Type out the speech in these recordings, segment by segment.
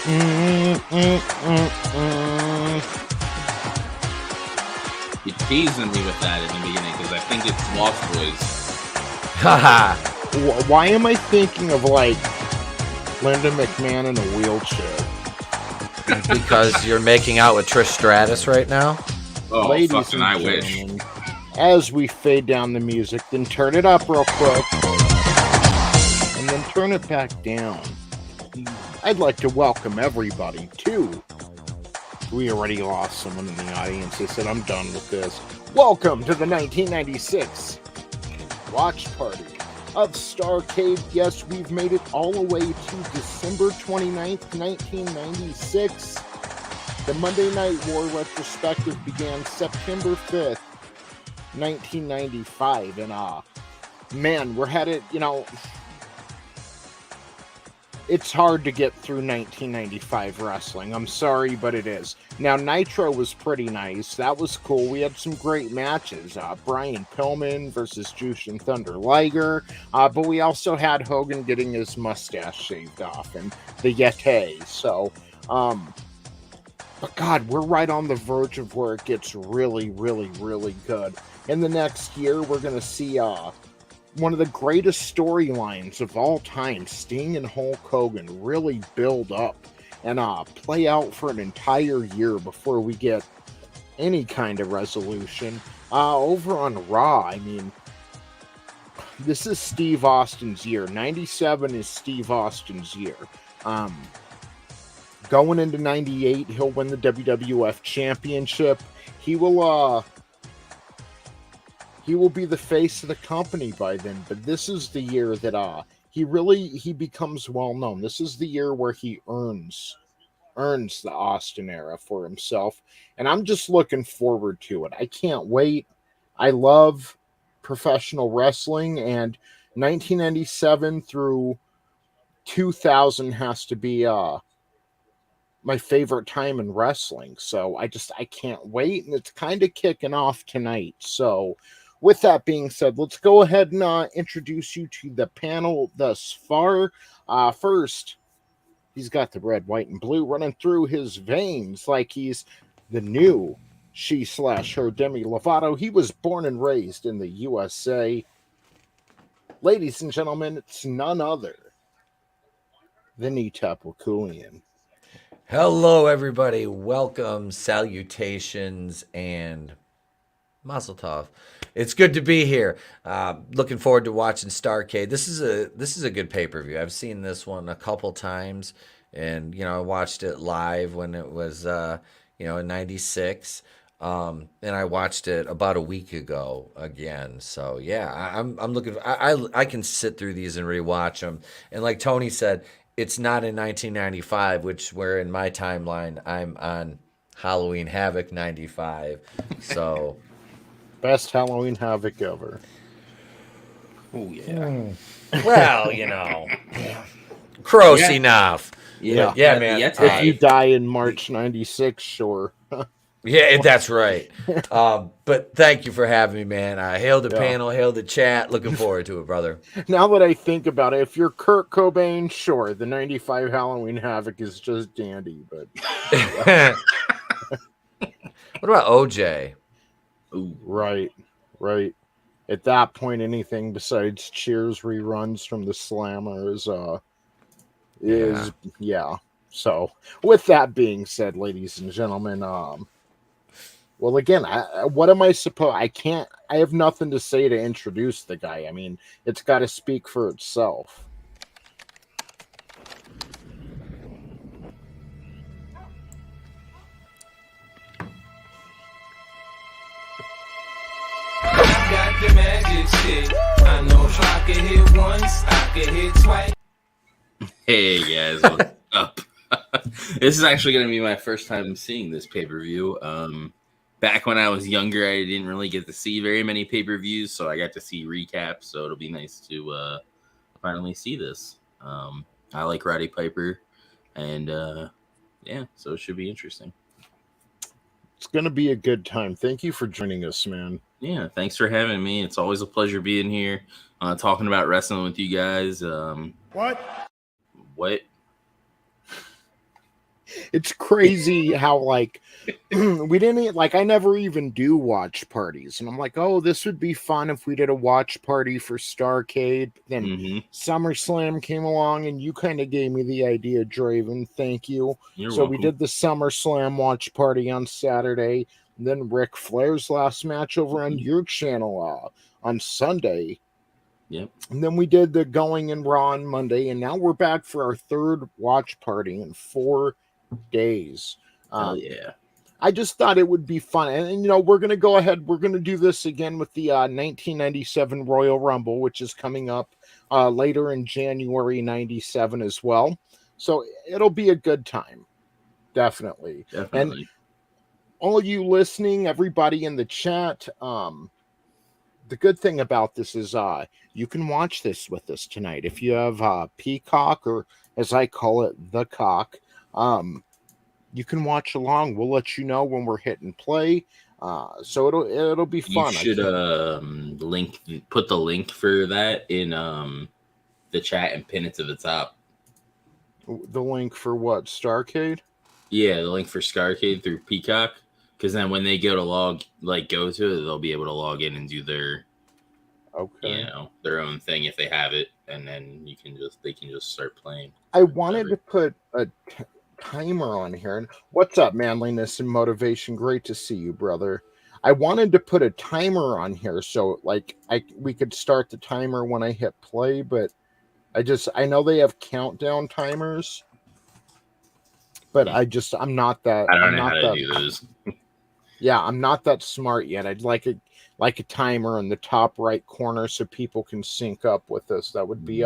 You teasing me with that in the beginning because I think it's Lost Boys. Haha. Why am I thinking of like Linda McMahon in a wheelchair? Because you're making out with Trish Stratus right now? Oh, Ladies fucking and I wish. gentlemen, as we fade down the music, then turn it up real quick, and then turn it back down. I'd like to welcome everybody to... We already lost someone in the audience. They said, I'm done with this. Welcome to the 1996 watch party of Starrcade. Yes, we've made it all the way to December 29th, 1996. The Monday Night War retrospective began September 5th, 1995. And, man, we're headed, it's hard to get through 1995 wrestling. I'm sorry, but it is. Now, Nitro was pretty nice. That was cool. We had some great matches. Brian Pillman versus Jushin Thunder Liger. But we also had Hogan getting his mustache shaved off and the Yeti. So, but God, we're right on the verge of where it gets really, really, really good. In the next year, we're going to see one of the greatest storylines of all time, Sting and Hulk Hogan, really build up and play out for an entire year before we get any kind of resolution. Over on Raw, I mean, this is Steve Austin's year. 97 is Steve Austin's year. Going into 98, he'll win the WWF Championship. He will be the face of the company by then, but this is the year that he becomes well known. This is the year where he earns the Austin era for himself, and I'm just looking forward to it. I can't wait. I love professional wrestling, and 1997 through 2000 has to be my favorite time in wrestling. So I can't wait, and it's kind of kicking off tonight. So with that being said, let's go ahead and introduce you to the panel thus far. First, he's got the red, white, and blue running through his veins like he's the new she/her Demi Lovato. He was born and raised in the USA. Ladies and gentlemen, it's none other than Etep Wokuian. Hello, everybody. Welcome, salutations, and Mazel Tov. It's good to be here. Looking forward to watching Starrcade. This is a good pay-per-view. I've seen this one a couple times, and I watched it live when it was in '96. And I watched it about a week ago again. So yeah, I'm looking. I can sit through these and rewatch them. And like Tony said, it's not in 1995, which where in my timeline I'm on Halloween Havoc 95. So. Best Halloween Havoc ever. Oh, yeah. Well, close enough. Yeah, man. If you die in March 96, sure. Yeah, that's right. But thank you for having me, man. Hail the panel, hail the chat. Looking forward to it, brother. Now that I think about it, if you're Kurt Cobain, sure, the 95 Halloween Havoc is just dandy. But what about OJ? Ooh. Right. At that point, anything besides Cheers reruns from the Slammer is So, with that being said, ladies and gentlemen, well, again, what am I supposed? I have nothing to say to introduce the guy. I mean, it's got to speak for itself. Got the magic shit. I know if I could hit once, I could hit twice. Hey guys, what's up? This is actually going to be my first time seeing this pay-per-view. Back when I was younger, I didn't really get to see very many pay-per-views, so I got to see recaps, so it'll be nice to finally see this. I like Roddy Piper, and so it should be interesting. It's going to be a good time. Thank you for joining us, man. Yeah, thanks for having me. It's always a pleasure being here, talking about wrestling with you guys. What? It's crazy how like we didn't like I never even do watch parties, and I'm like, oh, this would be fun if we did a watch party for Starrcade. Then SummerSlam came along, and you kind of gave me the idea, Draven. Thank you. You're so welcome. we did the SummerSlam watch party on Saturday, and then Ric Flair's last match over on your channel on Sunday. Yep. And then we did the Going in Raw on Monday, and now we're back for our third watch party in 4 days. Oh yeah. I just thought it would be fun. And you know, we're going to go ahead. We're going to do this again with the 1997 Royal Rumble, which is coming up later in January 97 as well. So it'll be a good time. Definitely. And all you listening, everybody in the chat, the good thing about this is you can watch this with us tonight. If you have Peacock, or as I call it, the Cock, you can watch along. We'll let you know when we're hitting play. So it'll be fun. You should put the link for that in the chat and pin it to the top. The link for what? Starrcade? Yeah, the link for Starrcade through Peacock. Because then when they go to go to it, they'll be able to log in and do their, their own thing if they have it, and then they can just start playing. I wanted to put a timer on here. And what's up, manliness and motivation? Great to see you, brother. I wanted to put a timer on here so we could start the timer when I hit play, but I know they have countdown timers, but I'm not that. I don't know how to do those. Yeah, I'm not that smart yet. I'd like a timer in the top right corner so people can sync up with us. That would be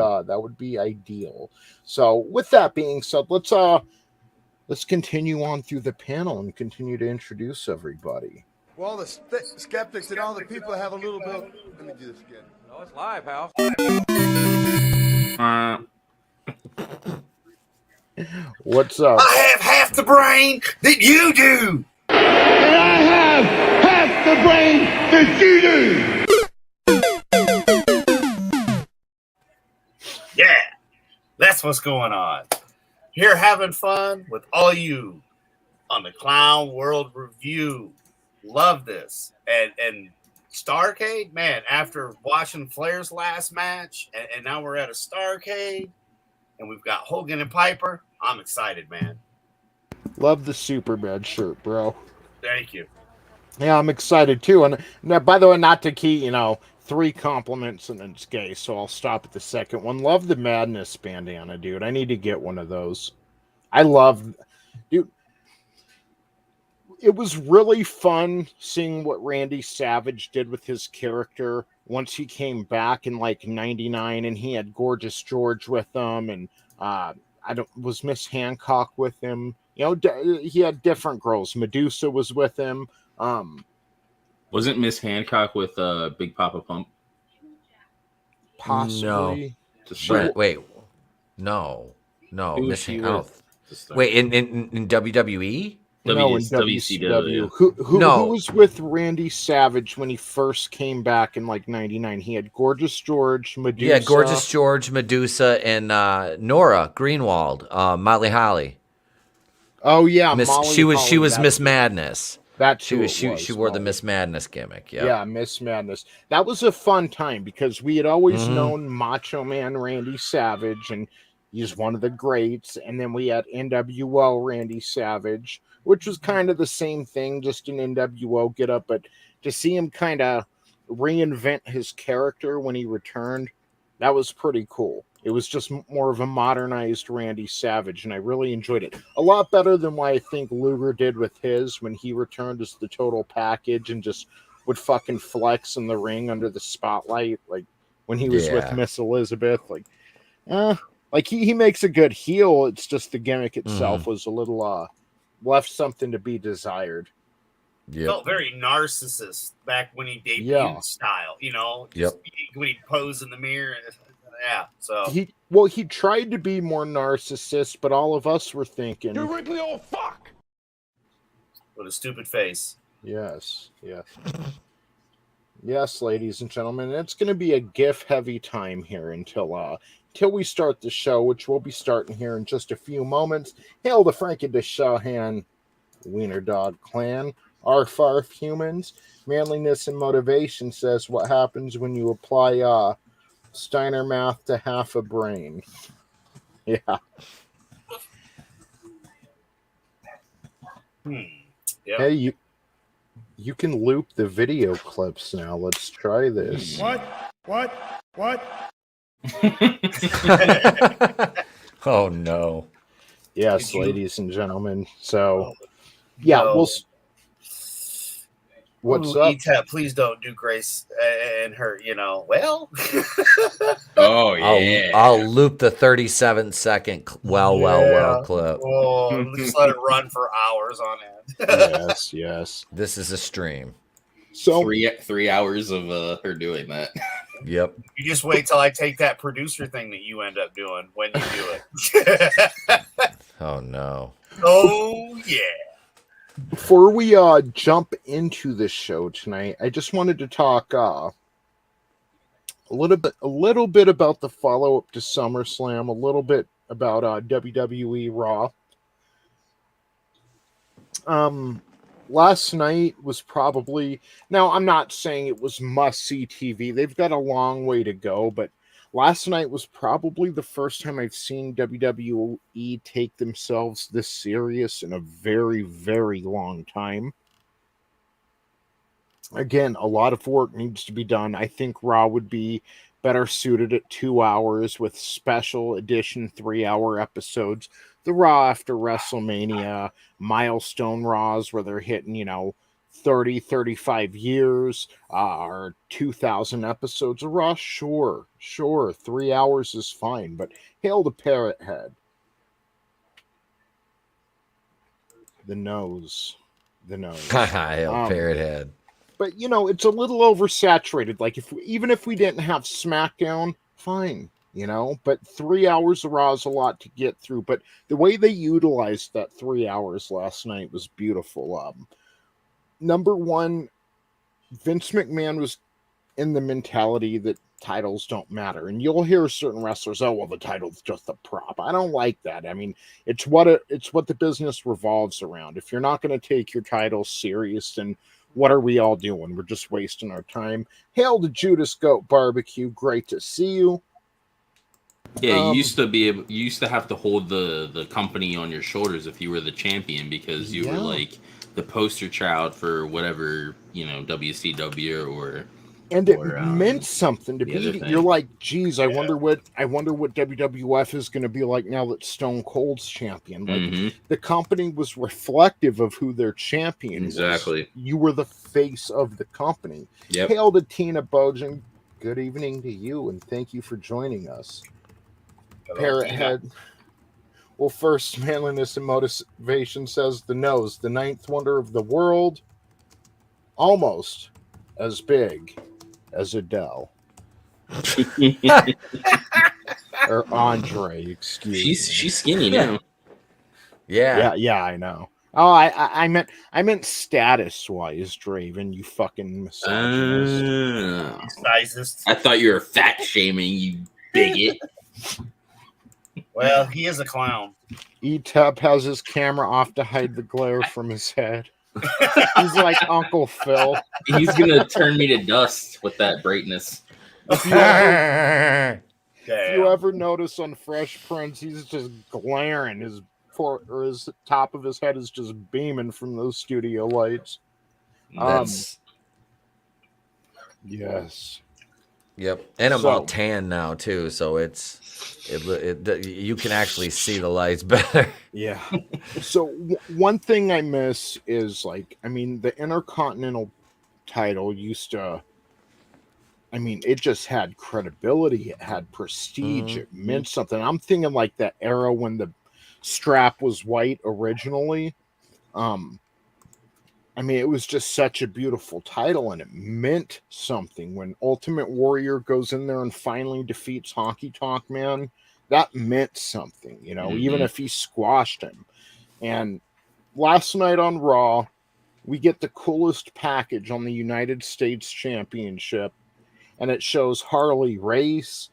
ideal. So with that being said, let's continue on through the panel and continue to introduce everybody. Well, the skeptics and all the people have a little bit. Let me do this again. No, it's live, pal. What's up? I have half the brain that you do. And I have half the brain that you do. Yeah, that's what's going on. Here having fun with all you on the Clown World Review. Love this. And Starrcade, man, after watching Flair's last match, and now we're at a Starrcade, and we've got Hogan and Piper, I'm excited, man. Love the Superman shirt, bro. Thank you. Yeah, I'm excited too. And now, by the way, not to key, 3 compliments and it's gay, so I'll stop at the second one. Love the Madness bandana, dude. I need to get one of those. Dude, it was really fun seeing what Randy Savage did with his character once he came back in 99, and he had Gorgeous George with him, and was Miss Hancock with him. He had different girls. Medusa was with him. Wasn't Miss Hancock with Big Papa Pump? Possibly. No. Wait. No. Miss Hancock. Wait, in WWE? No, in WCW. Who was with Randy Savage when he first came back in 99? He had Gorgeous George, Medusa. Yeah, Gorgeous George, Medusa, and Nora Greenwald, Motley Holly. Oh yeah, she was Miss Madness. She wore the Miss Madness gimmick. Yeah, Miss Madness. That was a fun time because we had always known Macho Man Randy Savage, and he's one of the greats. And then we had NWO Randy Savage, which was kind of the same thing, just an NWO get up. But to see him kind of reinvent his character when he returned, that was pretty cool. It was just more of a modernized Randy Savage, and I really enjoyed it. A lot better than what I think Luger did with his when he returned as the total package and just would fucking flex in the ring under the spotlight, like when he was with Miss Elizabeth. He makes a good heel. It's just the gimmick itself was a little left something to be desired. Yep. Felt very narcissist back when he debuted style, when he posed in the mirror. Yeah, so he tried to be more narcissist, but all of us were thinking, "You're Ripley, old fuck!" With a stupid face. Yes. Yes, ladies and gentlemen, it's going to be a GIF-heavy time here until we start the show, which we'll be starting here in just a few moments. Hail the Frankie de Shahan Wiener Dog Clan, Arf Arf humans. Manliness and motivation says what happens when you apply Steiner math to half a brain. Yeah. Yeah. Hey, you can loop the video clips now. Let's try this. What? Oh no. Yes, Did you- ladies and gentlemen. So, yeah, No. What's Ooh, up? Etep, please don't do Grace and her, well. Oh yeah. I'll loop the 37-second well clip. Oh, just let it run for hours on end. Yes. This is a stream. So, 3 hours of her doing that. Yep. You just wait till I take that producer thing that you end up doing when you do it. Oh no. Oh yeah. before we jump into the show tonight, I just wanted to talk a little bit about the follow up to SummerSlam, a little bit about WWE Raw. Last night was probably, now I'm not saying it was must see TV. They've got a long way to go, but last night was probably the first time I've seen WWE take themselves this serious in a very, very long time. Again, a lot of work needs to be done. I think Raw would be better suited at 2 hours with special edition 3-hour episodes. The Raw after WrestleMania, milestone Raws where they're hitting, 30, 35 years, or 2,000 episodes of Raw. Sure. 3 hours is fine, but hail the Parrot Head. The nose. Hail Parrot Head. But it's a little oversaturated. Like even if we didn't have SmackDown, fine, But 3 hours of Raw is a lot to get through. But the way they utilized that 3 hours last night was beautiful. Number one, Vince McMahon was in the mentality that titles don't matter, and you'll hear certain wrestlers, "Oh, well, the title's just a prop." I don't like that. I mean, it's what the business revolves around. If you're not going to take your title serious, then what are we all doing? We're just wasting our time. Hail to Judas Goat Barbecue. Great to see you. Yeah, you used to have to hold the company on your shoulders if you were the champion, because you were like the poster child for whatever, WCW or. And it meant something to be. You're like, geez, I wonder what WWF is going to be like now that Stone Cold's champion. Like the company was reflective of who their champion exactly was. You were the face of the company. Yep. Hail to Tina Bojan. Good evening to you, and thank you for joining us. Hello, Parrot Tina. Head. Well, first, manliness and motivation says the nose, the ninth wonder of the world, almost as big as Adele. Or Andre, excuse me. She's skinny now. Yeah, I know. Oh, I meant status wise, Draven, you fucking misogynist. Sizist. I thought you were fat shaming, you bigot. Well, he is a clown. Etep has his camera off to hide the glare from his head. He's like Uncle Phil. He's gonna turn me to dust with that brightness. If you ever notice on Fresh Prince, he's just glaring. His top of his head is just beaming from those studio lights. Yes. Yep, and I'm all tan now too, so you can actually see the lights better. Yeah. So one thing I miss is the Intercontinental title used to. It just had credibility. It had prestige. It meant something. I'm thinking like that era when the strap was white originally. It was just such a beautiful title, and it meant something. When Ultimate Warrior goes in there and finally defeats Honky Tonk Man, that meant something, even if he squashed him. And last night on Raw, we get the coolest package on the United States Championship, and it shows Harley Race.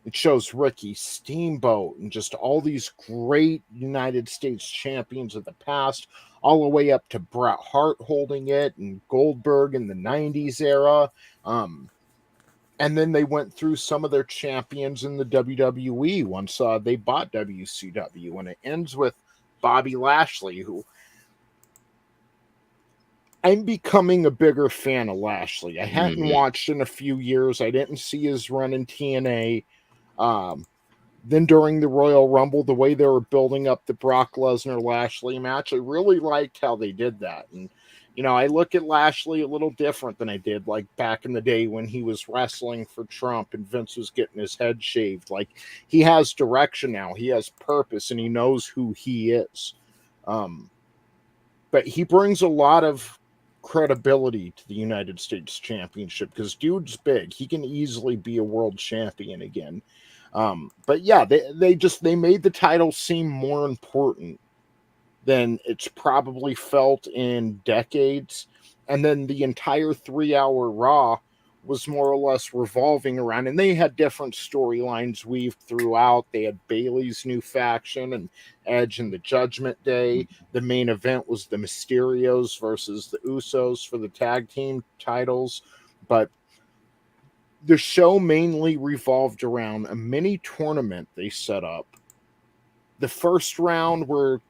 It shows Ricky Steamboat and just all these great United States champions of the past, all the way up to Bret Hart holding it and Goldberg in the 90s era. And then they went through some of their champions in the WWE once they bought WCW. And it ends with Bobby Lashley, who I'm becoming a bigger fan of Lashley. I hadn't watched in a few years. I didn't see his run in TNA. Then during the Royal Rumble, the way they were building up the Brock Lesnar-Lashley match, I really liked how they did that. And, you know, I look at Lashley a little different than I did, like, back in the day when he was wrestling for Trump and Vince was getting his head shaved. Like, he has direction now. He has purpose, and he knows who he is. But he brings a lot of credibility to the United States Championship because dude's big. He can easily be a world champion again. But yeah, they made the title seem more important than it's probably felt in decades. And then the entire 3-hour Raw was more or less revolving around, and they had different storylines weaved throughout. They had Bayley's new faction and Edge and the Judgment Day. The main event was the Mysterios versus the Usos for the tag team titles. But the show mainly revolved around a mini tournament they set up. The first round were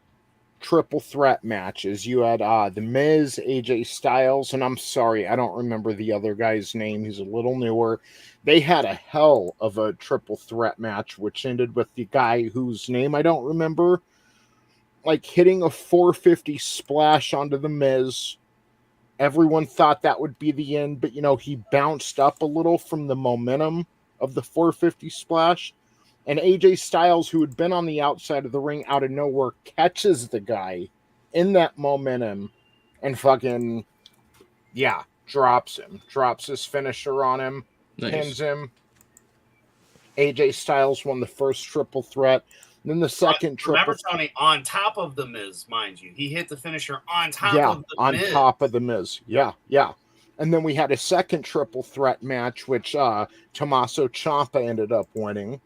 triple threat matches. You had The Miz, AJ Styles, and I'm sorry, I don't remember the other guy's name. He's a little newer. They had a hell of a triple threat match, which ended with the guy whose name I don't remember, like hitting a 450 splash onto The Miz. Everyone thought that would be the end, but, you know, he bounced up a little from the momentum of the 450 splash. And AJ Styles, who had been on the outside of the ring out of nowhere, catches the guy in that momentum and fucking, yeah, drops him. Drops his finisher on him, pins him. AJ Styles won the first triple threat. Then the second triple. Remember, Tony, on top of the Miz, mind you. He hit the finisher on top of the on Miz. top of the Miz. Yeah. And then we had a second triple threat match, which Tommaso Ciampa ended up winning.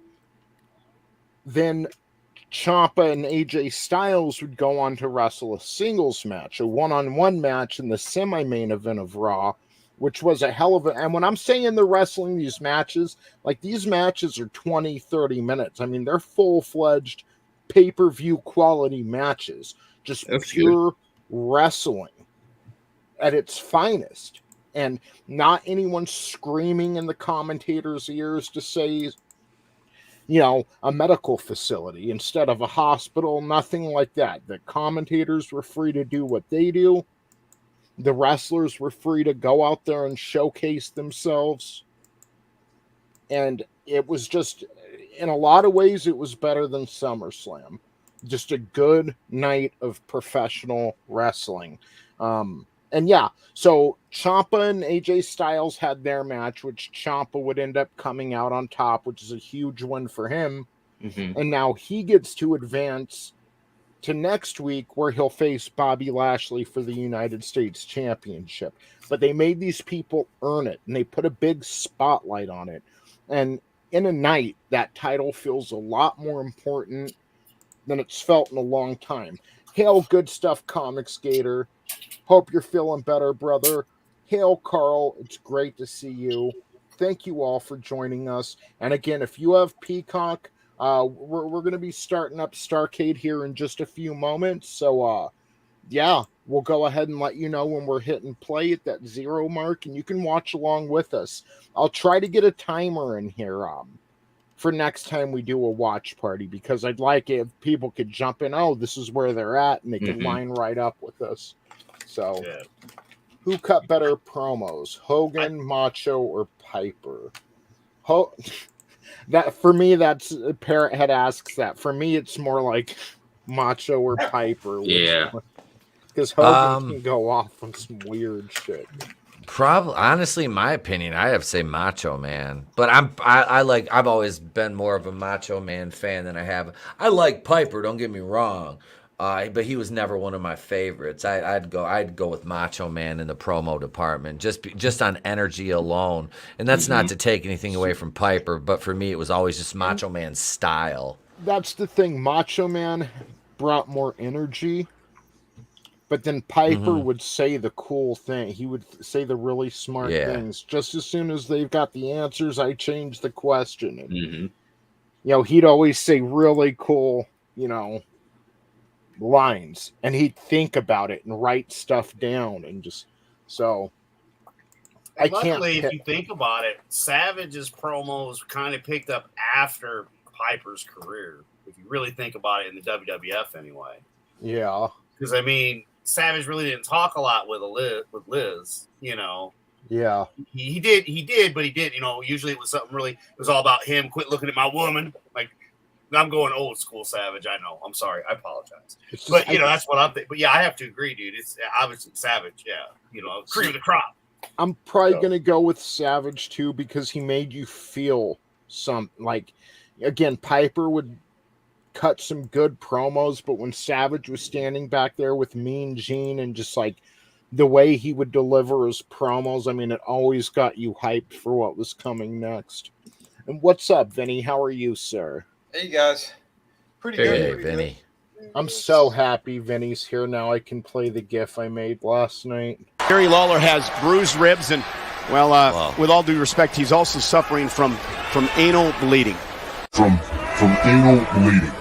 Then Ciampa and AJ Styles would go on to wrestle a singles match, a one-on-one match in the semi-main event of Raw, which was a hell of a... And when I'm saying they're wrestling these matches, like, these matches are 20, 30 minutes. I mean, they're full-fledged pay-per-view quality matches. Just pure wrestling at its finest. And not anyone screaming in the commentator's ears to say, you know, a medical facility instead of a hospital, nothing like that. The commentators were free to do what they do. The wrestlers were free to go out there and showcase themselves. And it was just, in a lot of ways, it was better than SummerSlam. Just a good night of professional wrestling. And yeah, so Ciampa and AJ Styles had their match, which Ciampa would end up coming out on top, which is a huge win for him. Mm-hmm. And now he gets to advance to next week, where he'll face Bobby Lashley for the United States Championship. But they made these people earn it, and they put a big spotlight on it. And in a night, that title feels a lot more important than it's felt in a long time. Hail, Good Stuff Comics Gator. Hope you're feeling better, brother. Hail, Carl. It's great to see you. Thank you all for joining us. And again, if you have Peacock, we're going to be starting up Starrcade here in just a few moments. So, yeah, we'll go ahead and let you know when we're hitting play at that 0 mark, and you can watch along with us. I'll try to get a timer in here for next time we do a watch party, because I'd like it if people could jump in. Oh, this is where they're at, and they can line right up with us. So, who cut better promos, Hogan, Macho, or Piper? That for me, that's Parrot Head asks that. For me, it's more like Macho or Piper. Yeah, because Hogan can go off on some weird shit. Probably, honestly, in my opinion, I have to say Macho Man. But I've always been more of a Macho Man fan than I have. I like Piper. Don't get me wrong. But he was never one of my favorites. I'd go with Macho Man in the promo department, just on energy alone. And that's not to take anything away from Piper, but for me, it was always just Macho Man's style. That's the thing. Macho Man brought more energy, but then Piper would say the cool thing. He would say the really smart things. Just as soon as they've got the answers, I change the question. And, you know, he'd always say really cool, you know, lines, and he'd think about it and write stuff down, and just so. And luckily, if you think about it, Savage's promos kind of picked up after Piper's career. If you really think about it, in the WWF anyway. Yeah, because I mean, Savage really didn't talk a lot with Liz. You know. Yeah, he did, but he did. You know, usually it was something really. It was all about him. Quit looking at my woman. Like, I'm going old school Savage. I know. I'm sorry. I apologize. just, But you know, that's what I'm thinking. But yeah, I have to agree, dude. It's obviously Savage. Yeah, you know, cream of the crop. I'm probably gonna go with Savage too, because he made you feel some, like, again, Piper would cut some good promos, but when Savage was standing back there with Mean Gene and just like the way he would deliver his promos, I mean, it always got you hyped for what was coming next. And what's up, Vinny? How are you, sir? Hey guys, pretty Hey, good. Vinny. I'm so happy Vinny's here now. I can play the GIF I made last night. Jerry Lawler has bruised ribs, and well, with all due respect, he's also suffering from anal bleeding. From anal bleeding.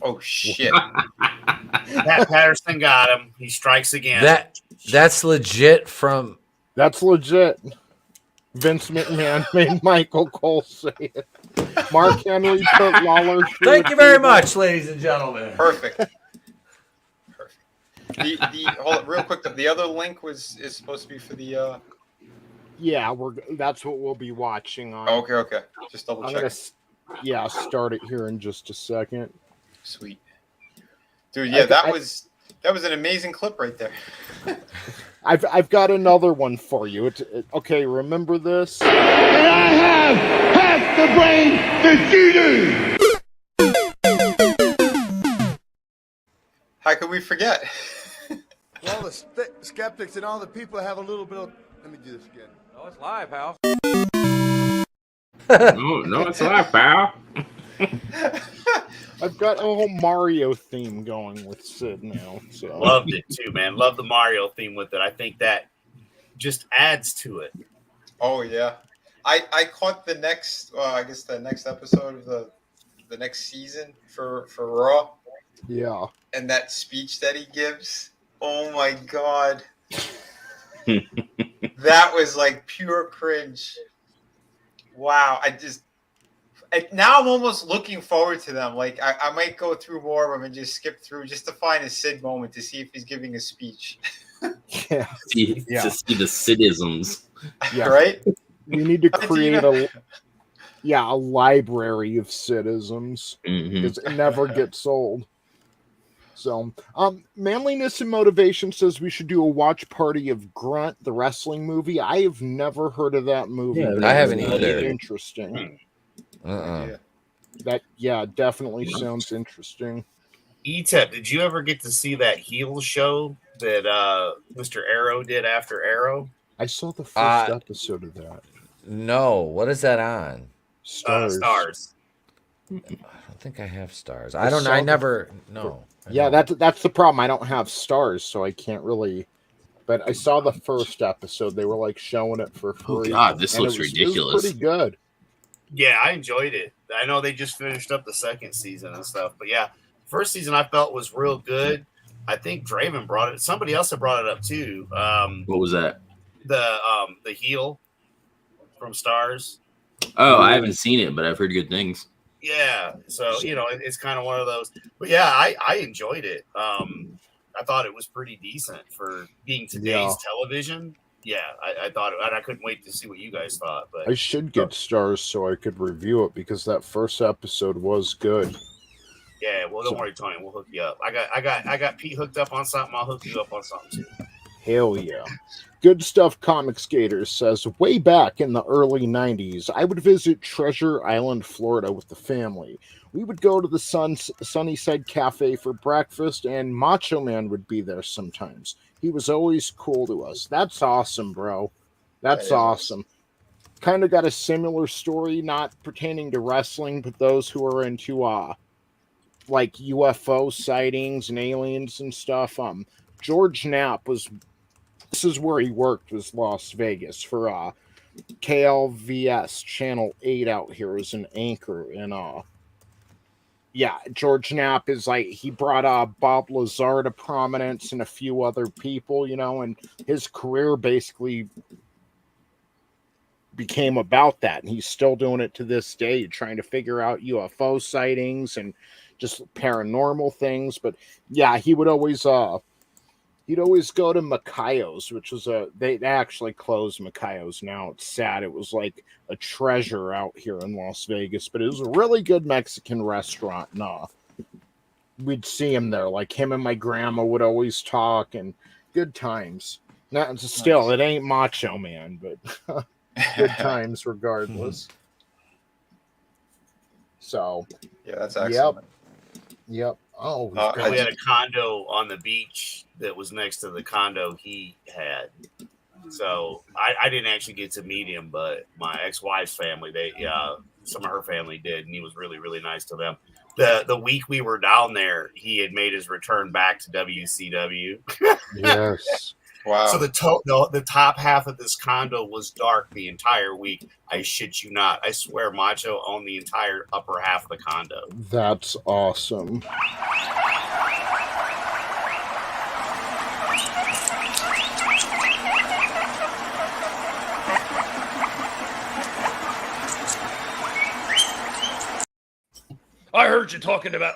Oh shit! Pat Patterson got him. He strikes again. That's legit from. That's legit. Vince McMahon made Michael Cole say it. Mark Henry put Lawler through. Thank you very much, ladies and gentlemen. Perfect. Hold it real quick. The other link is supposed to be for the. Yeah, that's what we'll be watching on. Okay. Just double check. Start it here in just a second. Sweet, dude. Yeah, that was an amazing clip right there. I've got another one for you. Okay, remember this? And I have half the brain deceived. How could we forget? Well, the skeptics and all the people have a little bit of... Let me do this again. Oh, it's live, pal. No, it's live, pal. I've got a whole Mario theme going with Sid now. So. Loved it too, man. Love the Mario theme with it. I think that just adds to it. Oh yeah, I caught the next. I guess the next episode of the next season for Raw. Yeah. And that speech that he gives. Oh my god. That was like pure cringe. Wow. Now I'm almost looking forward to them. Like I might go through more of them and just skip through just to find a Sid moment to see if he's giving a speech. Yeah. To see the Sidisms. Yeah. Right? We need to create a library of Sidisms, because it never gets old. So, Manliness and Motivation says we should do a watch party of Grunt, the wrestling movie. I have never heard of that movie. Yeah, but I haven't it's either. Interesting. That definitely sounds interesting. Etep, did you ever get to see that heel show that Mr. Arrow did after Arrow? I saw the first episode of that. No, what is that on? Stars. I don't think I have Stars. I don't know. I never. No. Yeah, that's the problem. I don't have Stars, so I can't really. But I saw the first episode. They were like showing it for free. Oh God, this looks ridiculous. It was pretty good. Yeah, I enjoyed it. I know they just finished up the second season and stuff, but yeah, first season I felt was real good. I think Draven brought it. Somebody else had brought it up too. What was that? The heel from Stars. Oh, I haven't seen it, but I've heard good things. Yeah, so it's kind of one of those. But yeah, I enjoyed it. I thought it was pretty decent for being today's television. Yeah, I thought it, and I couldn't wait to see what you guys thought. But I should get Stars so I could review it, because that first episode was good. Yeah, well, don't worry, Tony. We'll hook you up. I got Pete hooked up on something. I'll hook you up on something too. Hell yeah. Good Stuff Comic Skaters says, way back in the early 90s, I would visit Treasure Island, Florida with the family. We would go to the Sunnyside Cafe for breakfast, and Macho Man would be there sometimes. He was always cool to us. That's awesome, bro. That's awesome. Kind of got a similar story, not pertaining to wrestling, but those who are into like UFO sightings and aliens and stuff. George Knapp was, this is where he worked, was Las Vegas for KLVS Channel 8 out here as an anchor. And yeah, George Knapp is like, he brought Bob Lazar to prominence and a few other people, you know, and his career basically became about that. And he's still doing it to this day, trying to figure out UFO sightings and just paranormal things. But yeah, he would always he'd always go to Macayo's, which was they actually closed Macayo's now. It's sad. It was like a treasure out here in Las Vegas, but it was a really good Mexican restaurant. And we'd see him there. Like him and my grandma would always talk, and good times. Not still, it ain't Macho Man, but good times regardless. So yeah, that's excellent. Yep. Oh, we had a condo on the beach that was next to the condo he had. So I didn't actually get to meet him, but my ex-wife's family, some of her family did, and he was really, really nice to them. The week we were down there, he had made his return back to WCW. Yes. Wow. So the top half of this condo was dark the entire week. I shit you not. I swear Macho owned the entire upper half of the condo. That's awesome. I heard you talking about,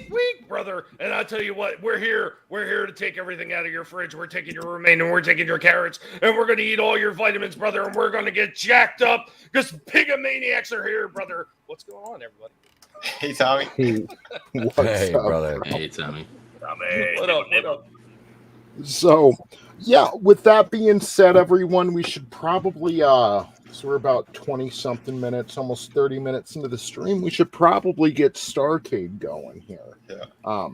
weak, brother. And I tell you what, we're here to take everything out of your fridge. We're taking your romaine and we're taking your carrots and we're going to eat all your vitamins, brother. And we're going to get jacked up because pigomaniacs are here, brother. What's going on, everybody? Hey, Tommy. Hey, brother. Hey, Tommy. What up? So, yeah, with that being said, everyone, we should probably, so we're about 20-something minutes, almost 30 minutes into the stream. We should probably get Starrcade going here. Yeah.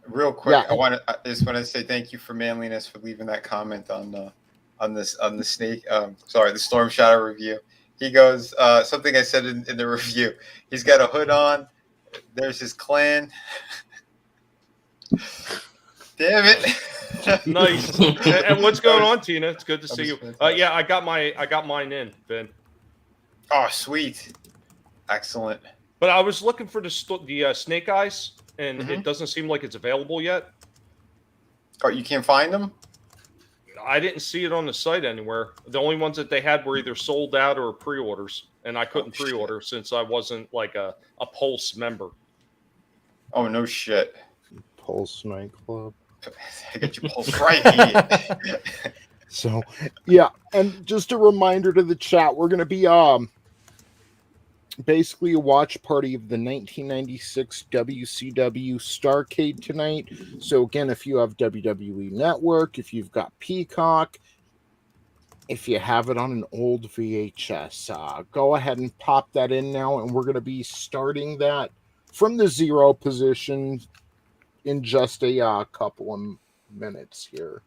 Real quick, yeah. I just want to say thank you for Manliness for leaving that comment on the snake. The Storm Shadow review. He goes, something I said in the review. He's got a hood on. There's his clan. Damn it. Nice. And what's going on, Tina? It's good to see you. Yeah, I got mine in, Ben. Oh, sweet. Excellent. But I was looking for the Snake Eyes, and it doesn't seem like it's available yet. Oh, you can't find them? I didn't see it on the site anywhere. The only ones that they had were either sold out or pre-orders, and I couldn't pre-order since I wasn't like a Pulse member. Oh, no shit. Pulse nightclub. I get you Pulse right here. So, yeah, and just a reminder to the chat, we're going to be basically a watch party of the 1996 WCW Starrcade tonight. So again, if you have WWE Network, if you've got Peacock, if you have it on an old VHS, go ahead and pop that in now, and we're going to be starting that from the 0 position in just a couple of minutes here.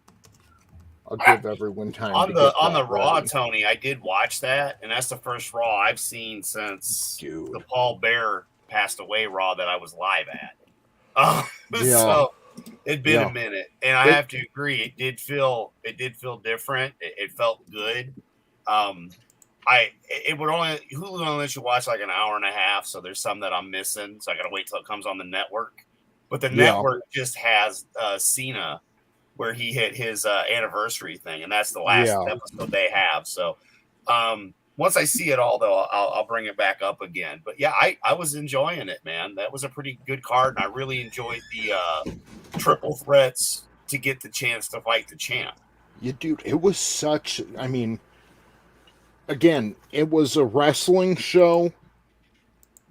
I'll give everyone time on to the get on the that Raw, ready. Tony. I did watch that, and that's the first Raw I've seen since the Paul Bear passed away Raw that I was live at. So it'd been a minute, and I have to agree, it did feel different. It felt good. It would only Hulu only lets you watch like an hour and a half, so there's some that I'm missing, so I gotta wait till it comes on the network. But the network just has Cena, where he hit his anniversary thing, and that's the last episode they have. So once I see it all, though, I'll bring it back up again. But yeah, I was enjoying it, man. That was a pretty good card, and I really enjoyed the triple threats to get the chance to fight the champ. Yeah, dude, it was such. I mean, again, it was a wrestling show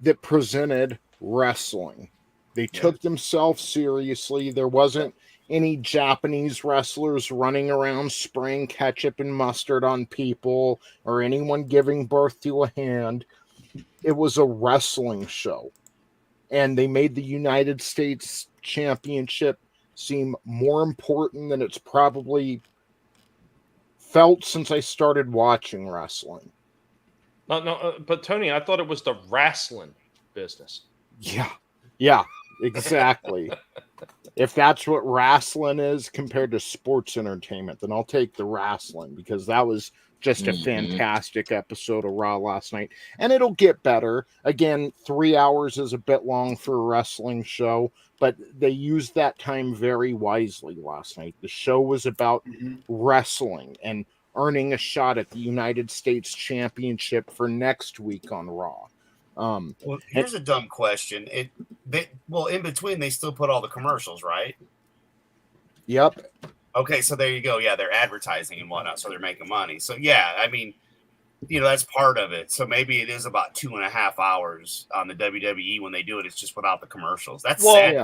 that presented wrestling. They took themselves seriously. There wasn't, any Japanese wrestlers running around spraying ketchup and mustard on people or anyone giving birth to a hand. It was a wrestling show. And they made the United States Championship seem more important than it's probably felt since I started watching wrestling. But Tony, I thought it was the wrestling business. Yeah, exactly. If that's what wrestling is compared to sports entertainment, then I'll take the wrestling, because that was just a fantastic episode of Raw last night. And it'll get better. Again, 3 hours is a bit long for a wrestling show, but they used that time very wisely last night. The show was about wrestling and earning a shot at the United States Championship for next week on Raw. Well, here's a dumb question. In between, they still put all the commercials, right? Yep. Okay, so there you go. Yeah, they're advertising and whatnot, so they're making money. So yeah, I mean, that's part of it. So maybe it is about 2.5 hours on the WWE when they do it. It's just without the commercials. That's sad.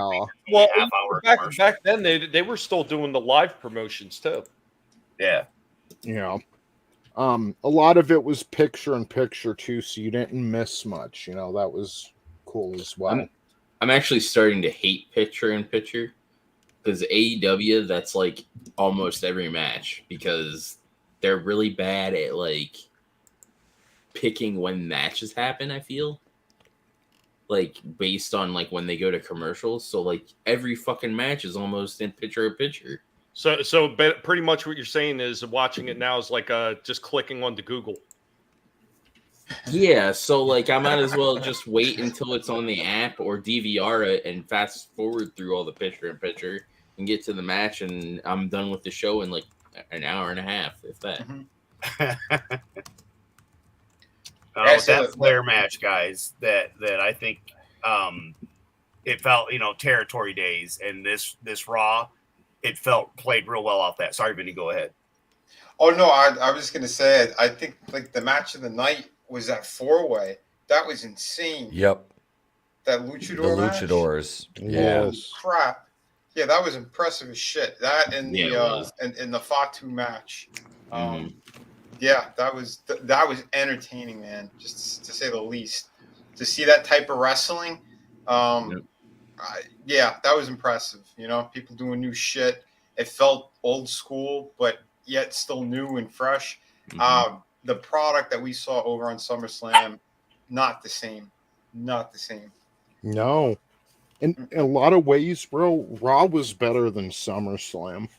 Well, back then they were still doing the live promotions too. Yeah. Yeah. A lot of it was picture in picture too, so you didn't miss much. That was cool as well. I'm actually starting to hate picture in picture, because AEW, that's like almost every match, because they're really bad at like picking when matches happen. I feel like based on like when they go to commercials, so like every fucking match is almost in picture in picture. So pretty much what you're saying is watching it now is like just clicking onto Google. Yeah, so like I might as well just wait until it's on the app or DVR it and fast forward through all the picture in picture and get to the match, and I'm done with the show in like an hour and a half, if that. That Flair match, guys, that I think it felt, territory days, and this Raw, it played real well off that. Sorry, Vinny, go ahead. Oh no, I was just gonna say, I think like the match of the night was that 4-way. That was insane. Yep. That luchador match? Luchadors. Yeah. Holy crap. Yeah, that was impressive as shit. That and the Fatu match. Yeah, that was entertaining, man. Just to say the least. To see that type of wrestling, yeah, that was impressive. People doing new shit. It felt old school, but yet still new and fresh. The product that we saw over on SummerSlam, not the same. Not the same. No. In a lot of ways, bro, Raw was better than SummerSlam.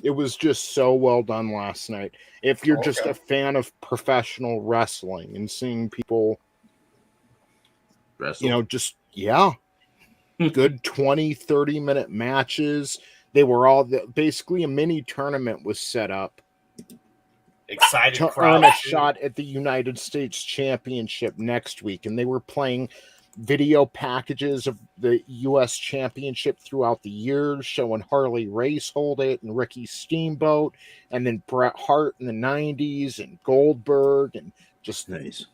It was just so well done last night. If you're just a fan of professional wrestling and seeing people wrestle, good 20-30 minute matches. They were all basically a mini tournament was set up. Excited to crowd earn a shot at the United States Championship next week, and they were playing video packages of the U.S. Championship throughout the years, showing Harley Race hold it and Ricky Steamboat, and then Bret Hart in the 90s and Goldberg, and just nice.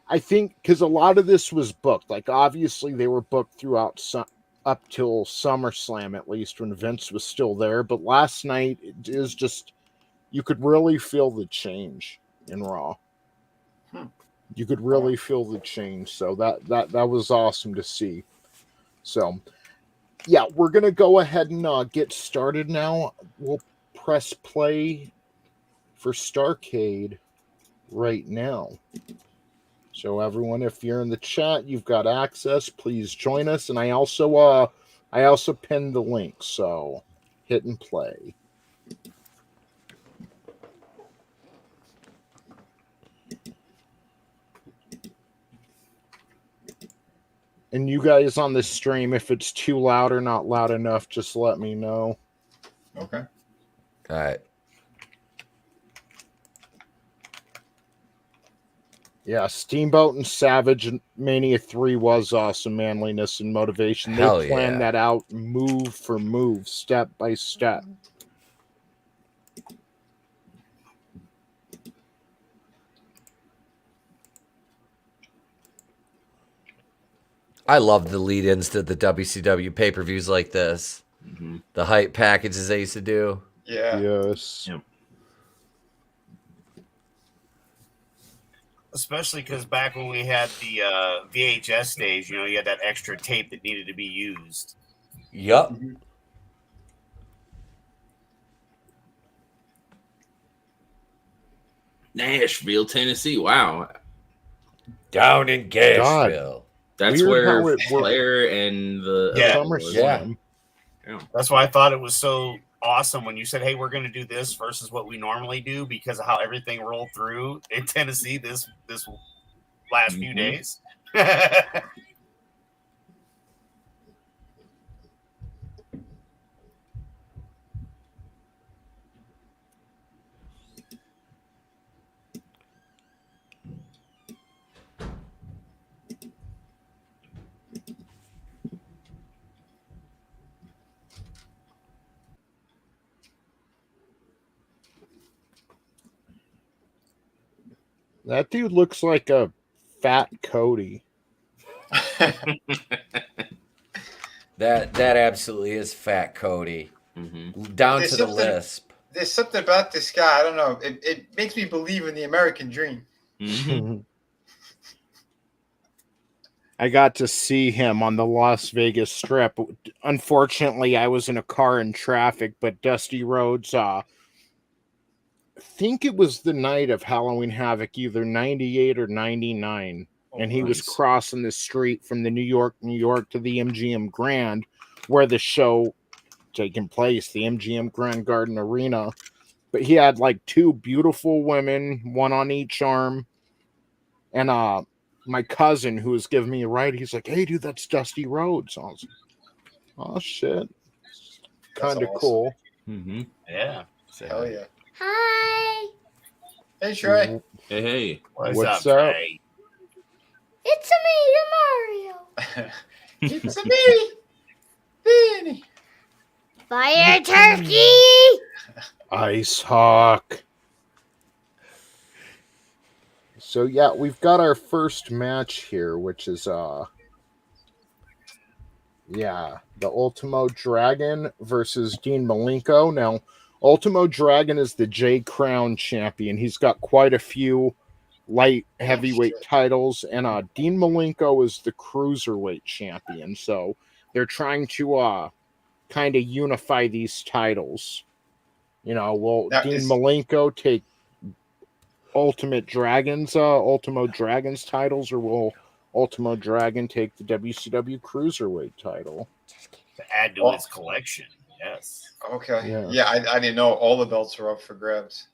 I think because a lot of this was booked. Like obviously they were booked throughout up till SummerSlam, at least when Vince was still there. But last night it is just. You could really feel the change in Raw. You could really feel the change. So that was awesome to see. So, yeah, we're going to go ahead and get started now. We'll press play for Starrcade right now. So everyone, if you're in the chat, you've got access. Please join us. And I also pinned the link. So hit and play. And you guys on the stream, if it's too loud or not loud enough, just let me know. Okay. All right. Yeah, Steamboat and Savage and Mania 3 was awesome. Manliness and motivation. They planned that out move for move, step by step. I love the lead-ins to the WCW pay-per-views like this. Mm-hmm. The hype packages they used to do. Yeah. Yes. Yep. Especially because back when we had the VHS days, you had that extra tape that needed to be used. Yup. Mm-hmm. Nashville, Tennessee. Wow. Down in Gashville. That's Weird where how it worked. Flair and the SummerSlam. Yeah. That's why I thought it was so awesome when you said, hey, we're going to do this versus what we normally do because of how everything rolled through in Tennessee this last few days. That dude looks like a fat Cody. That absolutely is fat Cody. Mm-hmm. Down to the lisp. There's something about this guy. I don't know. It makes me believe in the American dream. Mm-hmm. I got to see him on the Las Vegas Strip. Unfortunately, I was in a car in traffic, but Dusty Rhodes, I think it was the night of Halloween Havoc, either 98 or 99. And he was crossing the street from the New York to the MGM Grand, where the show taking place, the MGM Grand Garden Arena. But he had like two beautiful women, one on each arm. And my cousin who was giving me a ride, he's like, hey, dude, that's Dusty Rhodes. I was like, oh, shit. Kind of awesome. cool. Mm-hmm. Yeah. Hell yeah. Hi. Hey, Trey. Hey. What's up? Trey? It's me, Mario. It's a me, Vinny. Fire turkey. Ice Hawk. So yeah, we've got our first match here, which is the Ultimo Dragon versus Dean Malenko. Now, Ultimo Dragon is the J Crown champion. He's got quite a few light heavyweight titles, and Dean Malenko is the cruiserweight champion. So they're trying to kind of unify these titles. Will Dean Malenko take Ultimo Dragon's titles, or will Ultimo Dragon take the WCW Cruiserweight title? To add to his collection, yes. Okay. Yeah, I didn't know all the belts were up for grabs.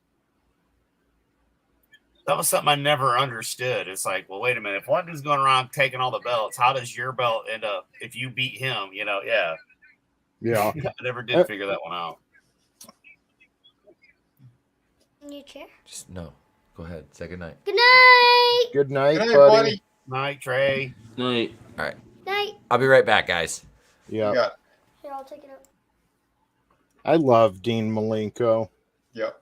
That was something I never understood. It's like, well, wait a minute. If one dude's going around taking all the belts, how does your belt end up if you beat him? Yeah. Yeah. I never did figure that one out. In your chair. Just no. Go ahead. Say good night. Good night. Good night, Good night, buddy. Night, Trey. Night. All right. Night. I'll be right back, guys. Yeah. Here, I'll take it up. I love Dean Malenko. Yep.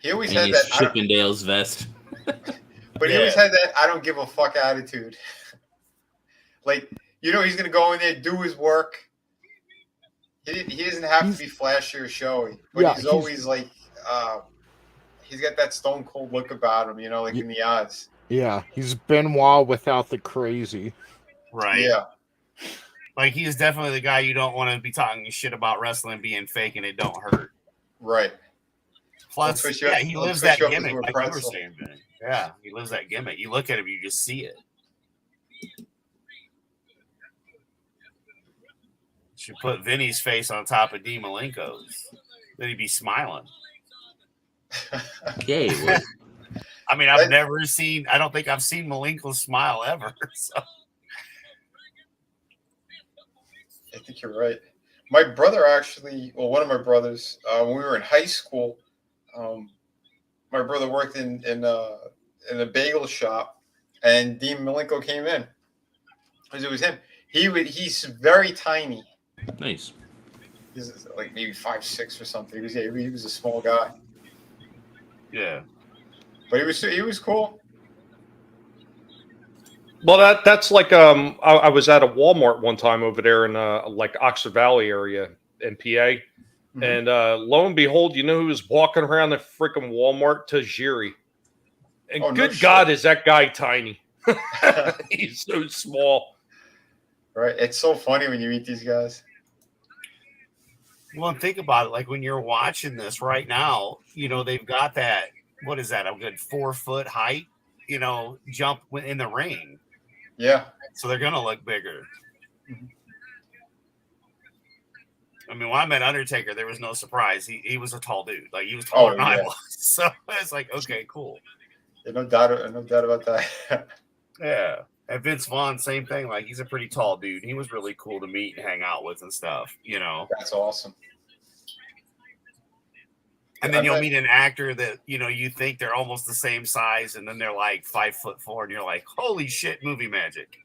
He always And had he's that. Chippendale's vest. But he always had that I don't give a fuck attitude. Like, he's going to go in there, do his work. He doesn't have to be flashy or showy. But he's always like, he's got that stone cold look about him, like in the odds. Yeah, he's Benoit without the crazy. Right. Yeah. Like, he's definitely the guy you don't want to be talking shit about wrestling being fake and it don't hurt. Right. Plus, he lives that gimmick. Like you were saying, Ben. Yeah, he lives that gimmick. You look at him, you just see it. Should put Vinny's face on top of Dean Malenko's. Then he'd be smiling. Okay. Well, I mean, I don't think I've seen Malenko smile ever. So. I think you're right. My brother one of my brothers, when we were in high school, my brother worked in a bagel shop, and Dean Malenko came in. Because it was him. He's very tiny. Nice. He's like maybe 5'6" or something. He was a small guy. Yeah. But he was cool. Well, that's like I was at a Walmart one time over there in like Oxford Valley area in PA, and lo and behold, you know who was walking around the freaking Walmart? Tajiri. And good God, is that guy tiny? He's so small. Right. It's so funny when you meet these guys. Well, and think about it. Like when you're watching this right now, they've got that. What is that? A good 4 foot height, jump in the ring. Yeah. So they're gonna look bigger. I mean, when I met Undertaker, there was no surprise. He was a tall dude. Like he was taller than I was. So it's like, okay, cool. Yeah, no doubt about that. Yeah. And Vince Vaughn, same thing. Like he's a pretty tall dude. He was really cool to meet and hang out with and stuff. That's awesome. And then you'll meet an actor that you think they're almost the same size, and then they're like 5'4", and you're like, "Holy shit, movie magic!"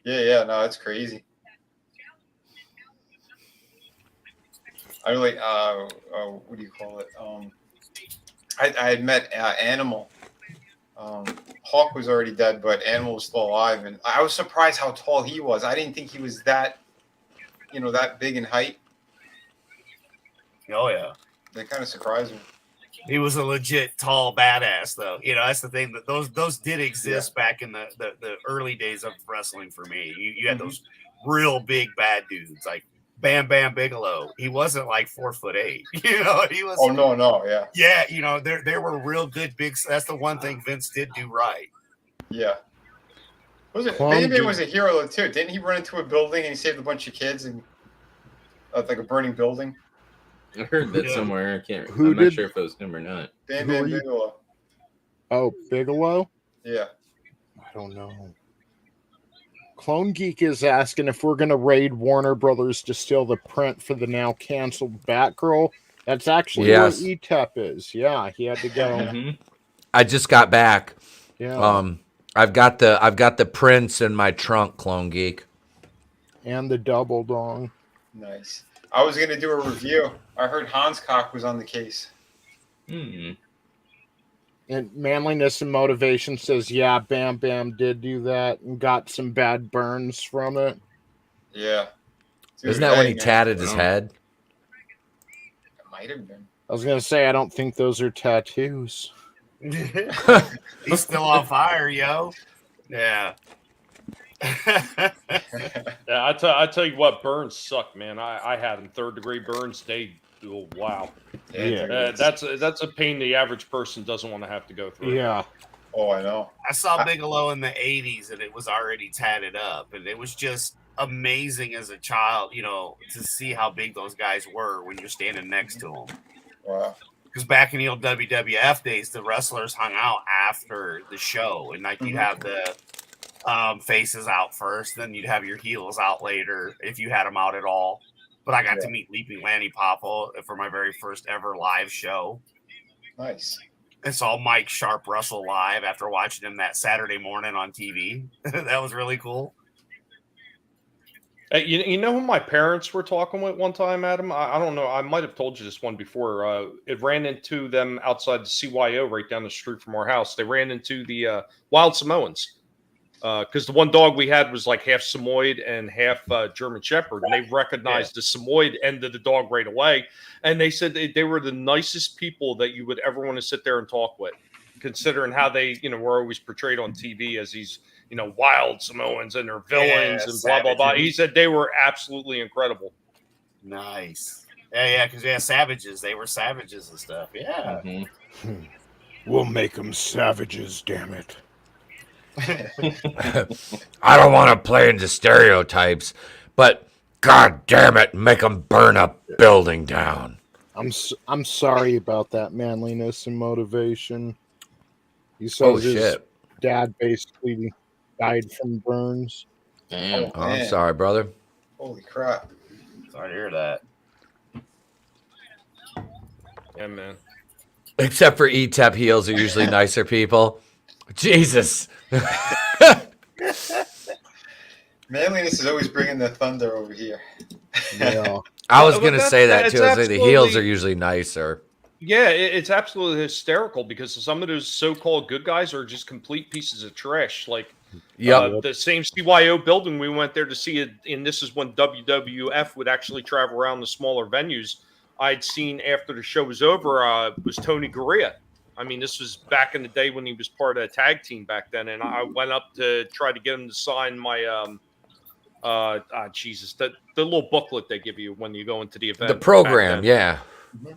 Yeah, no, it's crazy. I really, what do you call it? I had met Animal. Hawk was already dead, but Animal was still alive, and I was surprised how tall he was. I didn't think he was that, that big in height. Oh yeah, that kind of surprised me. He was a legit tall badass, though. That's the thing, that those did exist back in the early days of wrestling for me. You had those real big bad dudes like Bam Bam Bigelow. He wasn't like 4'8". He was. Oh no, yeah. Yeah, there were real good big. That's the one thing Vince did do right. Yeah. Bam Bam was a hero too. Didn't he run into a building and he saved a bunch of kids and like a burning building? I heard that somewhere. I'm not sure if it was him or not. Bam Bam Bigelow. Oh, Bigelow? Yeah. I don't know. Clone Geek is asking if we're going to raid Warner Brothers to steal the print for the now canceled Batgirl. That's actually where Etep is. Yeah, he had to go. I just got back. Yeah. I've got the prints in my trunk, Clone Geek. And the double dong. Nice. I was going to do a review. I heard Hanscock was on the case. And Manliness and Motivation says, yeah, Bam Bam did do that and got some bad burns from it. Yeah. Isn't that when he tatted his head? It might have been. I was going to say, I don't think those are tattoos. He's still on fire, yo. Yeah. Yeah, I tell you what, burns suck, man. I had them 3rd degree burns. Wow. Yeah. That's a pain the average person doesn't want to have to go through. Yeah. Oh, I know. I saw Bigelow in the 80s and it was already tatted up, and it was just amazing as a child, to see how big those guys were when you're standing next to them. Wow. Because back in the old WWF days, the wrestlers hung out after the show, and like you'd have the faces out first, then you'd have your heels out later if you had them out at all. But I got to meet Leaping Lanny Poffo for my very first ever live show. Nice. I saw Mike Sharp wrestle live after watching him that Saturday morning on TV. That was really cool. You know who my parents were talking with one time, Adam? I don't know. I might have told you this one before. It ran into them outside the CYO right down the street from our house. They ran into the Wild Samoans. Because the one dog we had was like half Samoyed and half German Shepherd, and they recognized the Samoyed end of the dog right away. And they said they were the nicest people that you would ever want to sit there and talk with, considering how they, were always portrayed on TV as these, wild Samoans and their villains and blah, blah, blah. He said they were absolutely incredible. Nice. Yeah, because savages. They were savages and stuff. Yeah. We'll make them savages, damn it. I don't want to play into stereotypes, but god damn it, make them burn a building down. I'm sorry about that, Manliness and Motivation. He says his dad basically died from burns. Damn. Oh, I'm sorry, brother. Holy crap. Sorry to hear that. Yeah, man. Except for Etep heels are usually nicer people. Jesus. Manliness is always bringing the thunder over here. Yeah. I was going to say that too. I was like, the heels are usually nicer. Yeah, it's absolutely hysterical because some of those so-called good guys are just complete pieces of trash. Like the same CYO building we went there to see it, and this is when WWF would actually travel around the smaller venues. I'd seen after the show was over was Tony Garea. I mean, this was back in the day when he was part of a tag team back then, and I went up to try to get him to sign my Jesus, the little booklet they give you when you go into the event. The program, yeah.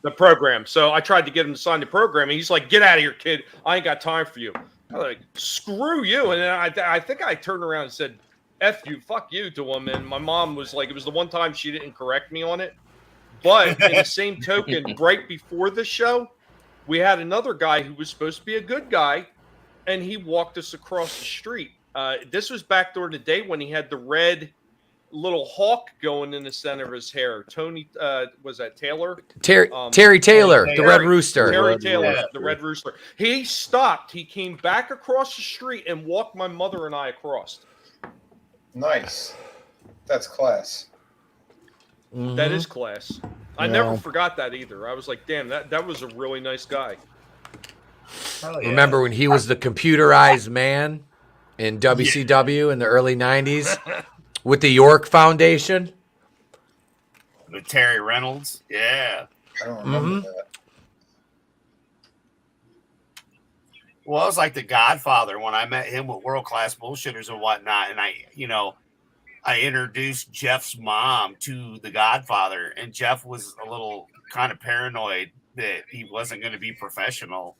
The program. So I tried to get him to sign the program, and he's like, "Get out of here, kid! I ain't got time for you." I'm like, "Screw you!" And then I think I turned around and said, "F you, fuck you" to him. And my mom was like, it was the one time she didn't correct me on it. But in the same token, right before the show, we had another guy who was supposed to be a good guy, and he walked us across the street. This was back during the day when he had the red little hawk going in the center of his hair. Tony, was that Taylor? Terry Taylor, the Red Rooster. Terry Taylor, the Red Rooster. He stopped. He came back across the street and walked my mother and I across. Nice. That's class. Mm-hmm. That is class. I never forgot that either. I was like, damn, that was a really nice guy. Oh, yeah. Remember when he was the computerized man in WCW in the early 90s with the York Foundation? With Terry Reynolds? Yeah. I don't remember that. Well, it was like the Godfather when I met him with World Class Bullshitters and whatnot. And I introduced Jeff's mom to the Godfather, and Jeff was a little kind of paranoid that he wasn't going to be professional.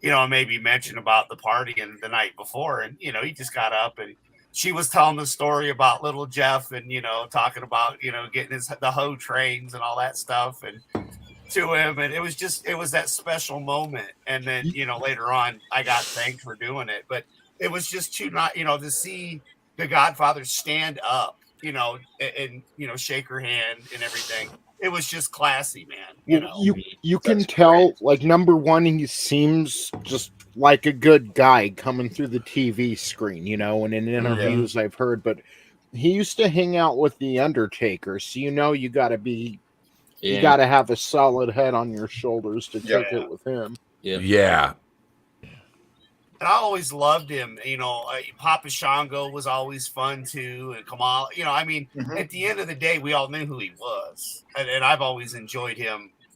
Maybe mention about the party and the night before. And, he just got up and she was telling the story about little Jeff and, talking about, getting the hoe trains and all that stuff and to him. And it was that special moment. And then, later on I got thanked for doing it, but it was just to see the Godfather stand up, and shake her hand and everything. It was just classy, man. You can tell, like, number one, he seems just like a good guy coming through the TV screen, and in interviews I've heard. But he used to hang out with the Undertaker, so you got to be, you got to have a solid head on your shoulders to take it with him. Yeah. And I always loved him. Papa Shango was always fun too, and Kamal. At the end of the day, we all knew who he was, and I've always enjoyed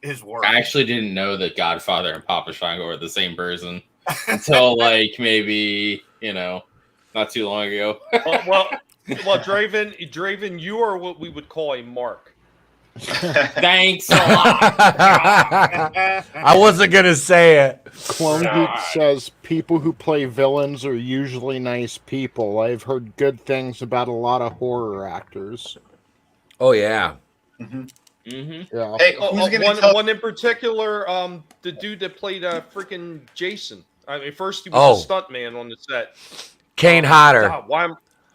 his work. I actually didn't know that Godfather and Papa Shango were the same person until maybe not too long ago. well, Draven, you are what we would call a mark. Thanks a lot. I wasn't gonna say it. Clone Geek says people who play villains are usually nice people. I've heard good things about a lot of horror actors. Oh yeah. Yeah. Hey, one in particular, the dude that played freaking Jason. I mean, first he was a stunt man on the set. Kane Hodder.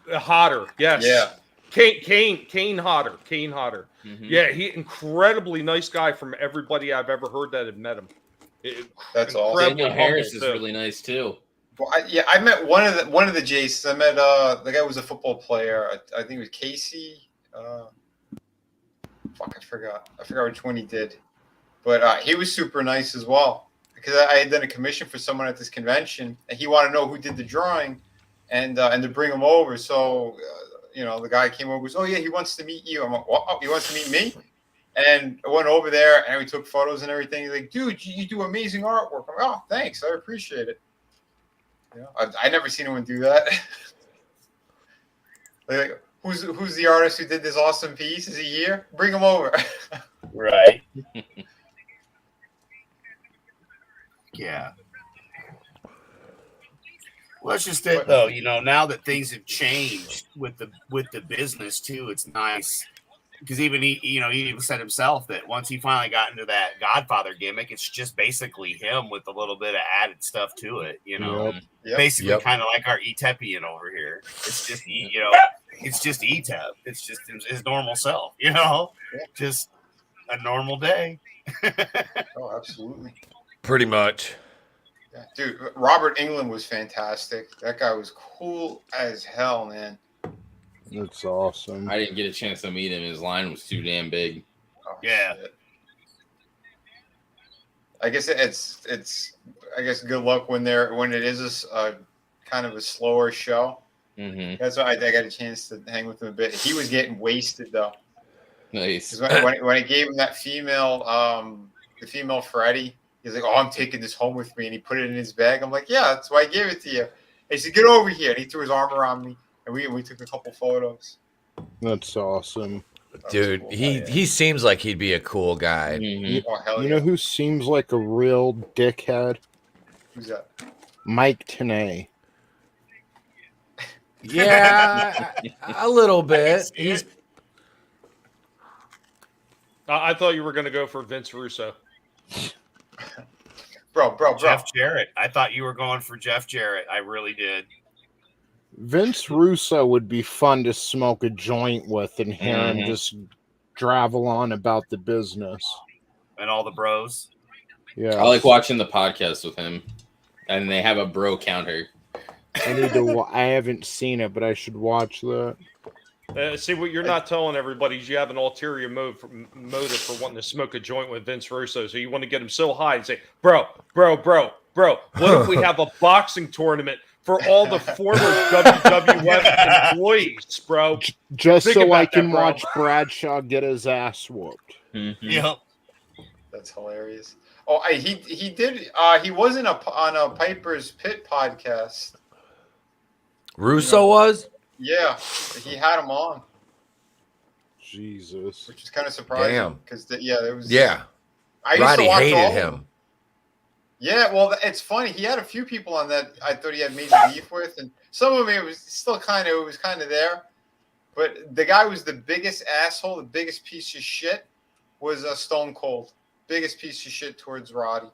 Hodder, yes. Yeah. Kane Hodder. Mm-hmm. Yeah, he incredibly nice guy from everybody I've ever heard that had met him. That's all. Daniel Harris is really nice too. Well, I met one of the Jasons. I met the guy who was a football player. I think it was Casey. I forgot which one he did, but he was super nice as well. Because I had done a commission for someone at this convention, and he wanted to know who did the drawing, and to bring him over. So. The guy came over and goes, "Oh, yeah, he wants to meet you." I'm like, "What? Oh, he wants to meet me?" And I went over there, and we took photos and everything. He's like, "Dude, you do amazing artwork." I'm like, "Oh, thanks. I appreciate it." I never seen anyone do that. Like, who's the artist who did this awesome piece? Is he here? Bring him over. Right. Yeah. Well, that's just it, though. Now that things have changed with the business too, it's nice because even he even said himself that once he finally got into that Godfather gimmick, it's just basically him with a little bit of added stuff to it. Basically kind of like our Etepian over here. It's just it's just Etep. It's just his normal self. Just a normal day. Oh, absolutely. Pretty much. Yeah, dude, Robert Englund was fantastic. That guy was cool as hell, man. That's awesome. I didn't get a chance to meet him. His line was too damn big. Oh, yeah. Shit. I guess it's good luck when it is a kind of a slower show. Mm-hmm. That's why I got a chance to hang with him a bit. He was getting wasted though. Nice. When I gave him that female, the female Freddy, he's like, "Oh, I'm taking this home with me," and he put it in his bag. I'm like, "Yeah, that's why I gave it to you." And he said, "Get over here," and he threw his arm around me, and we took a couple photos. That's awesome. Dude, cool. he seems like he'd be a cool guy. Mm-hmm. Oh, hell You yeah. know who seems like a real dickhead? Who's that? Mike Tenay. Yeah, a little bit. He's I thought you were going to go for Vince Russo. Bro. Jeff Jarrett. I thought you were going for Jeff Jarrett. I really did. Vince Russo would be fun to smoke a joint with and hear him just travel on about the business. And all the bros. Yeah. I like watching the podcast with him, and they have a bro counter. I haven't seen it, but I should watch that. See, what you're not telling everybody is you have an ulterior motive for wanting to smoke a joint with Vince Russo. So you want to get him so high and say, bro, what if we have a boxing tournament for all the former WWF employees, bro? Just Think so I about can that, bro. watch Bradshaw get his ass whooped. Mm-hmm. Yep. That's hilarious. Oh, he did. He was on a Piper's Pit podcast. Russo was? Yeah, he had him on, Jesus. which is kind of surprising. Damn. Because there was. Yeah. I used Roddy to watch hated all of him. them. Yeah, well, it's funny. He had a few people on that I thought he had major beef with, and some of them it was still kind of there. But the guy was the biggest asshole, the biggest piece of shit was Stone Cold. Biggest piece of shit towards Roddy.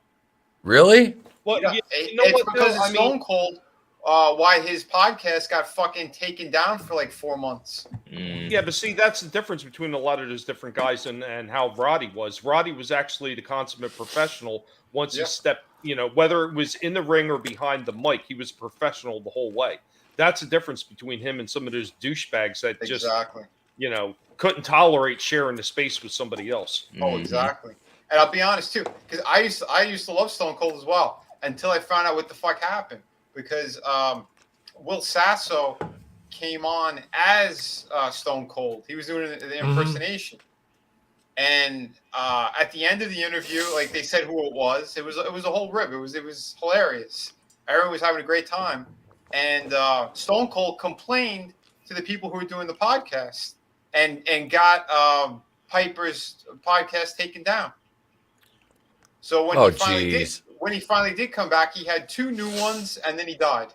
Really? Well, Yeah, it's because of Stone Cold. Why his podcast got fucking taken down for like 4 months. Yeah, but see, that's the difference between a lot of those different guys and how Roddy was. Roddy was actually the consummate professional once he stepped, whether it was in the ring or behind the mic, he was a professional the whole way. That's the difference between him and some of those douchebags that just, couldn't tolerate sharing the space with somebody else. Oh, exactly. And I'll be honest too, because I used to love Stone Cold as well until I found out what the fuck happened. Because Will Sasso came on as Stone Cold. He was doing the impersonation, and at the end of the interview, like they said who it was. It was a whole rib. It was hilarious. Everyone was having a great time, and Stone Cold complained to the people who were doing the podcast, and got Piper's podcast taken down. So when he finally did come back, he had 2 new ones, and then he died.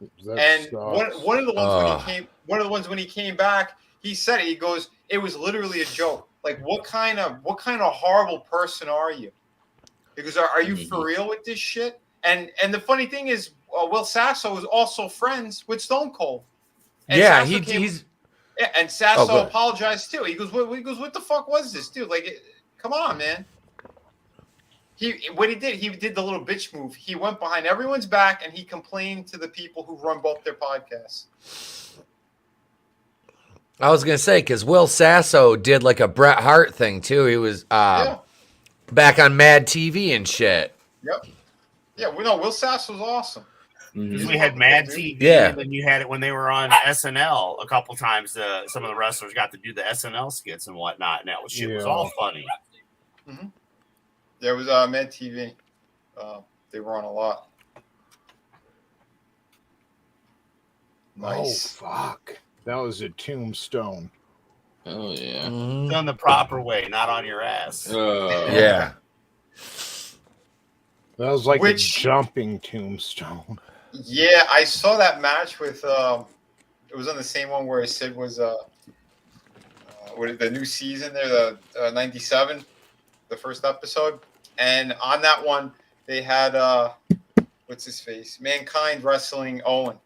And one of the ones when he came back, he said it. He goes, "It was literally a joke. Like, what kind of horrible person are you?" Because are you for real with this shit? And the funny thing is, Will Sasso was also friends with Stone Cold. And Yeah, he's. Yeah, and Sasso apologized too. He goes, "What the fuck was this, dude? Like, come on, man." He did the little bitch move. He went behind everyone's back and he complained to the people who run both their podcasts. I was gonna say because Will Sasso did like a Bret Hart thing too. He was back on Mad TV and shit. Yep. Yeah, Will Sasso was awesome. Because we had Mad TV, and then you had it when they were on SNL a couple times. Some of the wrestlers got to do the SNL skits and whatnot, and that was all funny. Mm-hmm. There was Mad TV. They were on a lot. Nice. Oh, fuck. That was a tombstone. Oh, yeah. Done the proper way, not on your ass. Yeah. That was like a jumping tombstone. Yeah, I saw that match with. It was on the same one where Sid was. With the new season there, the '97, the first episode, and on that one they had what's his face, Mankind wrestling Owen,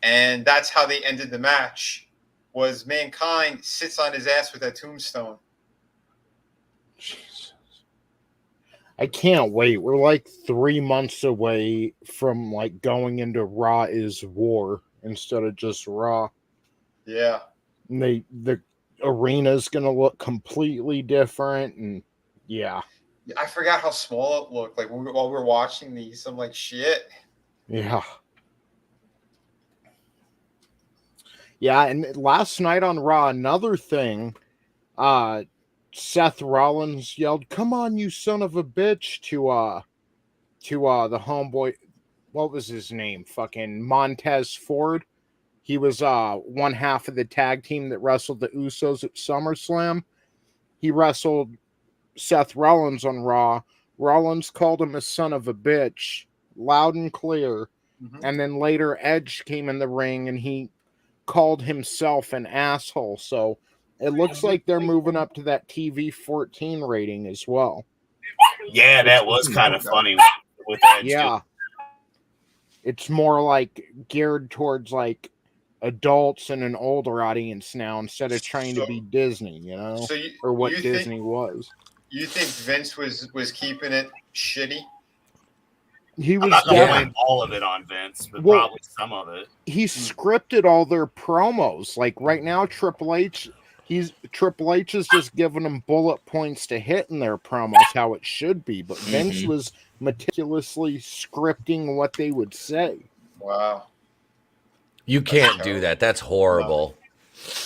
and that's how they ended the match. Was Mankind sits on his ass with that tombstone. Jesus. I can't wait. We're like 3 months away from like going into Raw is War instead of just Raw. Yeah. And the arena's gonna look completely different, and yeah. I forgot how small it looked. Like while we were watching these, I'm like, shit. Yeah. Yeah, and last night on Raw, another thing, Seth Rollins yelled, "Come on, you son of a bitch," to the homeboy. What was his name? Fucking Montez Ford. He was one half of the tag team that wrestled the Usos at SummerSlam. He wrestled Seth Rollins on Raw. Rollins called him a son of a bitch, loud and clear. And then later Edge came in the ring and he called himself an asshole. So it looks like they're moving up to that TV 14 rating as well. Yeah, that was kind of funny with Edge. Yeah. It's more like geared towards like adults and an older audience now instead of trying to be Disney, you know, or what Disney was. You think Vince was keeping it shitty? He was I'm not gonna blame all of it on Vince, but probably some of it. He scripted all their promos. Like right now, Triple H is just giving them bullet points to hit in their promos, how it should be. But Vince was meticulously scripting what they would say. Wow. You can't do that. That's horrible.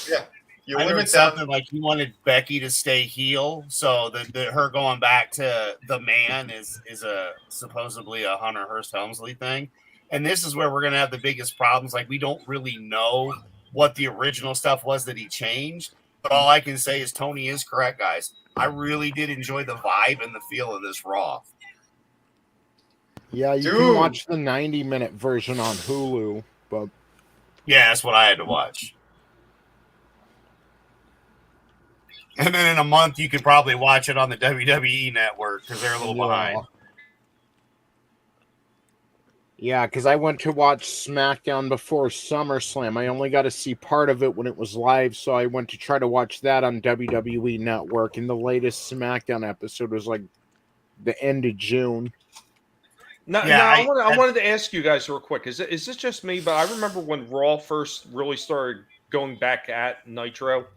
Yeah. You I limit heard something like he wanted Becky to stay heel, so that her going back to the man is a supposedly a Hunter Hearst Helmsley thing. And this is where we're gonna have the biggest problems. Like we don't really know what the original stuff was that he changed. But all I can say is Tony is correct, guys. I really did enjoy the vibe and the feel of this Raw. Yeah, you can watch the 90-minute version on Hulu, but yeah, that's what I had to watch. And then in a month, you could probably watch it on the WWE network because they're a little behind. Yeah, because I went to watch SmackDown before SummerSlam. I only got to see part of it when it was live, so I went to try to watch that on WWE Network. And the latest SmackDown episode was like the end of June. I wanted to ask you guys real quick. Is this just me? But I remember when Raw first really started going back at Nitro.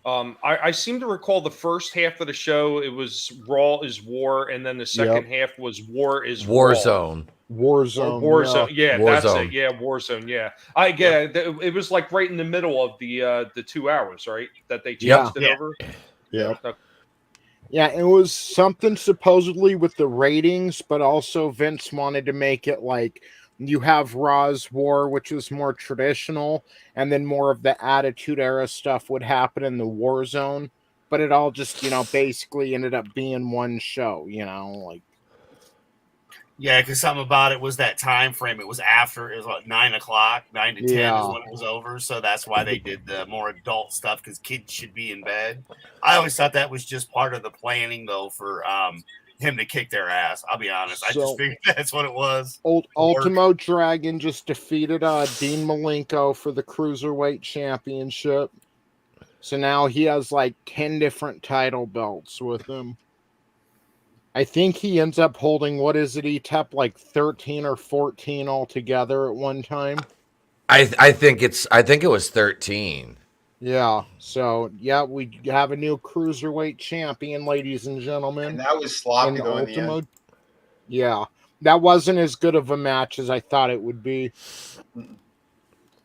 I seem to recall the first half of the show, it was Raw is War, and then the second half was War is Warzone. Warzone. Yeah, that's it. Yeah, Warzone. Yeah, I get it. It was like right in the middle of the 2 hours, right? That they changed it over. Yeah. Yeah, it was something supposedly with the ratings, but also Vince wanted to make it like you have Raw's War, which is more traditional, and then more of the Attitude Era stuff would happen in the War Zone. But it all just, basically ended up being one show, like. Yeah, because something about it was that time frame. It was after, it was like 9 o'clock, 9 to 10 is when it was over. So that's why they did the more adult stuff, because kids should be in bed. I always thought that was just part of the planning, though, for him to kick their ass. I'll be honest. I just figured that's what it was. Ultimo Dragon just defeated Dean Malenko for the Cruiserweight Championship. So now he has like 10 different title belts with him. I think he ends up holding, what is it, Etep, like 13 or 14 altogether at one time. I think it was 13. Yeah. So we have a new Cruiserweight champion, ladies and gentlemen. And that was sloppy though in the end. Yeah. That wasn't as good of a match as I thought it would be.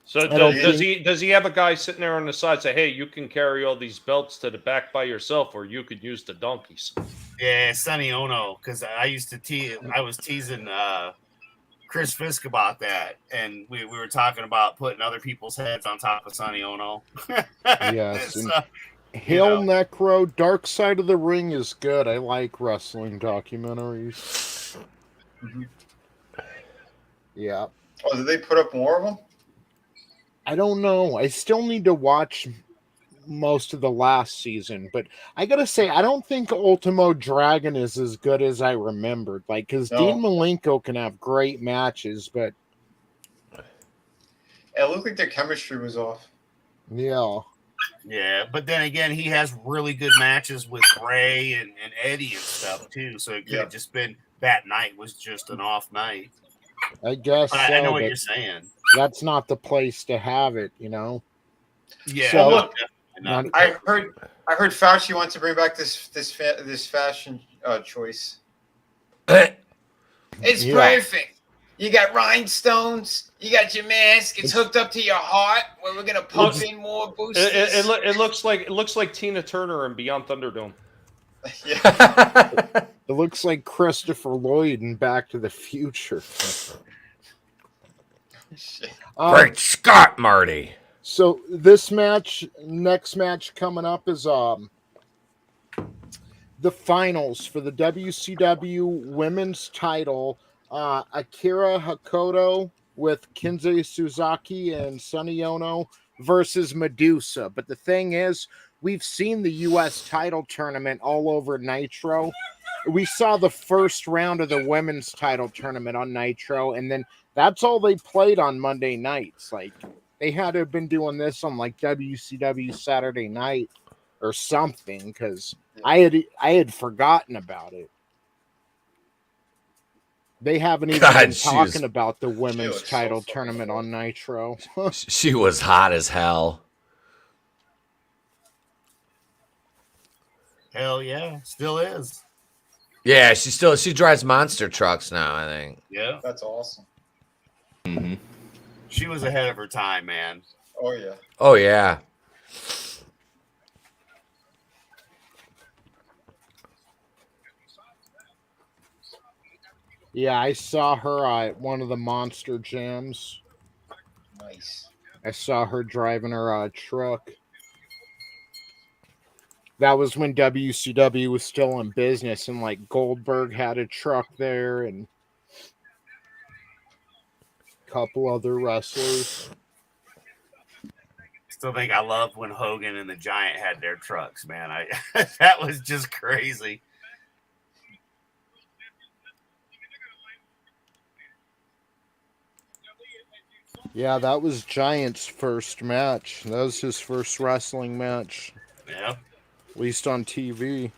So does he have a guy sitting there on the side say, "Hey, you can carry all these belts to the back by yourself, or you could use the donkeys"? Yeah, Sonny Ono, because I used to I was teasing Chris Fisk about that, and we were talking about putting other people's heads on top of Sonny Ono. Yes. Hail Necro, Dark Side of the Ring is good. I like wrestling documentaries. Yeah. Oh, did they put up more of them? I don't know. I still need to watch most of the last season, but I gotta say, I don't think Ultimo Dragon is as good as I remembered. Like, because Dean Malenko can have great matches, but it looked like their chemistry was off. Yeah, but then again, he has really good matches with Ray and Eddie and stuff too. So it could have just been that night was just an off night. I guess. I know what you're saying. That's not the place to have it, Yeah. So, I heard Fauci wants to bring back this fashion choice. It's perfect. You got rhinestones. You got your mask. It's hooked up to your heart. Where we're gonna pump in more boosters. It looks like Tina Turner and Beyond Thunderdome. It looks like Christopher Lloyd in Back to the Future. Great Scott, Marty. So next match coming up is the finals for the WCW Women's Title. Akira Hakoto with Kinzei Suzaki and Sonny Ono versus Medusa. But the thing is, we've seen the U.S. title tournament all over Nitro. We saw the first round of the women's title tournament on Nitro, and then that's all they played on Monday nights. Like, they had to have been doing this on like WCW Saturday night or something, because I had forgotten about it. They haven't even been talking about the women's title tournament on Nitro. She was hot as hell. Hell yeah, still is. Yeah, she drives monster trucks now, I think. Yeah, that's awesome. Mm-hmm. She was ahead of her time, man. Oh yeah. Oh yeah. Yeah, I saw her at one of the Monster Jams. Nice. I saw her driving her truck. That was when WCW was still in business, and like Goldberg had a truck there, and a couple other wrestlers. Still think I love when Hogan and the Giant had their trucks, man. That was just crazy. Yeah, that was Giant's first match. That was his first wrestling match. Yeah. At least on TV.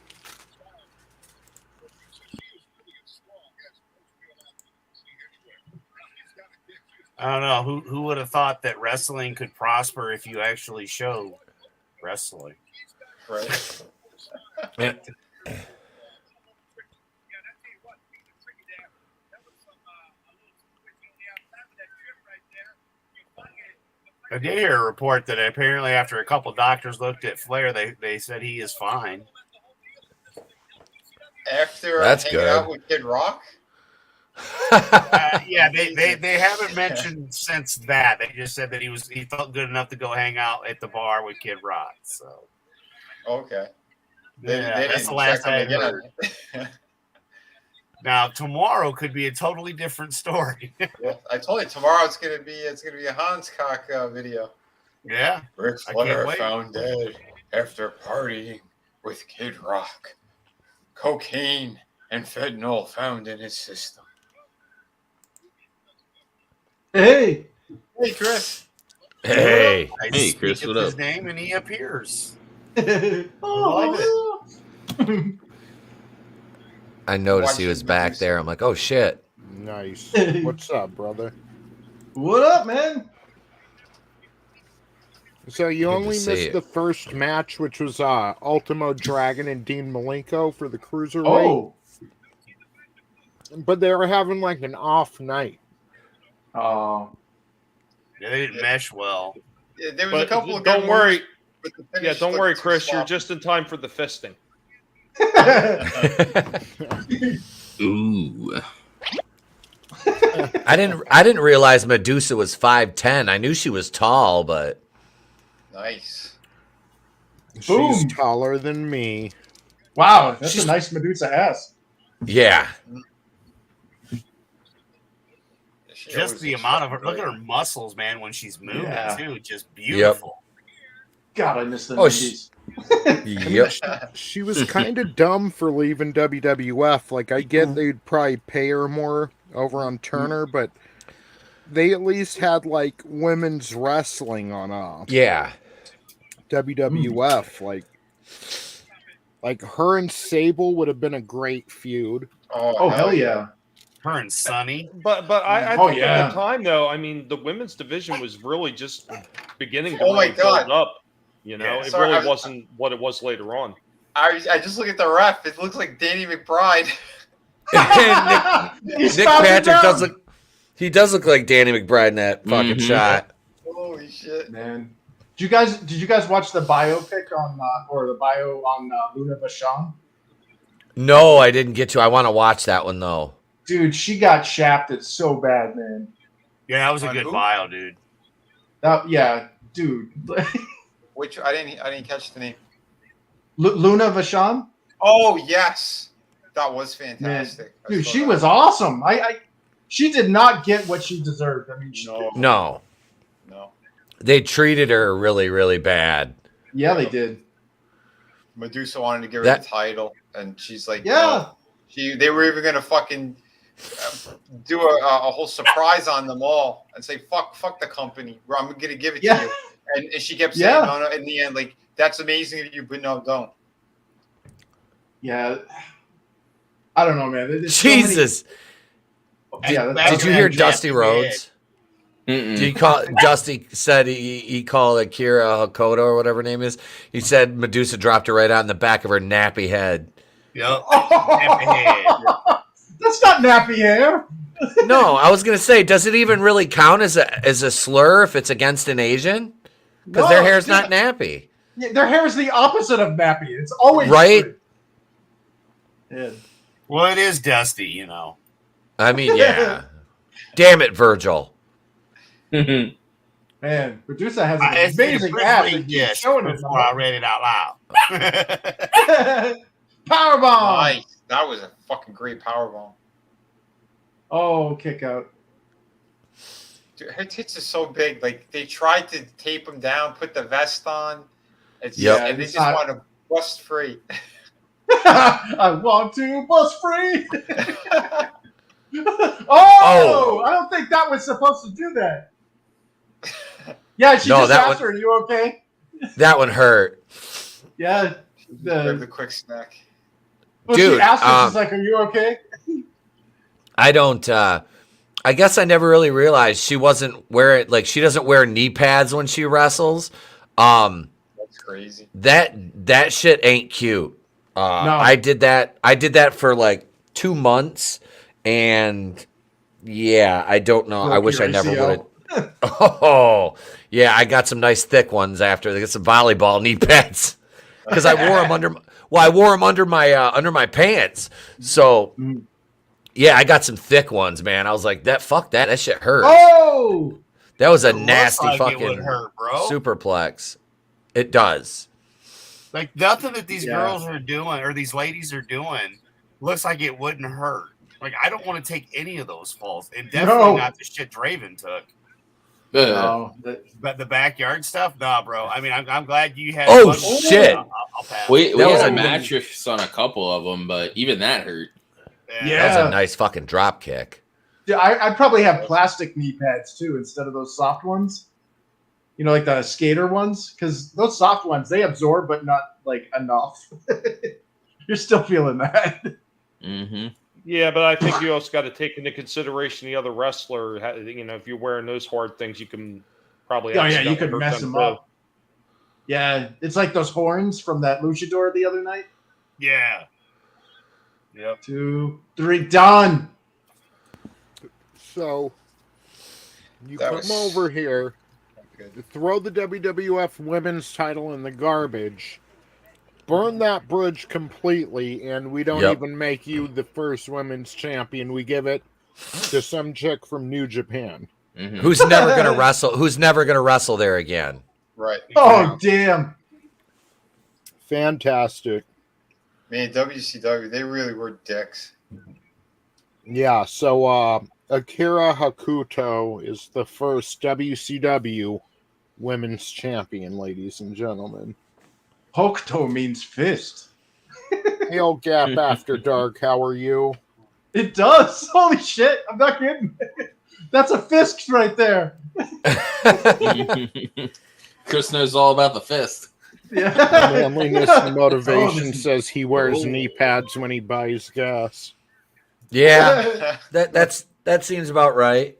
I don't know. Who would have thought that wrestling could prosper if you actually show wrestling? Right. Yeah. I did hear a report that apparently after a couple doctors looked at Flair, they said he is fine. After That's hanging good. out with Kid Rock? Yeah, they haven't mentioned since that. They just said that he felt good enough to go hang out at the bar with Kid Rock. So Okay. They that's didn't the last check I him again. heard. Now tomorrow could be a totally different story. Well, I told you tomorrow it's gonna be a Hans Cock video. Yeah, Ric I can't Flair wait. found dead after partying with Kid Rock. Cocaine and fentanyl found in his system. Hey, Chris. Hey. I Hey, speak Chris, of what his up? name and he appears. oh, I noticed he was back there. I'm like, oh shit. Nice. What's up, brother? what up, man? So you Good to only see missed it. the first match, which was Ultimo Dragon and Dean Malenko for the Cruiserweight. Oh, But they were having like an off night. oh, Yeah, they didn't mesh well. Yeah, there was a But couple of don't good worry. moves, but the Yeah, finish don't looked worry, too Chris. You're sloppy. just in time for the fisting. Ooh. I didn't realize Medusa was 5'10". I knew she was tall, but Nice. Boom. She's taller than me. wow, that's She's- a nice Medusa ass. yeah. She Just always the looks amount of her. fucking Look at great. her muscles, man, when she's moving Yeah. too. Just beautiful. God, I miss the Oh, 90s. Yep. She was kind of dumb for leaving WWF. Like, I get they'd probably pay her more over on Turner, but they at least had like women's wrestling on Yeah. WWF. Like her and Sable would have been a great feud. Oh, hell yeah. Her and Sonny. But I Oh, think yeah. at the time though, I mean, the women's division was really just beginning to Oh, my really build God. up. You know, Yeah. it Sorry, really I was- wasn't what it was later on. I just look at the ref. It looks like Danny McBride. Nick Patrick does look. He does look like Danny McBride in that fucking shot. Holy shit, man! Did you guys watch the biopic on or the bio on Luna Vachon? No, I didn't get to. I want to watch that one though. Dude, she got shafted so bad, man. Yeah, that was a good bio, dude. Yeah, dude. Which I didn't catch the name. Luna Vachon? Oh yes, that was fantastic. Man, dude, she was awesome. She did not get what she deserved. I mean, no. They treated her really, really bad. Yeah, they did. Medusa wanted to give her the title, and she's like, yeah. No. They were even gonna fucking do a whole surprise on them all and say, fuck the company. I'm gonna give it to you. And she kept saying, no. In the end, like, that's amazing of you, but no, don't. Yeah. I don't know, man. There's Jesus. So many... Did you hear Dusty Rhodes? Did you call Dusty said he called Akira Hakoto or whatever her name is? He said Medusa dropped her right on the back of her nappy head. Yep. Nappy head. That's not nappy hair. No, I was gonna say, does it even really count as a slur if it's against an Asian? Because their hair's not nappy. Yeah, their hair is the opposite of nappy. It's always right. Yeah. Well, it is dusty, you know. I mean, yeah. Damn it, Virgil. Man, Medusa has an amazing ass. Yes, before I read it out loud. Powerbomb. Nice. That was a fucking great powerbomb. Oh, kick out. Dude, her tits are so big. Like, they tried to tape them down, put the vest on. And they just want to bust free. I want to bust free. Oh, I don't think that was supposed to do that. Yeah, she just asked her, "Are you okay?" That one hurt. Yeah. Grab the quick snack. Well, dude, she asked her, she's like, "Are you okay?" I don't. I guess I never really realized she wasn't wearing, like, she doesn't wear knee pads when she wrestles. That's crazy. That shit ain't cute. No. I did that for like 2 months, and yeah, I don't know. I wish I never would have. Oh, yeah, I got some nice thick ones after. They got some volleyball knee pads because I wore them under. Well, I wore them under my pants. So, yeah, I got some thick ones, man. I was like, fuck that. That shit hurt. Oh, that was a nasty like fucking it would hurt, bro. superplex. It does. Like, nothing that these girls are doing or these ladies are doing looks like it wouldn't hurt. Like, I don't want to take any of those falls, and definitely not the shit Draven took. No, but the backyard stuff, nah, bro. I mean, I'm glad you had. Oh shit! I'll pass. We had a mattress on a couple of them, but even that hurt. Yeah, that was a nice fucking drop kick. Yeah, I'd probably have plastic knee pads too instead of those soft ones. You know, like the skater ones, because those soft ones, they absorb, but not like enough. You're still feeling that. Mm-hmm. Yeah, but I think you also got to take into consideration the other wrestler. You know, if you're wearing those hard things, you can probably. Oh yeah, you could mess them up. Yeah, it's like those horns from that luchador the other night. Yeah. Yep. 2, 3, done. So you come over here, throw the WWF Women's title in the garbage, burn that bridge completely, and we don't even make you the first women's champion. We give it to some chick from New Japan. Mm-hmm. Who's never gonna wrestle? Who's never gonna wrestle there again? Right. Oh damn! Fantastic. Man, WCW, they really were dicks. Yeah. So Akira Hakuto is the first WCW Women's Champion, ladies and gentlemen. Hokuto means fist. Hail Gap After Dark, how are you? It does. Holy shit! I'm not kidding. That's a fist right there. Chris knows all about the fist. Yeah. Manliness and Motivation says he wears knee pads when he buys gas. Yeah, that seems about right.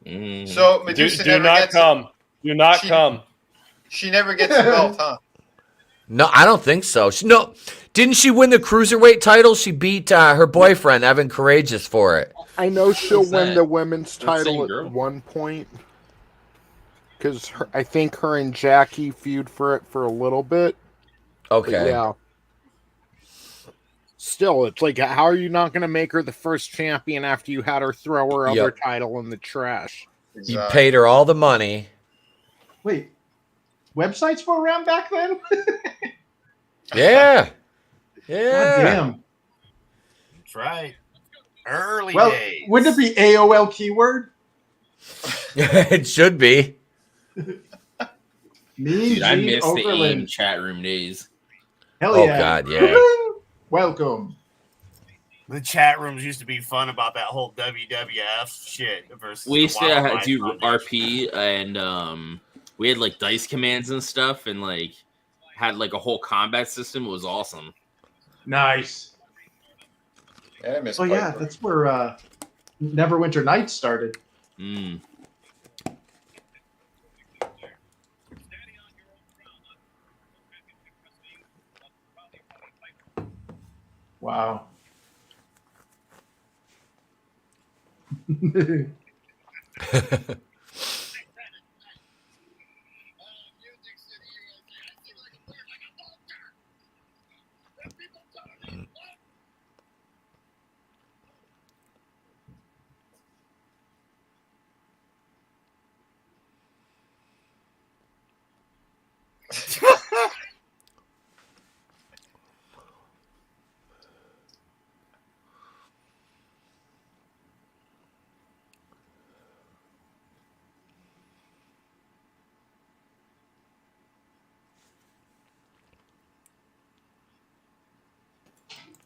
So Medusa do not come. Do not come. She never gets the belt, huh? No, I don't think so. No, didn't she win the cruiserweight title? She beat her boyfriend Evan Courageous for it. I know she'll What's win that? the women's That same title girl? at one point. Because I think her and Jackie feud for it for a little bit. Okay. But yeah. Still, it's like, how are you not going to make her the first champion after you had her throw her other title in the trash? You paid her all the money. Wait, websites were around back then? Yeah. God damn. That's right. Early Well, days. wouldn't it be AOL keyword? It should be. Dude, I miss the Oberlin. AIM chat room days. Hell Oh, yeah. God, yeah. Welcome. The chat rooms used to be fun about that whole WWF shit versus. We used the to Wildlife do Foundation. RP, and we had like dice commands and stuff, and like had like a whole combat system. It was awesome. Nice. Yeah, I miss Oh, yeah, Piper. that's where Neverwinter Nights started. Mm. Wow.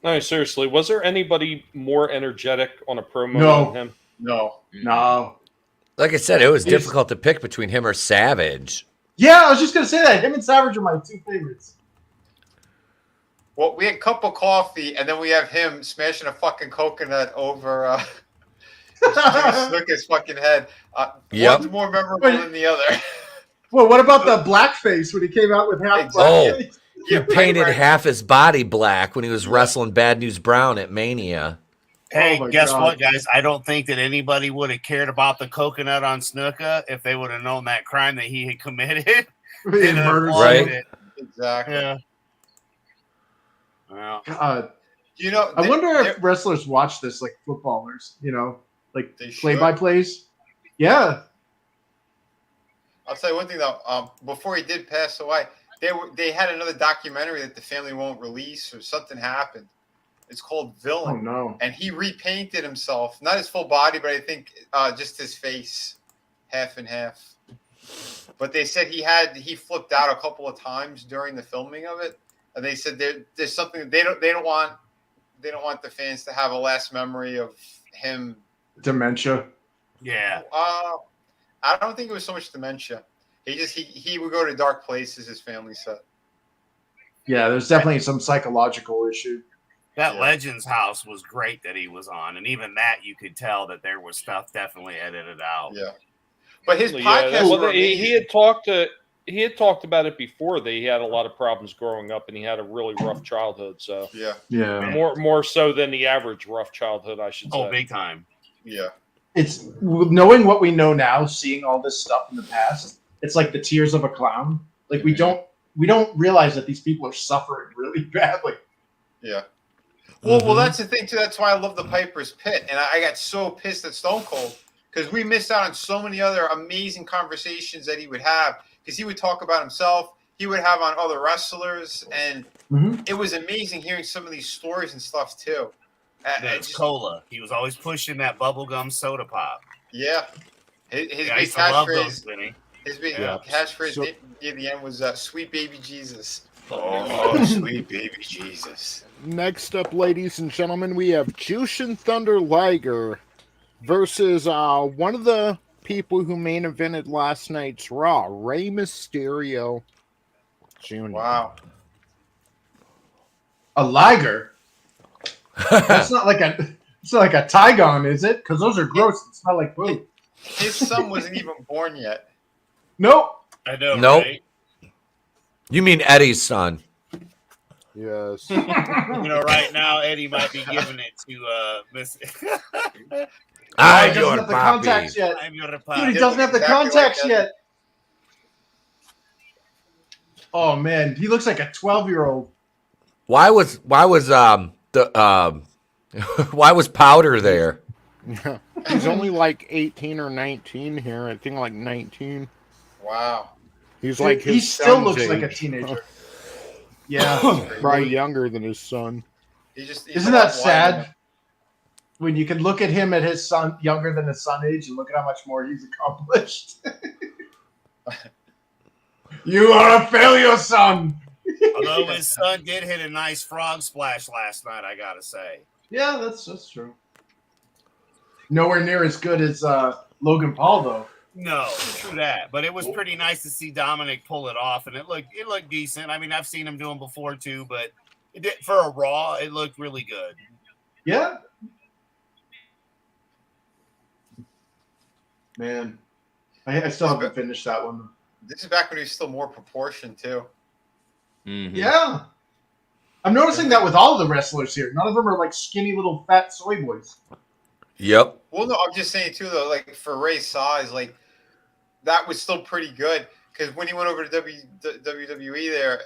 No, seriously, was there anybody more energetic on a promo No. than him? No. Like I said, it was difficult to pick between him or Savage. Yeah, I was just going to say that. Him and Savage are my two favorites. Well, we had Cup of Coffee, and then we have him smashing a fucking coconut over Snuka's fucking head. Yep. One's more memorable than the other. Well, what about the blackface when he came out with half blackface? He painted half his body black when he was wrestling Bad News Brown at Mania. Hey, Oh my guess God. what, guys? I don't think that anybody would have cared about the coconut on Snuka if they would have known that crime that he had committed. They'd have murdered applauded someone. it. Exactly. Yeah. Well, God. You know, I wonder if wrestlers watch this like footballers, like They should. play-by-plays. Yeah. I'll tell you one thing though. Before he did pass away, they had another documentary that the family won't release, or something happened. It's called Villain. Oh, no. And he repainted himself, not his full body, but I think just his face, half and half. But they said he flipped out a couple of times during the filming of it, and they said there's something they don't want the fans to have a last memory of him. Dementia. yeah. I don't think it was so much dementia. He would go to dark places, his family said. Yeah, there's definitely some psychological issue. That Legends House was great that he was on, and even that you could tell that there was stuff definitely edited out. Yeah. But his Yeah, podcast well, were he amazing. had talked about it before. That he had a lot of problems growing up, and he had a really rough childhood. So Yeah. more so than the average rough childhood, I should say. Oh, big time. Yeah. It's knowing what we know now, seeing all this stuff in the past. It's like the tears of a clown. Like we don't realize that these people are suffering really badly. Yeah. Well, that's the thing too. That's why I love the Piper's Pit, and I got so pissed at Stone Cold because we missed out on so many other amazing conversations that he would have. Because he would talk about himself, he would have on other wrestlers, and it was amazing hearing some of these stories and stuff too. That's cola. He was always pushing that bubblegum soda pop. Yeah, his I big used to love those, catchphrase. Vinny. His big Yeah. catchphrase So- near the end was "Sweet baby Jesus." Oh, sweet baby Jesus. Next up, ladies and gentlemen, we have Jushin Thunder Liger versus one of the people who main evented last night's Raw, Rey Mysterio Jr. Wow. A liger? That's not like a Tygon, is it? Because those are gross and smell like food. His son wasn't even born yet. Nope. I know, Nope. right? You mean Eddie's son? Yes. Right now Eddie might be giving it to Miss. He doesn't have the contacts yet. Dude, he doesn't have the contacts yet. Oh man, he looks like a 12-year-old. Why was Powder there? He's only like 18 or 19 here. I think like 19. Wow. He's like his he still son's looks like a age. teenager. Yeah, Probably younger than his son. Isn't that sad? When you can look at him at his son, younger than his son age, and look at how much more he's accomplished. You are a failure, son. Although his son did hit a nice frog splash last night, I gotta say. Yeah, that's true. Nowhere near as good as Logan Paul, though. No, true that. But it was pretty nice to see Dominic pull it off, and it looked decent. I mean, I've seen him do them before too, but for a Raw, it looked really good. Yeah. Man, I still haven't finished that one. This is back when he was still more proportioned too. Mm-hmm. Yeah. I'm noticing that with all the wrestlers here. None of them are like skinny little fat soy boys. Yep. Well, no, I'm just saying too though. Like for Ray's size, like that was still pretty good. Because when he went over to WWE, there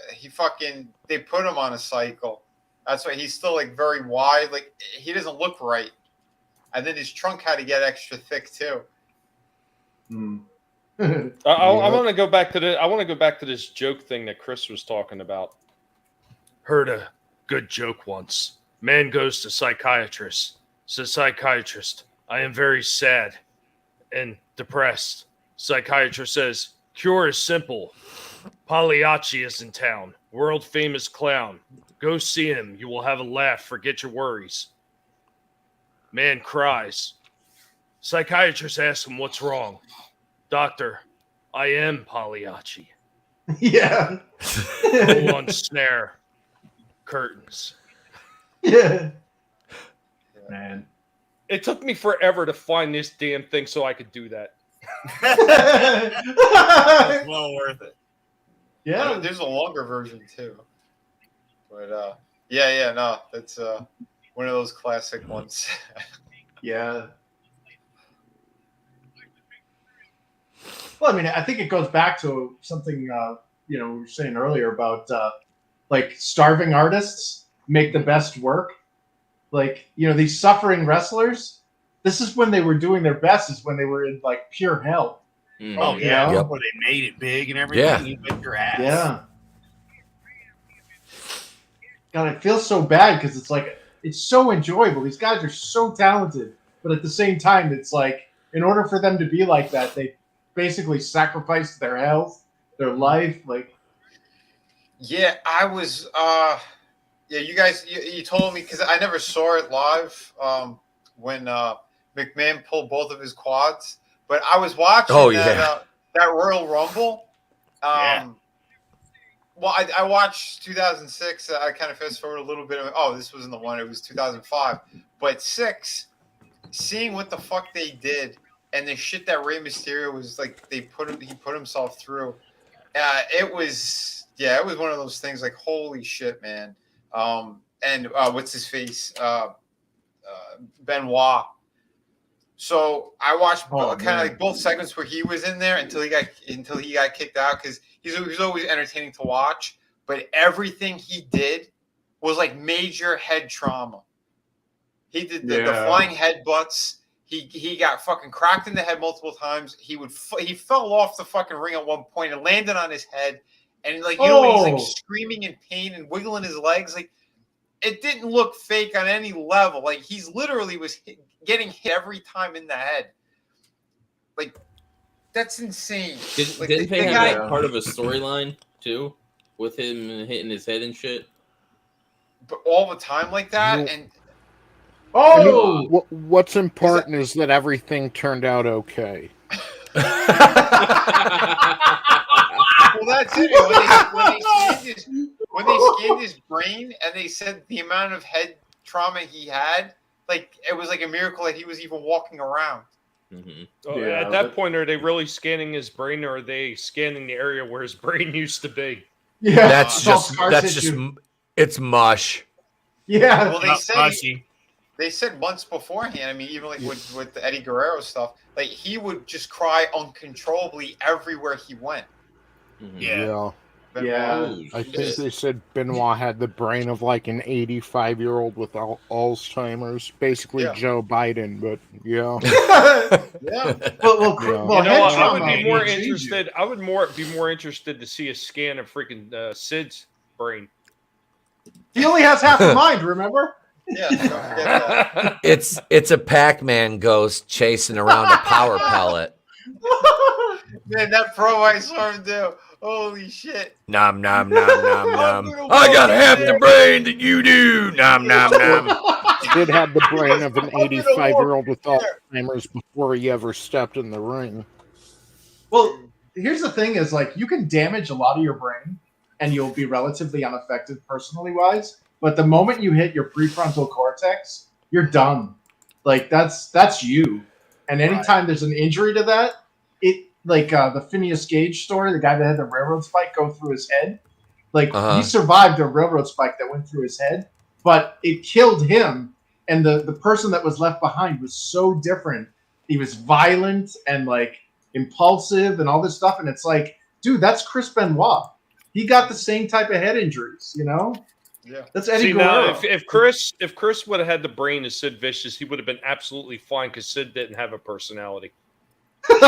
they put him on a cycle. That's why he's still like very wide. Like he doesn't look right. And then his trunk had to get extra thick too. I want to go back to this joke thing that Chris was talking about. Heard a good joke once. Man goes to psychiatrist. Says psychiatrist, I am very sad and depressed. Psychiatrist says, cure is simple. Pagliacci is in town. World famous clown. Go see him. You will have a laugh. Forget your worries. Man cries. Psychiatrist asks him what's wrong. Doctor, I am Pagliacci. Yeah. Hold on, snare. Curtains. Yeah. Man. It took me forever to find this damn thing so I could do that. It's well worth it. Yeah. There's a longer version too. But no, that's one of those classic ones. Yeah. Well, I mean, I think it goes back to something we were saying earlier about like starving artists make the best work. Like, these suffering wrestlers, this is when they were doing their best, is when they were in like pure hell. Oh yeah, Yep. where they made it big and everything. Yeah. You bet your ass. Yeah. God, it feels so bad because it's like it's so enjoyable. These guys are so talented, but at the same time, it's like in order for them to be like that, they basically sacrificed their health, their life. Like, Yeah, I was. You guys, you told me because I never saw it live when McMahon pulled both of his quads, but I was watching that Royal Rumble. Well, I watched 2006. I kind of fast forward a little bit. This wasn't the one. It was 2005. But 6, seeing what the fuck they did and the shit that Rey Mysterio was like, he put himself through. It was one of those things like, holy shit, man. And what's his face? Benoit. So I watched kind of like both segments where he was in there until he got kicked out because he was always entertaining to watch. But everything he did was like major head trauma. He did the flying headbutts. He got fucking cracked in the head multiple times. He fell off the fucking ring at one point and landed on his head. And like he's like screaming in pain and wiggling his legs. Like it didn't look fake on any level. Like he's literally was getting hit every time in the head. Like that's insane. Didn't they have that part of a storyline too, with him hitting his head and shit? But all the time like that, and what's important is that everything turned out okay. Well, that's it. When they scanned his brain and they said the amount of head trauma he had, like it was like a miracle that he was even walking around. Mm-hmm. At that point, are they really scanning his brain, or are they scanning the area where his brain used to be? Yeah, that's It's mush. Yeah. Well, Not mushy. they said months beforehand. I mean, even like with the Eddie Guerrero stuff, like he would just cry uncontrollably everywhere he went. Yeah. I think they said Benoit had the brain of like an 85-year-old with Alzheimer's, basically Joe Biden. But yeah. Well, You know, I would be more interested. I would be more interested to see a scan of freaking Sid's brain. He only has half a mind, remember? Yeah, don't forget that. It's a Pac-Man ghost chasing around a power pellet. Man, that pro I saw him do. Holy shit. Nom nom nom nom nom. I got half the brain that you do. Nom nom nom. He did have the brain of an 85-year-old with Alzheimer's before he ever stepped in the ring. Well, here's the thing: is like you can damage a lot of your brain, and you'll be relatively unaffected personally wise. But the moment you hit your prefrontal cortex, you're done. Like that's you. And anytime there's an injury to that, it like the Phineas Gage story, the guy that had the railroad spike go through his head. Like he survived a railroad spike that went through his head, but it killed him. And the person that was left behind was so different. He was violent and like impulsive and all this stuff. And it's like, dude, that's Chris Benoit. He got the same type of head injuries, you know? Yeah. That's Eddie Guerrero. Guerrero. If Chris would have had the brain of Sid Vicious, he would have been absolutely fine because Sid didn't have a personality. Well,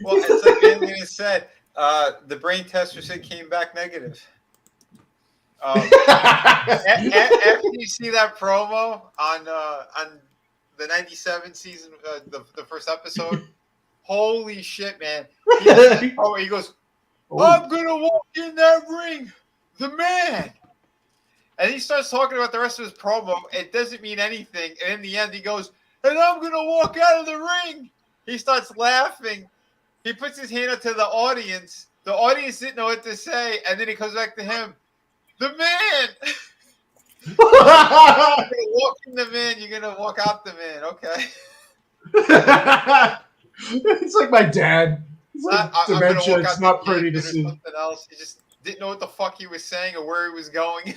it's like Anthony said, the brain test for Sid came back negative. After you see that promo on the '97 season, the first episode, holy shit, man! He goes, "I'm gonna walk in that ring, the man," and he starts talking about the rest of his promo. It doesn't mean anything, and in the end, he goes, "And I'm gonna walk out of the ring." He starts laughing. He puts his hand up to the audience. The audience didn't know what to say, and then he comes back to him. The man! You're gonna walk in the man, you're gonna walk out the man, okay. It's like my dad. It's like dementia, it's not pretty to see. Something else. He just didn't know what the fuck he was saying or where he was going.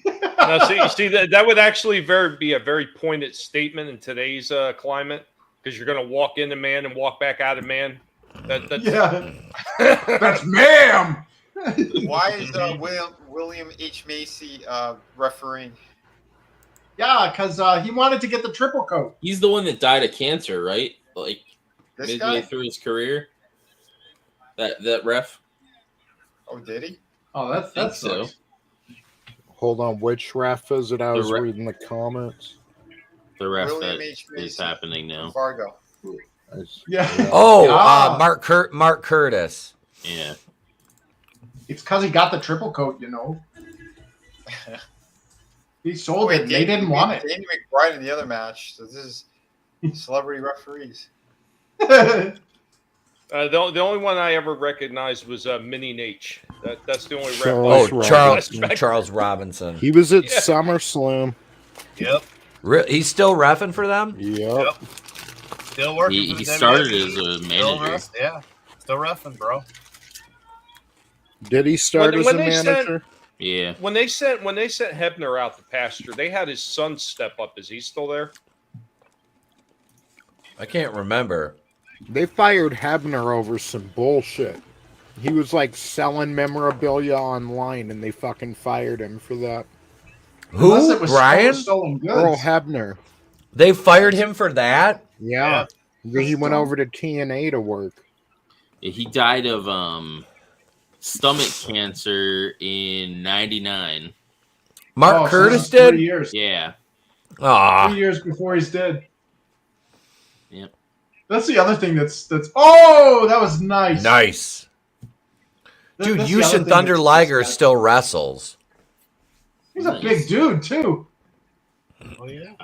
Now, see that would actually be a very pointed statement in today's climate, because you're going to walk into man and walk back out of man. That's ma'am. Why is William H. Macy refereeing? Yeah, because he wanted to get the triple coat. He's the one that died of cancer, right? Like This midway guy? through his career. That ref. Oh, did he? Oh, that's so. Hold on, which ref is it? I was reading the comments. The ref William that H. is Macy. happening now. Fargo. Yeah. Oh, Mark Curtis. Yeah. It's because he got the triple coat, you know. He sold it. They didn't want it. Danny McBride in the other match. So this is celebrity referees. The only one I ever recognized was Mini Nate. That's the only ref. Charles Robinson. He was at SummerSlam. Yep. He's still reffing for them? Yep. Still working. He started as a manager. Still reffing, bro. Did he start as a manager? Yeah. When they sent Hebner out to pasture, they had his son step up. Is he still there? I can't remember. They fired Hebner over some bullshit. He was like selling memorabilia online, and they fucking fired him for that. Who? Brian? Earl Hebner. They fired him for that? Yeah. He went over to TNA to work. He died of stomach cancer in '99. Mark Curtis did? 3 years. Yeah. 3 years before he's dead. Yep. That's the other thing that's oh, that was nice. Nice. Dude, That's the other Yushin thing Thunder that's Liger nice. still wrestles. He's a big dude too. Oh yeah.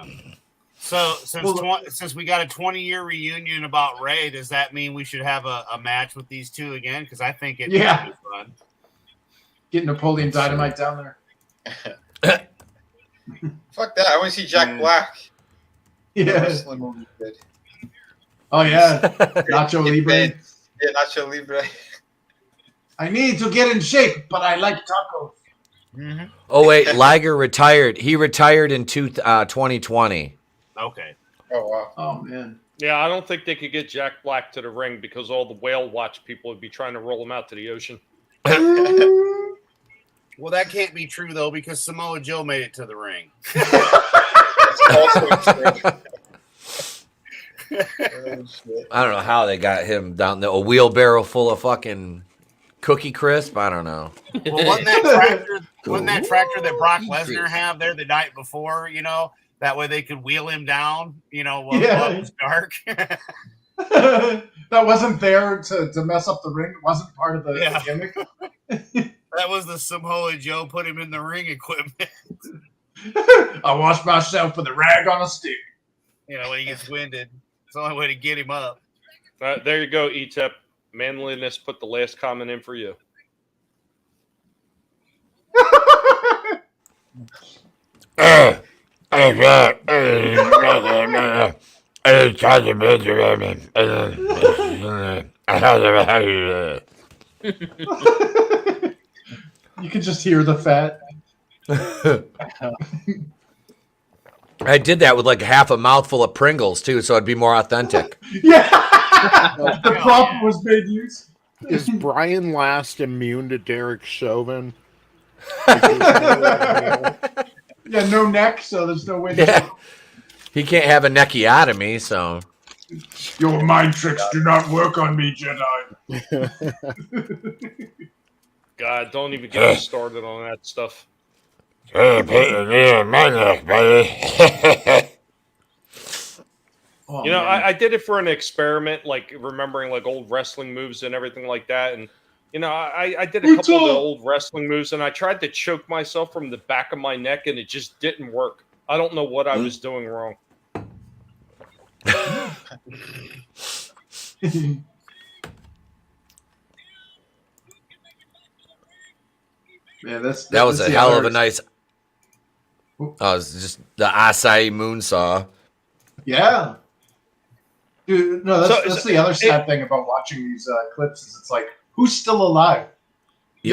So since we got a 20-year reunion about Ray, does that mean we should have a match with these two again? Because I think it would be fun. Get Napoleon Dynamite down there. Fuck that. I want to see Jack Black. Yeah. Wrestling movie did. Oh yeah. Nacho Libre. Yeah, Nacho Libre. I need to get in shape, but I like tacos. Mhm. Oh wait, Liger retired. He retired in 2020. Okay. Oh wow. Oh man. Yeah, I don't think they could get Jack Black to the ring because all the whale watch people would be trying to roll him out to the ocean. Well, that can't be true though because Samoa Joe made it to the ring. I don't know how they got him down there. A wheelbarrow full of fucking Cookie Crisp? I don't know. Well, wasn't that tractor that Brock Lesnar had there the night before? You know, that way they could wheel him down. You know, while it was dark. That wasn't there to mess up the ring. It wasn't part of the gimmick. That was the Samoa Joe put him in the ring equipment. I wash myself with a rag on a stick. You know, when he gets winded, it's the only way to get him up. There you go, Etep. Manliness put the last comment in for you. You can just hear the fat. I did that with like half a mouthful of Pringles too, so it'd be more authentic. Yeah, the prop was made use. Is Brian Last immune to Derek Chauvin? Yeah, no neck, so there's no way. Yeah. He can't have a neckiotomy, so. Your mind tricks do not work on me, Jedi. God, don't even get me started on that stuff. Hey, put your knee on my neck, buddy. You know, I did it for an experiment, like remembering like old wrestling moves and everything like that. And, you know, I did a couple of the old wrestling moves and I tried to choke myself from the back of my neck and it just didn't work. I don't know what I was doing wrong. Man, that was a hell of a nice. Oh, it's just the acai moonsaw. Yeah. Dude, no, that's the other sad thing about watching these clips is it's like, who's still alive?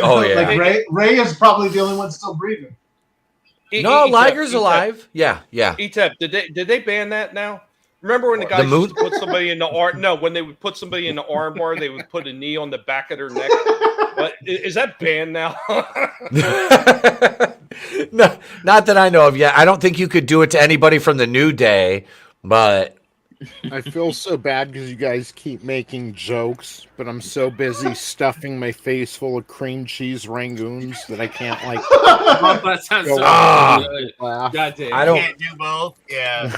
Oh, yeah. Like Ray is probably the only one still breathing. No, Liger's alive. Yeah. Etep, did they ban that now? Remember when the guys used to put somebody in the arm? No, when they would put somebody in the arm bar, they would put a knee on the back of their neck. But is that banned now? No, not that I know of yet. I don't think you could do it to anybody from the New Day, but I feel so bad because you guys keep making jokes, but I'm so busy stuffing my face full of cream cheese rangoons that I can't like. That sounds so good. God damn. I don't can't do both. Yeah.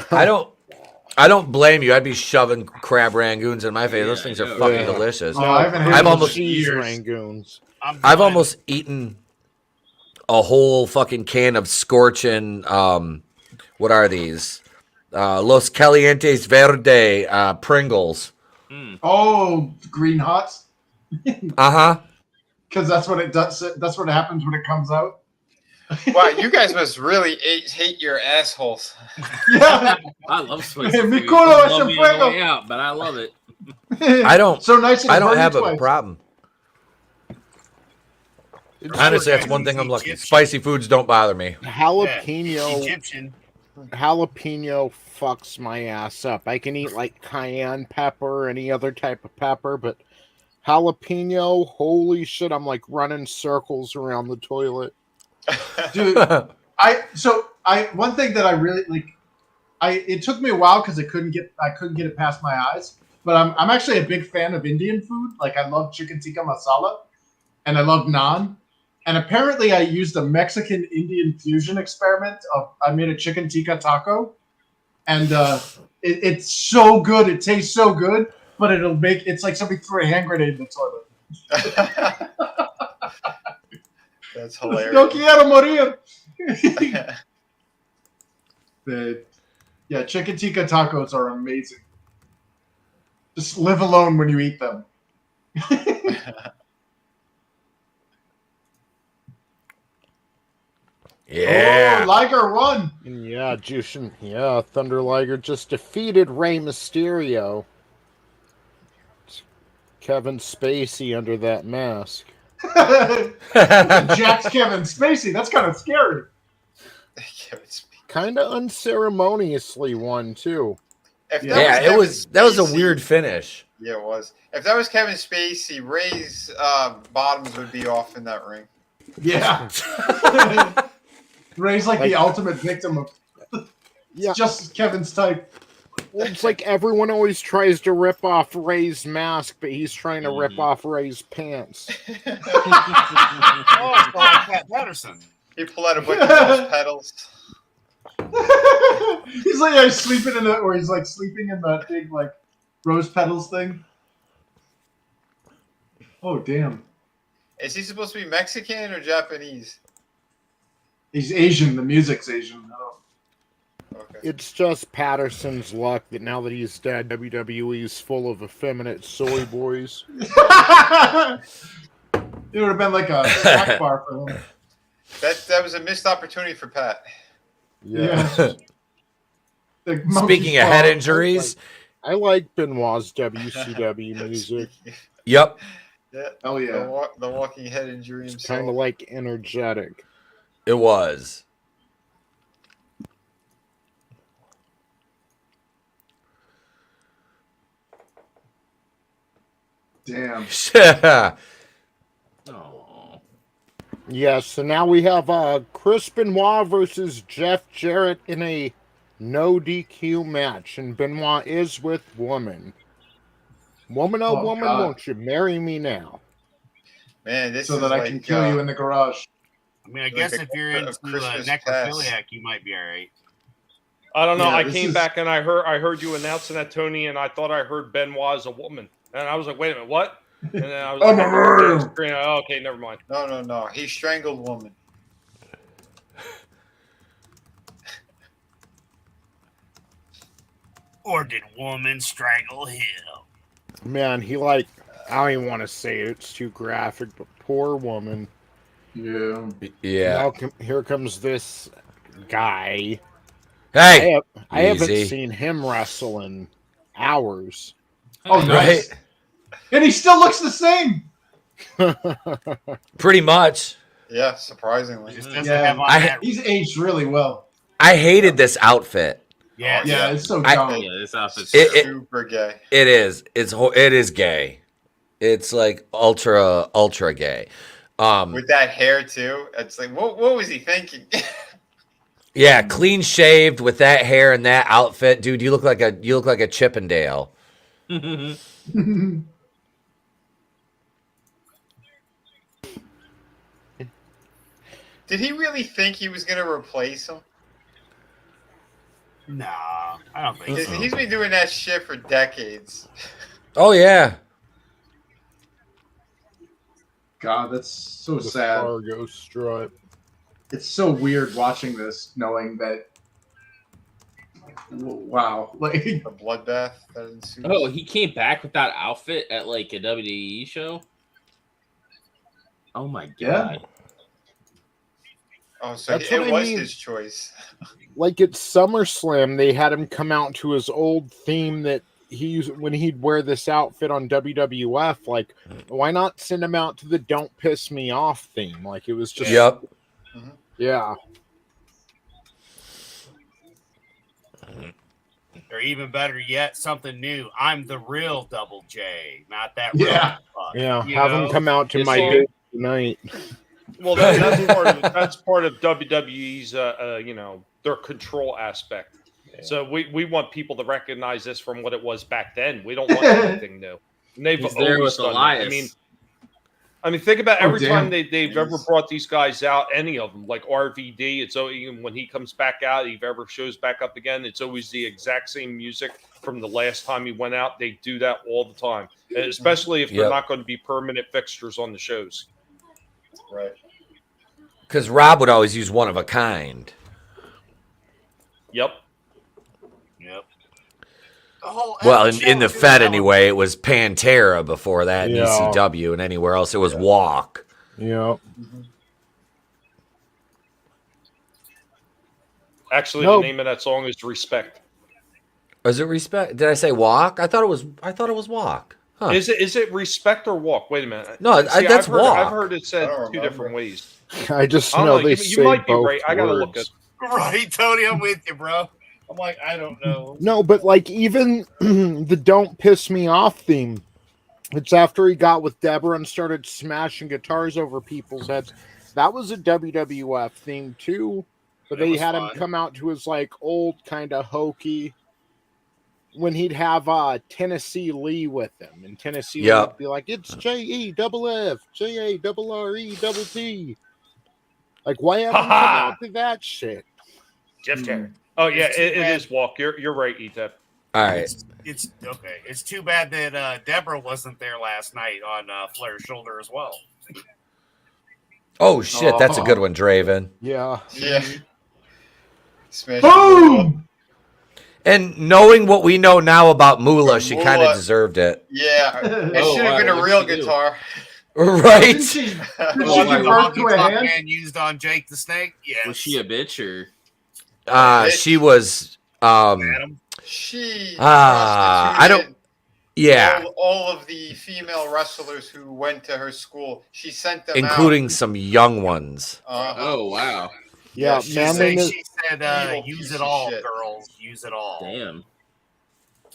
I don't blame you. I'd be shoving crab rangoons in my face. Those things are fucking delicious. No, I haven't had I've almost cheese rangoons. I've almost eaten a whole fucking can of scorching. What are these? Los Calientes Verde Pringles. Oh, green hots. Uh-huh. Because that's what it does. That's what happens when it comes out. Wow, you guys must really hate your assholes. Yeah. I love spicy food. Mi culo I es love un being on the fuego. way out, but I love it. I don't. So nice. I don't have a twice. problem. Honestly, that's one thing I'm lucky. Spicy foods don't bother me. Jalapeno fucks my ass up. I can eat like cayenne pepper, any other type of pepper, but jalapeno, holy shit, I'm like running circles around the toilet. Dude, one thing that I really like, it took me a while because I couldn't get it past my eyes. But I'm actually a big fan of Indian food. Like I love chicken tikka masala, and I love naan. And apparently, I used a Mexican Indian fusion experiment. I made a chicken tikka taco, and it's so good. It tastes so good, but it's like somebody threw a hand grenade in the toilet. That's hilarious. No quiero morir. Yeah, chicken tikka tacos are amazing. Just live alone when you eat them. Yeah. Oh, Liger won. Yeah, Jushin. Yeah, Thunder Liger just defeated Rey Mysterio. Kevin Spacey under that mask. Jack's Kevin Spacey. That's kind of scary. Kind of unceremoniously won too. That was a weird finish. Yeah, it was. If that was Kevin Spacey, Ray's bottoms would be off in that ring. Yeah. Ray's like the ultimate victim of just Kevin's type. Well, it's like everyone always tries to rip off Ray's mask, but he's trying to rip off Ray's pants. Oh, it's like Pat Patterson. He pulled out a bunch of those pedals. He's like sleeping in it, or he's like sleeping in that big like rose petals thing. Oh damn! Is he supposed to be Mexican or Japanese? He's Asian. The music's Asian. Oh. Okay. It's just Patterson's luck that now that he's dead, WWE's full of effeminate soy boys. It would have been like a snack bar for him. That was a missed opportunity for Pat. Yeah. Speaking of head injuries, I like Benoit's WCW music. Yep. Yeah. Oh yeah. The walking head injury It's himself. kind of like energetic. It was. Damn. Yeah, so now we have Chris Benoit versus Jeff Jarrett in a no DQ match, and Benoit is with woman. Woman, oh woman, God. won't you marry me now? Man, this so is that I can kill you in the garage. I mean, I guess if you're into necrophiliac, you might be all right. I don't know. Yeah, I came back and I heard you announcing that, Tony, and I thought I heard Benoit as a woman, and I was like, wait a minute, what? And then I was like, oh, okay, never mind. No. He strangled woman. Or did woman strangle him? Man, he I don't even want to say it. It's too graphic, but poor woman. Yeah. Yeah. Now, here comes this guy. Hey, I haven't easy. seen him wrestle in hours. Oh, nice. Right. And he still looks the same. Pretty much. Yeah, surprisingly. He's aged really well. I hated this outfit. Yeah, it's so dumb. This outfit's super gay. It is. It is gay. It's like ultra gay. With that hair too. It's like what was he thinking? Yeah, clean shaved with that hair and that outfit, dude. You look like a Chippendale. Did he really think he was going to replace him? Nah, I don't think so. He's been doing that shit for decades. Oh yeah. God, that's so sad. Fargo strut. It's so weird watching this, knowing that. Wow, like the bloodbath that ensues. Oh, he came back with that outfit at like a WWE show. Oh my god. Yeah. Oh, so That's it what I was mean. his choice. Like at SummerSlam, they had him come out to his old theme that he used when he'd wear this outfit on WWF. Like, why not send him out to the "Don't Piss Me Off" theme? Like, it was just. Yep. Yeah. Or even better yet, something new. I'm the real Double J, not that. Yeah. fuck, Yeah. you Have know? him come out to It's my all- date tonight. Well, that's part of WWE's, their control aspect. So we want people to recognize this from what it was back then. We don't want anything new. And they've He's there always with done that. Elias. I mean, think about every damn. time they've ever brought these guys out, any of them, like RVD. It's even when he comes back out, he ever shows back up again. It's always the exact same music from the last time he went out. They do that all the time, and especially if they're Yep. not going to be permanent fixtures on the shows. Right. Because Rob would always use one of a kind. Yep. Yep. Well, in the Fed anyway, it was Pantera before that, in Yeah. ECW, and anywhere else it was Walk. Yeah. Actually, Nope. the name of that song is Respect. Was it Respect? Did I say Walk? I thought it was Walk. Huh. Is it respect or walk? Wait a minute. No, that's walk. I've heard it said two different ways. I just I don't know know. they You say might be both right. I gotta look words. at. Right, Tony, I'm with you, bro. I'm like, I don't know. No, but like even the "Don't Piss Me Off" theme, it's after he got with Deborah and started smashing guitars over people's heads. That was a WWF theme too, but they had him come out to his like old kind of hokey. When he'd have Tennessee Lee with him, and Tennessee Lee would be like, "It's JEFF, JARRET." Like, why haven't you come out to that shit? Jeff Jarrett. Oh yeah, it is walk. You're right, Etep. All right. It's okay. It's too bad that Deborah wasn't there last night on Flair's shoulder as well. Oh shit, that's a good one, Draven. Yeah. Yeah. Boom! And knowing what we know now about Moolah, she kind of deserved it. Yeah, it should have been a real guitar. Right? Did she The convert to a hand? man used on Jake the Snake. Yes. Was she a bitch or? She was. She. I don't. Yeah. All of the female wrestlers who went to her school, she sent them including out. some young ones. Oh wow. Yeah, she manliness. said, "Use it all, girls. Use it all." Damn.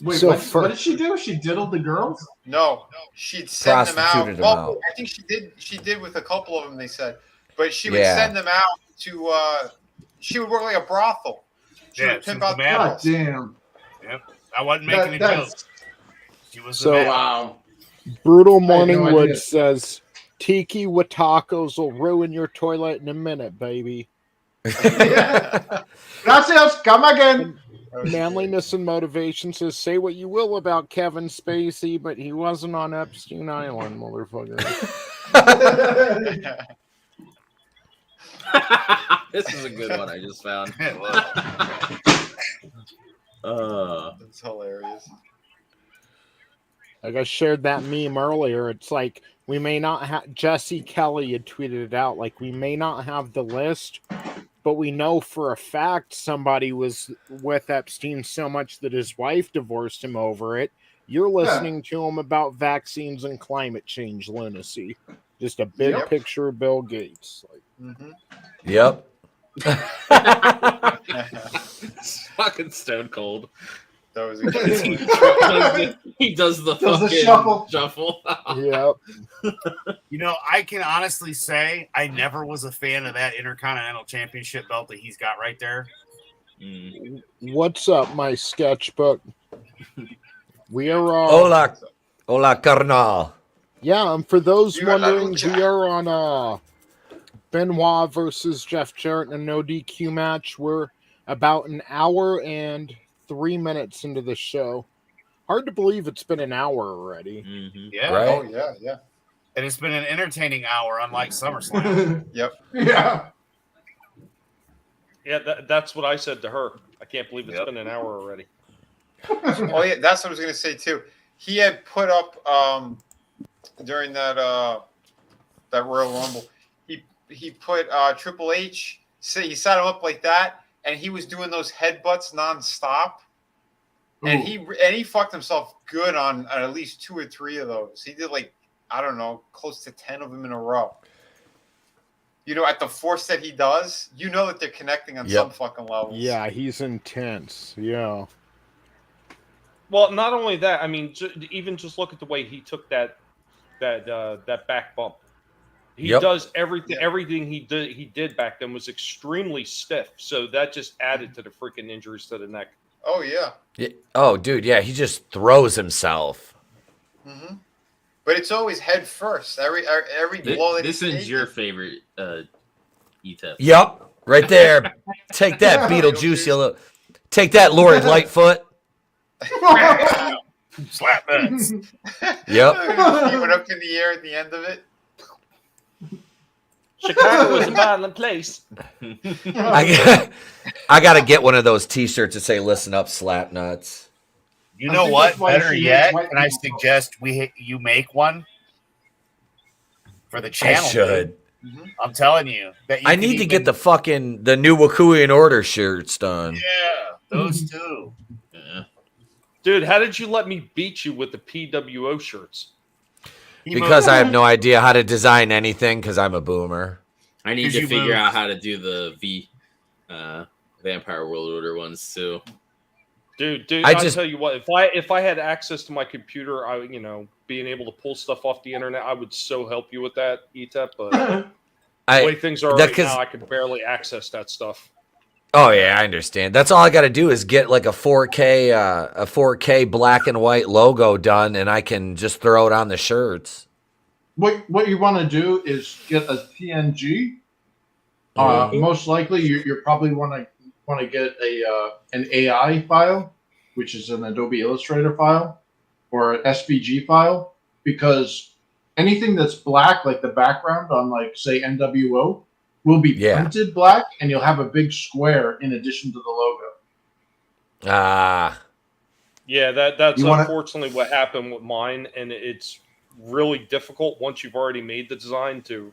Wait, So what did she do? She diddled the girls? No, she'd send them out. Prostituted them Well, out. I think she did. She did with a couple of them. They said, but she would Yeah. send them out to. She would work like a brothel. She would pimp out the God girls. damn. Yep. I wasn't making a joke. She was So, the man. Wow. Brutal no Morningwood idea. says, "Tiki with tacos will ruin your toilet in a minute, baby." Gracias, come again. Manliness and Motivation says, "Say what you will about Kevin Spacey, but he wasn't on Epstein Island, motherfucker." This is a good one I just found. That's hilarious. Like I shared that meme earlier. It's like we may not have. Jesse Kelly had tweeted it out. Like we may not have the list, but we know for a fact somebody was with Epstein so much that his wife divorced him over it. You're listening to him about vaccines and climate change lunacy. Just a big picture of Bill Gates. Like, Yep. It's fucking stone cold. That was a good one. He does the Does the fucking shuffle. Yep. You know, I can honestly say I never was a fan of that Intercontinental Championship belt that he's got right there. What's up, my sketchbook? We are Hola, carnal. Yeah, and for those You are wondering, lucha. we are on Benoit versus Jeff Jarrett in a no DQ match. We're about an hour and 3 minutes into the show. Hard to believe it's been an hour already. Yeah. Right? Oh yeah, yeah. And it's been an entertaining hour, unlike SummerSlam. Yep. Yeah. Yeah, that's what I said to her. I can't believe it's been an hour already. Oh yeah, that's what I was gonna say too. He had put up during that Royal Rumble. He put Triple H. He set him up like that, and he was doing those headbutts nonstop. And he fucked himself good on at least 2 or 3 of those. He did like, I don't know, close to 10 of them in a row. You know, at the force that he does, you know that they're connecting on some fucking levels. Yeah, he's intense. Yeah. Well, not only that, I mean, even just look at the way he took that back bump. He does everything. Everything he did back then was extremely stiff. So that just added to the freaking injuries to the neck. Oh yeah. Oh, dude, yeah, he just throws himself. Mm-hmm. But it's always head first. Every blow that this he's is your favorite Etep. Yep, right there. Take that, Beetlejuice. You take that, Lord Lightfoot. Slap nuts. Yep. He went up in the air at the end of it. Chicago is a violent place. I gotta get one of those T-shirts that say "Listen up, slap nuts." You know what? Better yet, can I suggest you make one for the channel? I should. Dude. I'm telling you. That I need to get the new Wokuian Order shirts done. Yeah, those two. Yeah. Dude, how did you let me beat you with the PWO shirts? Because I have no idea how to design anything because I'm a boomer. I need to figure out how to do the Vampire World Order ones too. Dude, I'll tell you what. If I had access to my computer, being able to pull stuff off the internet, I would so help you with that, Etep. But the way things are right now, I can barely access that stuff. Oh yeah, I understand. That's all I got to do is get like a 4K black and white logo done, and I can just throw it on the shirts. What you want to do is get a PNG. Most likely, you probably want to get an AI file, which is an Adobe Illustrator file, or an SVG file, because anything that's black, like the background on, like, say, NWO, will be printed black, and you'll have a big square in addition to the logo. Yeah, that's unfortunately what happened with mine, and it's really difficult once you've already made the design to,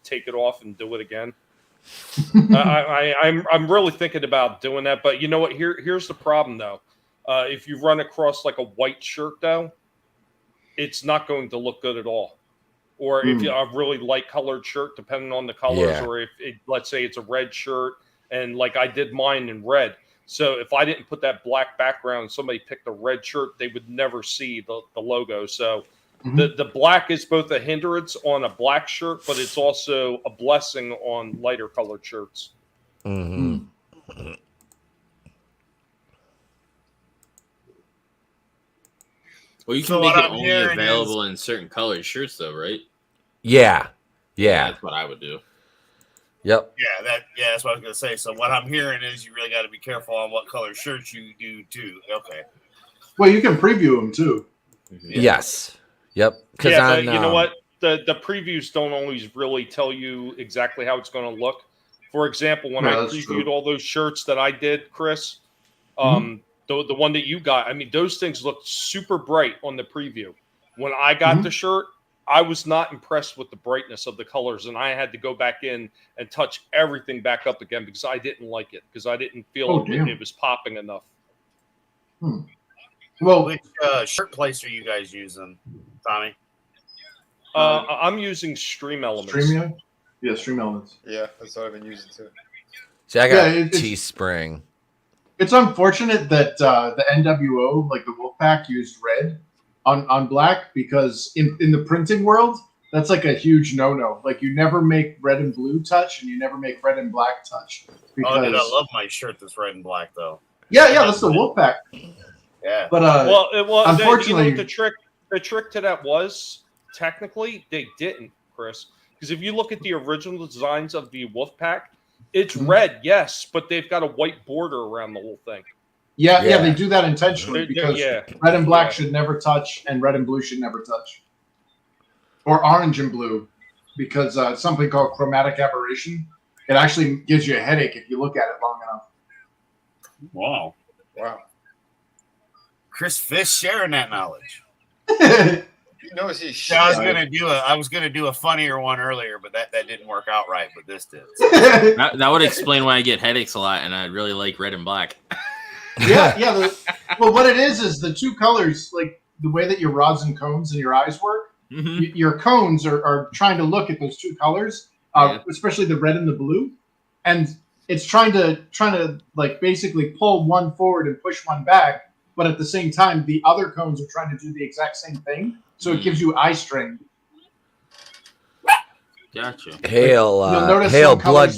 take it off and do it again. I'm really thinking about doing that, but you know what? Here's the problem though. If you run across like a white shirt though, it's not going to look good at all. Or if you have a really light colored shirt, depending on the colors, or if let's say it's a red shirt, and like I did mine in red. So if I didn't put that black background, somebody picked a red shirt, they would never see the logo. So the black is both a hindrance on a black shirt, but it's also a blessing on lighter colored shirts. Well, you can make it only available in certain colored shirts, though, right? Yeah. That's what I would do. Yep. That's what I was gonna say. So what I'm hearing is you really got to be careful on what color shirts you do too. Okay. Well, you can preview them too. Yes. Yep. But you know what? The previews don't always really tell you exactly how it's going to look. For example, when I previewed all those shirts that I did, Chris, the one that you got, I mean, those things looked super bright on the preview. When I got the shirt, I was not impressed with the brightness of the colors, and I had to go back in and touch everything back up again because I didn't like it, because I didn't feel it was popping enough. Well, which shirt place are you guys using, Tommy? I'm using Stream Elements. Stream Elements. Yeah, that's what I've been using too. See, I got Teespring. It's unfortunate that the NWO, like the Wolfpack, used red on black, because in the printing world, that's like a huge no-no. Like, you never make red and blue touch, and you never make red and black touch. Because... Oh, dude, I love my shirt that's red and black, though. Yeah, that's the Wolfpack. Yeah. But unfortunately, the trick to that was, technically, they didn't, Chris. Because if you look at the original designs of the Wolfpack, it's red, yes, but they've got a white border around the whole thing. Yeah, they do that intentionally, because red and black should never touch, and red and blue should never touch. Or orange and blue, because something called chromatic aberration. It actually gives you a headache if you look at it long enough. Wow. Chris Fish sharing that knowledge. I was gonna do a funnier one earlier, but that didn't work out right. But this did. That would explain why I get headaches a lot, and I really like red and black. Well, what it is the two colors, like the way that your rods and cones and your eyes work. Your cones are trying to look at those two colors, especially the red and the blue, and it's trying to like basically pull one forward and push one back. But at the same time, the other cones are trying to do the exact same thing. So it gives you eye strain. Gotcha. Hail Blood.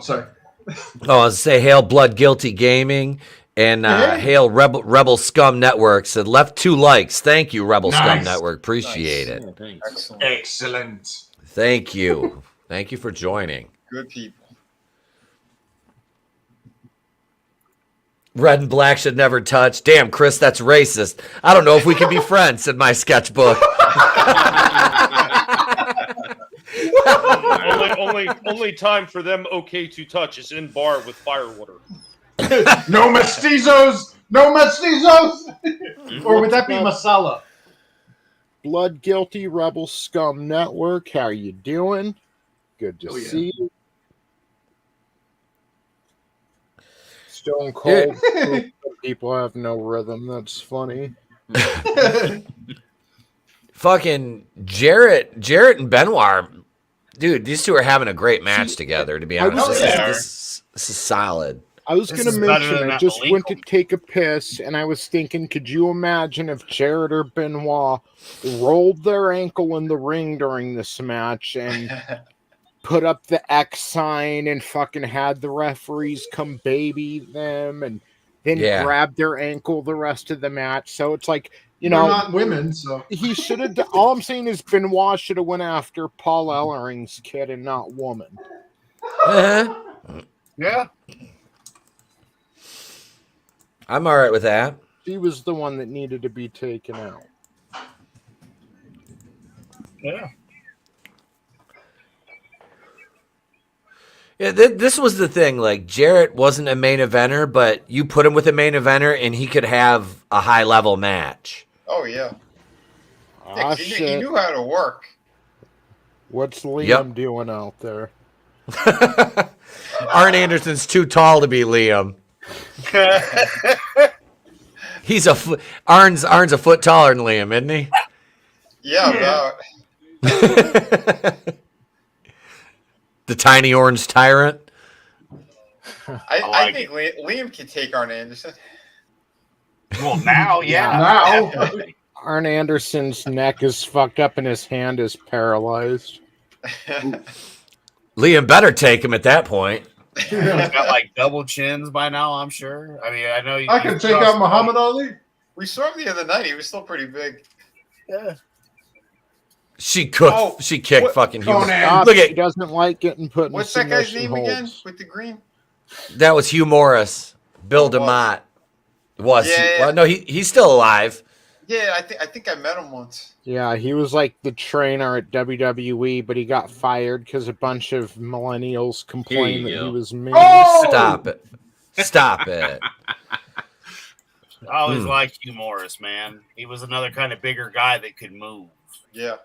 Sorry. I was to say Hail Blood Guilty Gaming and Hail Rebel Scum Network said left 2 likes. Thank you, Rebel Scum Network. Appreciate it. Excellent. Excellent. Thank you. Thank you for joining. Good people. Red and black should never touch. Damn, Chris, that's racist. I don't know if we can be friends in my sketchbook. only time for them okay to touch is in bar with firewater. No mestizos! No mestizos! Or would that be masala? Blood Guilty Rebel Scum Network, how you doing? Good to see you. Stone Cold. People have no rhythm. That's funny. Fucking Jarrett and Benoit, dude, these two are having a great match together, to be honest. This is solid. I was going to mention, I just went to take a piss, and I was thinking, could you imagine if Jarrett or Benoit rolled their ankle in the ring during this match and put up the X sign and fucking had the referees come baby them and then grab their ankle the rest of the match? So it's like, you know, they're not women, so he should have. All I'm saying is Benoit should have went after Paul Ellering's kid and not woman. Yeah. I'm all right with that. She was the one that needed to be taken out. Yeah. Yeah, this was the thing. Like, Jarrett wasn't a main eventer, but you put him with a main eventer, and he could have a high-level match. Oh, yeah. Ah, He knew how to work. What's Liam doing out there? Arn Anderson's too tall to be Liam. He's Arn's a foot taller than Liam, isn't he? Yeah, the tiny orange tyrant. I think Liam can take Arn Anderson. Well, now, now. Arn Anderson's neck is fucked up and his hand is paralyzed. Liam better take him at that point. He's got like double chins by now, I'm sure. I mean, I know I can take out Muhammad Ali. We saw him the other night. He was still pretty big. Yeah. She kicked fucking Conan. Look, he doesn't like getting put in What's that guy's name holds. again with the green? That was Hugh Morris. Bill DeMott was. Well, no, he's still alive. Yeah, I think I met him once. Yeah, he was like the trainer at WWE, but he got fired because a bunch of millennials complained that he was mean. Oh! Stop it. Stop it. I always liked Hugh Morris, man. He was another kind of bigger guy that could move. Yeah.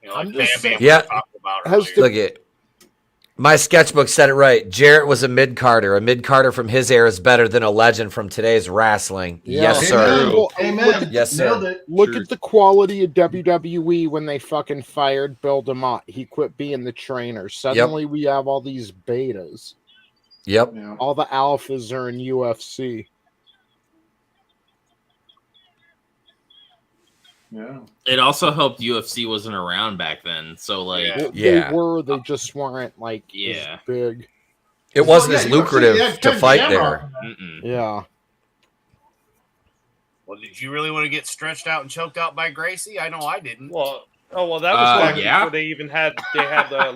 You know, like I'm Bam just Bam saying- Yeah. talked about Has earlier. Look at my sketchbook said it right. Jarrett was a mid-carder. A mid-carder from his era is better than a legend from today's wrestling. Yeah. Yes, sir. Well, Amen. Yes, Nailed sir. it. Look at the quality of WWE when they fucking fired Bill DeMott. He quit being the trainer. Suddenly we have all these betas. Yep. Yeah. All the alphas are in UFC. Yeah. It also helped UFC wasn't around back then, so like, Well, Yeah. They were. They just weren't like Yeah. as big. It wasn't Well, as yeah, UFC, lucrative yeah, to Ken fight Shamrock. there. Yeah. Well, did you really want to get stretched out and choked out by Gracie? I know I didn't. Well, that was back yeah. before they even had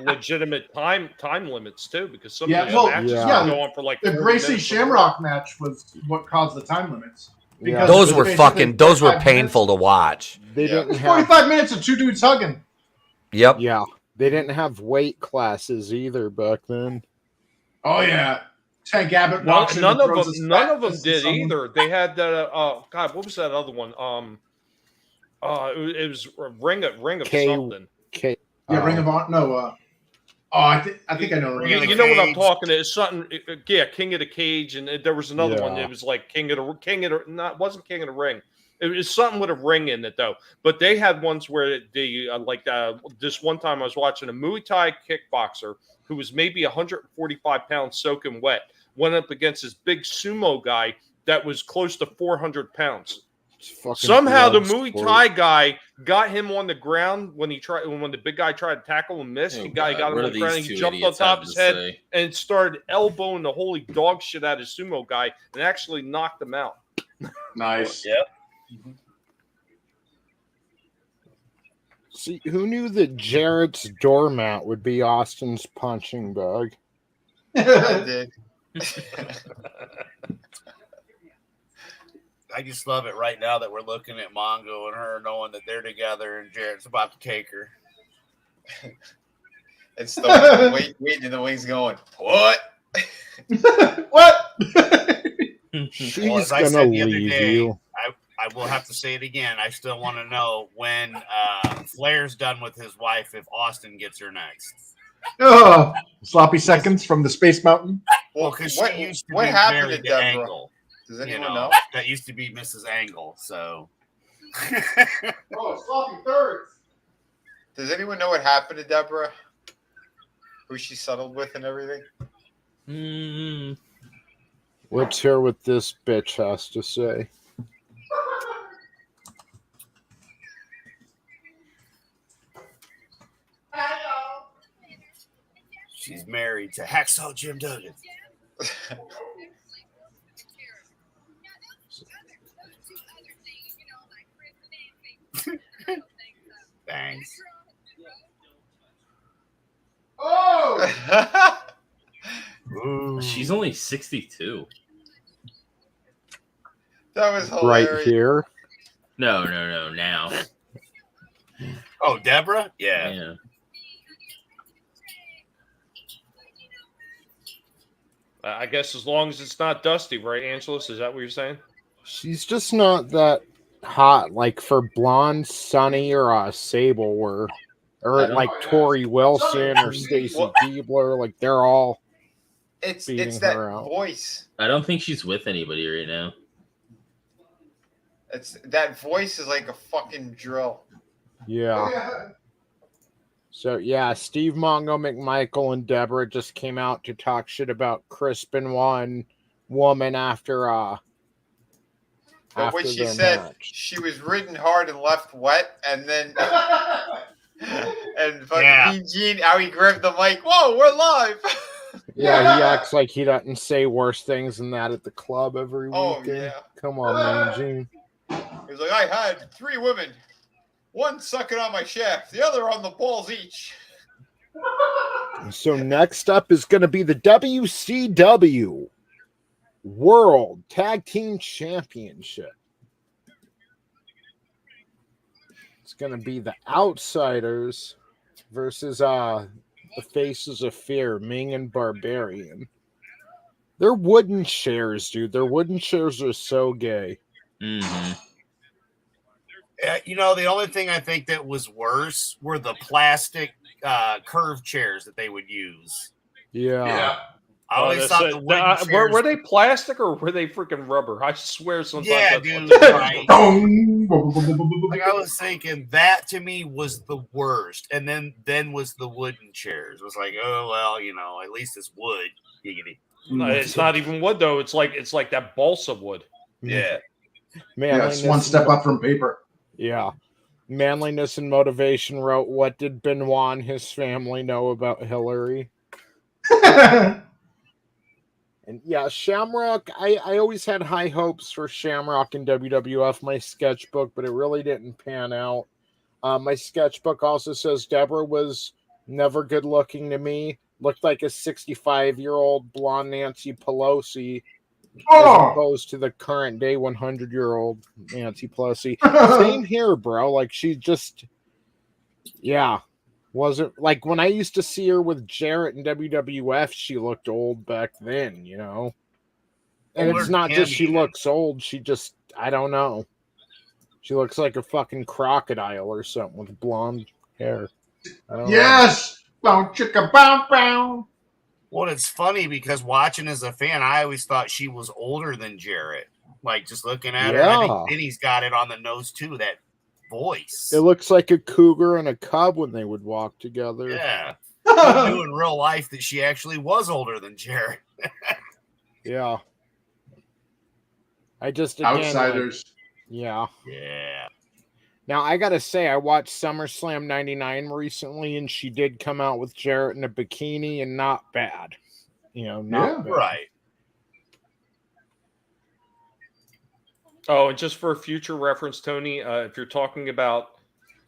legitimate time limits too, because some Yeah, of these well, matches yeah. would go on for like The 40 Gracie minutes. Shamrock match was what caused the time limits. Yeah. Those it were was fucking. basically Those were 45 minutes. painful to watch. They Yeah. didn't have. 45 minutes of two dudes hugging. Yep. Yeah. They didn't have weight classes either back then. Oh yeah, Tank Abbott None, walks in none and of throws them. his None fat of them fist at did someone. either. They had God, what was that other one? It was Ring of something. Okay. Yeah, Ring of Honor. No. I think I know. Ring of the You know what I'm Cage. talking to? It's something. Yeah, King of the Cage, and there was another one. Yeah. It was like not wasn't King of the Ring. It was something with a ring in it though. But they had ones where they this one time I was watching a Muay Thai kickboxer who was maybe 145 pounds soaking wet went up against this big sumo guy that was close to 400 pounds. Somehow the Muay Thai guy got him on the ground when the big guy tried to tackle and missed. Oh, The guy God. got him What on do the ground. these He two jumped on idiots top have of his to head say? and started elbowing the holy dog shit out of his sumo guy and actually knocked him out. Nice. Yep. See, who knew that Jarrett's doormat would be Austin's punching bag? I did. I just love it right now that we're looking at Mongo and her knowing that they're together and Jarrett's about to take her. And still waiting in the wings going, what? What? She's Well, as I gonna said the other leave day, you. I will have to say it again. I still want to know when Flair's done with his wife if Austin gets her next. Oh, sloppy seconds from the Space Mountain. Well, because what- she used to what be happened to married to Deborah? Angle. Does anyone know? know? That used to be Mrs. Angle. So. Oh, sloppy thirds. Does anyone know what happened to Deborah? Who she settled with and everything? Let's hear what this bitch has to say. She's married to Hacksaw Jim Duggan. Thanks. Oh! She's only 62. That was Right hilarious. here. No, now. Oh, Deborah? Yeah. Yeah. I guess as long as it's not Dusty, right, Angelus? Is that what you're saying? She's just not that hot. Like for Blonde, Sunny, or Sable were, or like Tori Wilson or Stacy Keebler. Like they're all. It's beating that her out. voice. I don't think she's with anybody right now. It's that voice is like a fucking drill. Yeah. So yeah, Steve Mongo, McMichael, and Deborah just came out to talk shit about Chris Benoit and Woman after But what she said, she was ridden hard and left wet, and then and fucking Mean Gene, how he grabbed the mic. Whoa, we're live. Yeah, he acts like he doesn't say worse things than that at the club every weekend. Oh, yeah. Come on, Mean Gene. He was like, I had 3 women. One sucking on my shaft, the other on the balls each. So next up is going to be the WCW World Tag Team Championship. It's going to be the Outsiders versus the Faces of Fear, Ming and Barbarian. They're wooden chairs, dude. Their wooden chairs are so gay. Mm-hmm. The only thing I think that was worse were the plastic curved chairs that they would use. Yeah. I always thought the wooden chairs... Were they plastic or were they freaking rubber? I swear sometimes. Yeah, that's dude. right. Like I was thinking, that to me was the worst, and then was the wooden chairs. It was like, oh well, at least it's wood. Giggity. No, it's not even wood though. It's like that balsa wood. Yeah. Yeah, it's one step up from paper. Yeah. Manliness and Motivation wrote, what did Benoit and his family know about Hillary? And yeah, Shamrock, I always had high hopes for Shamrock in WWF, my sketchbook, but it really didn't pan out. My sketchbook also says Deborah was never good looking to me. Looked like a 65-year-old blonde Nancy Pelosi. As opposed to the current day 100-year-old Nancy Pelosi. Same here, bro. Like she just, wasn't like when I used to see her with Jarrett in WWF. She looked old back then, And it's not just she looks old. She just, I don't know. She looks like a fucking crocodile or something with blonde hair. Yes, bow chicka bow bow. Well, it's funny because watching as a fan, I always thought she was older than Jarrett. Like just looking at her, I think Vinny's got it on the nose too. That voice. It looks like a cougar and a cub when they would walk together. Yeah, I knew in real life that she actually was older than Jarrett. Yeah. I just Outsiders. Yeah. Now I gotta say, I watched SummerSlam '99 recently, and she did come out with Jarrett in a bikini, and not bad. Not bad. Right. Oh, and just for future reference, Tony, if you're talking about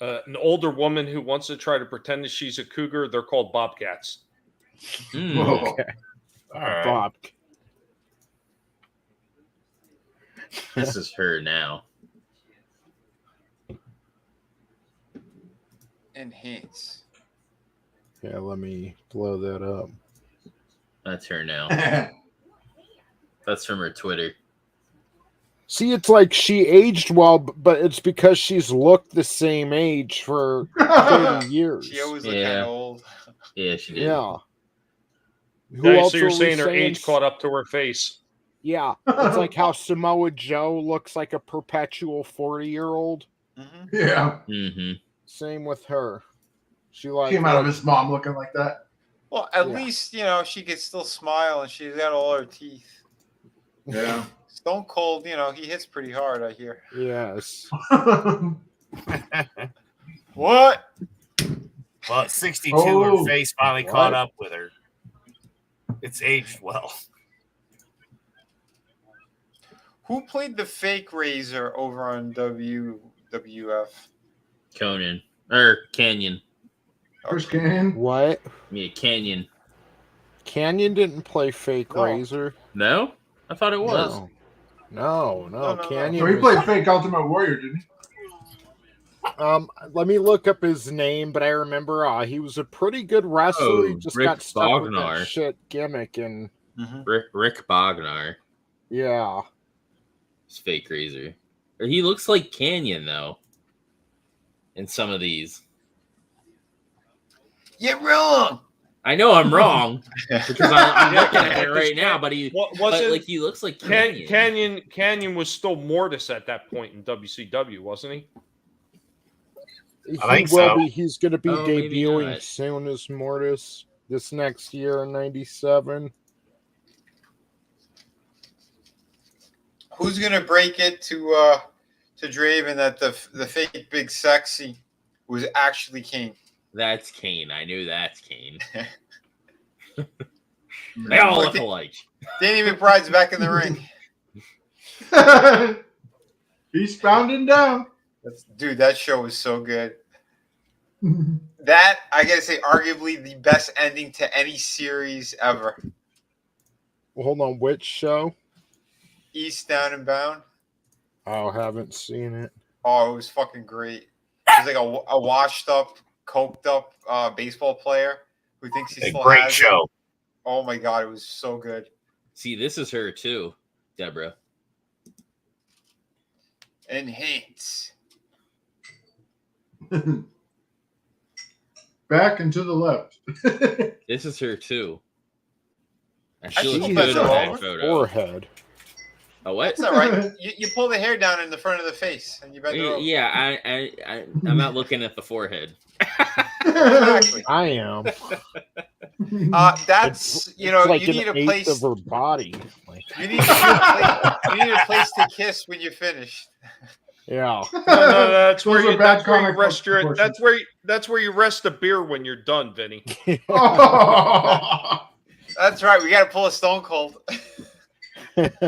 an older woman who wants to try to pretend that she's a cougar, they're called bobcats. Okay. All right. Bob. This is her now. Enhance. Yeah, let me blow that up. That's her now. That's from her Twitter. See, it's like she aged well, but it's because she's looked the same age for 30 years. She always looked kind of old. Yeah, she did. Yeah. Who Yeah, else so you're were we saying her saying? age caught up to her face. Yeah, it's like how Samoa Joe looks like a perpetual 40-year-old. Yeah. Mm-hmm. Same with her. She like Came out of his mom looking like that. Well, at least, she could still smile and she's got all her teeth. Yeah. Stone Cold, he hits pretty hard, I hear. Yes. What? Well, at 62, Oh, her face finally what? caught up with her. It's aged well. Who played the fake Razor over on WWF? Conan. Or Canyon. Chris Canyon. What? Yeah, Canyon. Canyon didn't play fake Razor. No? I thought it was. No. Canyon. So he played fake Ultimate Warrior, didn't he? Let me look up his name, but I remember he was a pretty good wrestler. He just Rick got stuck with Bognar. that shit gimmick, and Rick Bognar. yeah, It's fake Razor. Or he looks like Canyon though. In some of these. You're wrong. I know I'm wrong because I'm looking at it right now, but he looks like Canyon. Canyon was still Mortis at that point in WCW, wasn't he? I think so. He's going to be maybe debuting not. soon as Mortis this next year in '97. Who's gonna break it to Draven that the fake Big Sexy was actually Kane? That's Kane. I knew that's Kane. They all look alike. Danny McBride's back in the ring. He's pounding down. Dude, that show was so good. That, I gotta say, arguably the best ending to any series ever. Well, hold on, which show? East, Down and Bound. Oh, haven't seen it. Oh, it was fucking great. It was like a washed up, coked up baseball player who thinks he still great has show. it. Oh my god, it was so good. See, this is her too, Deborah. Enhance. Back and to the left. This is her too. And I she looks think good in that's that all. photo. Forehead. A what? That's all right. You pull the hair down in the front of the face and you bend it over. Yeah, I'm not looking at the forehead. Exactly. I am. That's It's you like need an a eighth place. of her body. You need a place to kiss when you're finished. Yeah. No, that's Those where are you, bad that's where you comic rest book your. proportions. That's where you rest a beer when you're done, Vinny. That's right. We got to pull a Stone Cold. It's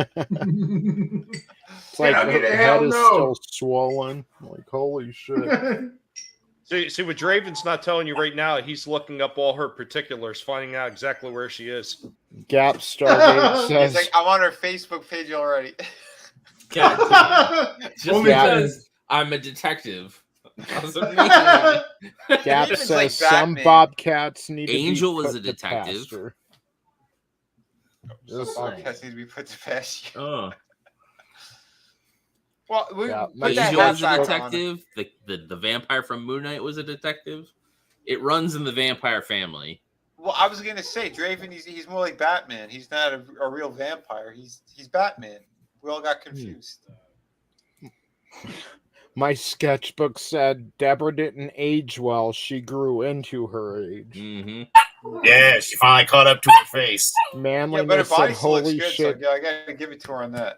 like I mean, her hell head is no. still swollen. Like, holy shit. See what Draven's not telling you right now. He's looking up all her particulars, finding out exactly where she is. Gap Stargate He's says like, I'm on her Facebook page already. God damn. Just Only because I'm a detective. doesn't mean- Gap Draven's says like some Batman. bobcats need Angel to be was put a to detective. pasture. Some Just podcasts need to be put to pasture. Oh. Well, Yeah, put that Angel hat was a back on. detective. The vampire from Moon Knight was a detective. It runs in the vampire family. Well, I was gonna say Draven. He's more like Batman. He's not a real vampire. He's Batman. We all got confused. My sketchbook said Deborah didn't age well. She grew into her age. Mm-hmm. Yeah, she finally caught up to her face. Yeah, Manliness but her said, body still looks holy good. shit. So I gotta give it to her on that.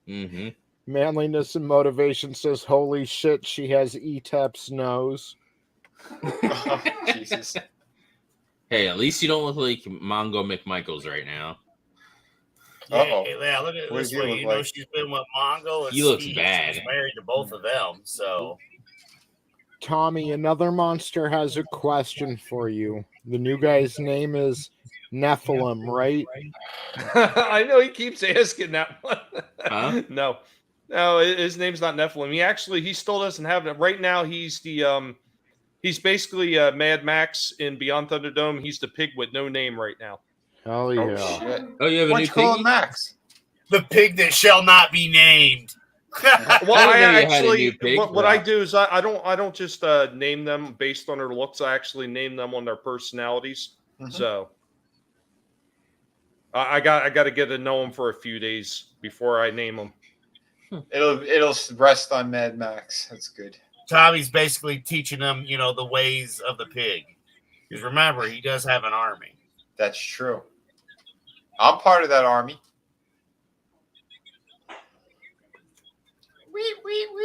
Mm-hmm. Manliness and motivation says, holy shit, she has Etep's nose. Oh, Jesus. Hey, at least you don't look like Mongo McMichaels right now. Uh-oh. Yeah, look at What this does he way. look You know like? she's been with Mongo and He looks Steve. bad. She's married to both of them, so Tommy, another monster has a question for you. The new guy's name is Nephilim, right? I know he keeps asking that one. Huh? No, his name's not Nephilim. He still doesn't have it right now. He's he's basically Mad Max in Beyond Thunderdome. He's the pig with no name right now. Hell yeah. Oh, shit. Oh, you have a Why new don't you call him piggy? Max? The pig that shall not be named. Well, I I didn't know you had a actually new pig, what I Rob. do is I don't just name them based on their looks. I actually name them on their personalities. So I got to get to know them for a few days before I name them. It'll rest on Mad Max. That's good. Tommy's basically teaching them, you know, the ways of the pig. Because remember, he does have an army. That's true. I'm part of that army.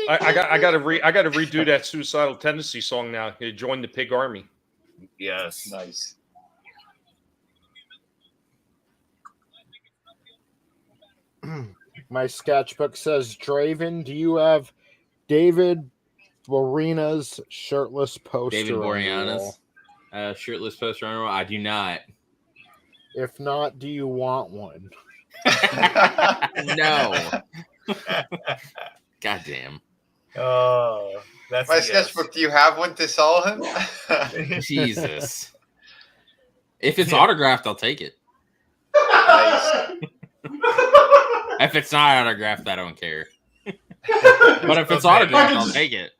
I got to redo that Suicidal Tendency song now. You join the pig army. Yes. Nice. My sketchbook says, Draven, do you have David Boreanaz's shirtless poster David on your Boreanaz, wall? shirtless poster on the wall. I do not. If not, do you want one? No. Goddamn. Oh, that's my a yes. sketchbook. Do you have one to sell him? Jesus. If it's autographed, I'll take it. Nice. If it's not autographed, I don't care. But if it's autographed, I'll take it.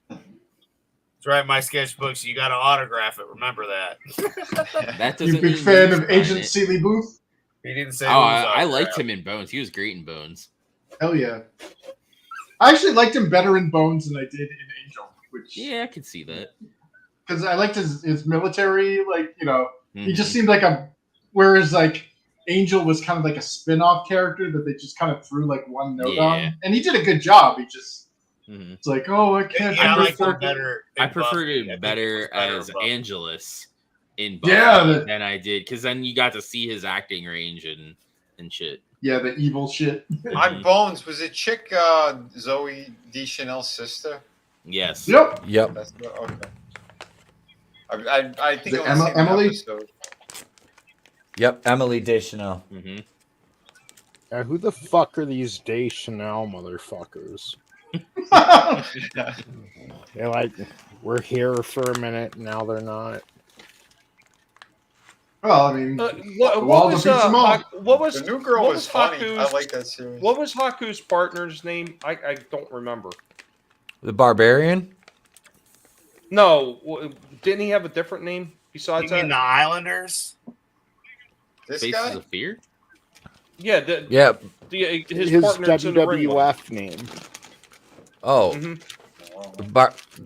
That's right, my sketchbooks. You got to autograph it. Remember that. That You doesn't big mean fan he's of buying Agent it. Seeley Booth? He didn't say. Oh, I liked him in Bones. He was great in Bones. Hell yeah. I actually liked him better in Bones than I did in Angel. Which, Yeah, I could see that. because I liked his military, like, you know, he just Mhm. seemed like a. Whereas, like, Angel was kind of like a spin off character that they just kind of threw, like, one note Yeah. on. And he did a good job. He just. Mhm. It's like, oh, I can't. Yeah, I do liked him it. better. I in preferred Buffy. I it think better was better as in Buffy. Angelus in Buffy Yeah, than I did, because then you got to see his acting range and shit. Yeah, the evil shit. On Bones, was it chick Zoe Deschanel's sister? Yes. Yep. Yep. That's okay. I think Is it I only seen an Emily? episode. Yep. Emily Deschanel. Mm-hmm. Who the fuck are these Deschanel motherfuckers? They're like, we're here for a minute, now they're not. Well, I mean, What was The new girl what was funny. I Haku's- like that series. What was Haku's partner's name? I don't remember. The Barbarian. No, didn't he have a different name besides You mean the that? Islanders? This Faces guy? of Fear? Yeah, Yep. His partner's in the ring with WWF name. Oh, him.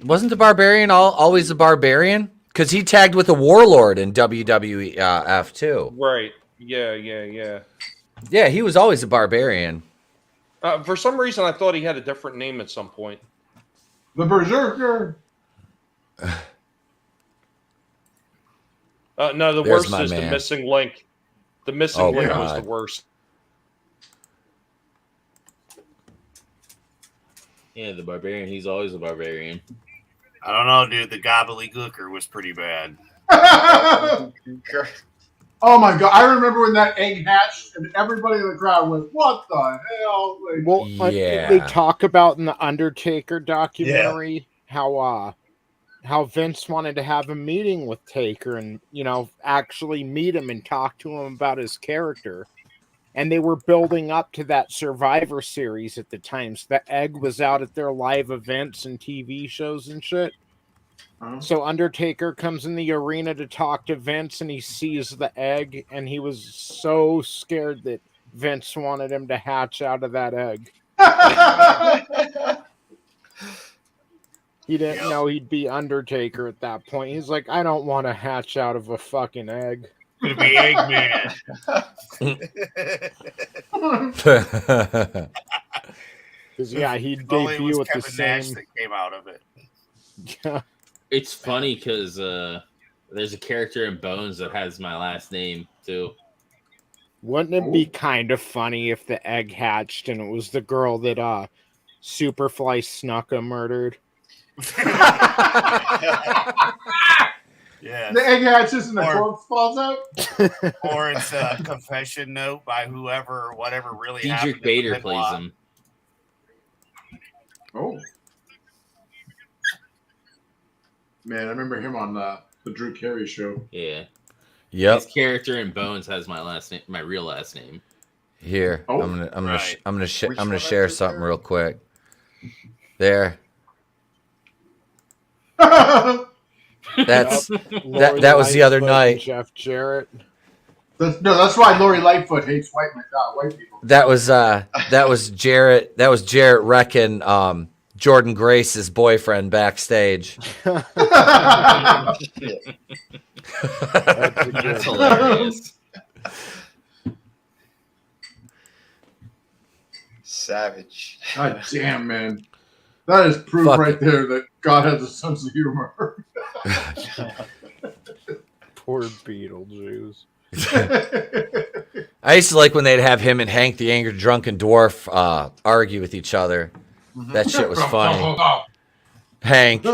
wasn't the Barbarian always the Barbarian? Because he tagged with a Warlord in WWF too. Right. Yeah. Yeah, he was always a Barbarian. For some reason, I thought he had a different name at some point. the Berserker. No, the There's worst my is the man. missing link. The missing Oh, link was God. the worst. Yeah, the Barbarian. He's always a Barbarian. I don't know, dude. The gobbledygooker was pretty bad. Oh my god! I remember when that egg hatched, and everybody in the crowd went, "What the hell?" Like, Well, Yeah. they talk about in the Undertaker documentary how Vince wanted to have a meeting with Taker and, you know, actually meet him and talk to him about his character. And they were building up to that Survivor series at the time. So the egg was out at their live events and TV shows and shit. So Undertaker comes in the arena to talk to Vince, and he sees the egg, and he was so scared that Vince wanted him to hatch out of that egg. He didn't know he'd be Undertaker at that point. He's like, I don't want to hatch out of a fucking egg. Gonna be Eggman. Because, yeah, he'd Only it was debut with the Kevin Nash same... that came out of it. Yeah. It's funny because there's a character in Bones that has my last name too. Wouldn't it be kind of funny if the egg hatched and it was the girl that Superfly Snuka murdered? Yeah. the egg hatches and the corpse falls out. Or it's a confession note by whoever or whatever really happened. Diedrich Bader plays him. Oh, man, I remember him on the Drew Carey show. Yeah. Yep. His character in Bones has my last name, my real last name. Here, Oh, I'm gonna Which one share is it something there? real quick. There. That's Lori that was the other Lightfoot and night. Jeff Jarrett. That's why Lori Lightfoot hates white people. That was Jarrett. That was Jarrett Reckon, Jordan Grace's boyfriend backstage. That's That's hilarious. Savage. God damn, man. That is proof Fuck right it. there that God has a sense of humor. Poor Beetlejuice. I used to like when they'd have him and Hank the Angry Drunken Dwarf argue with each other. That shit was funny. Hank,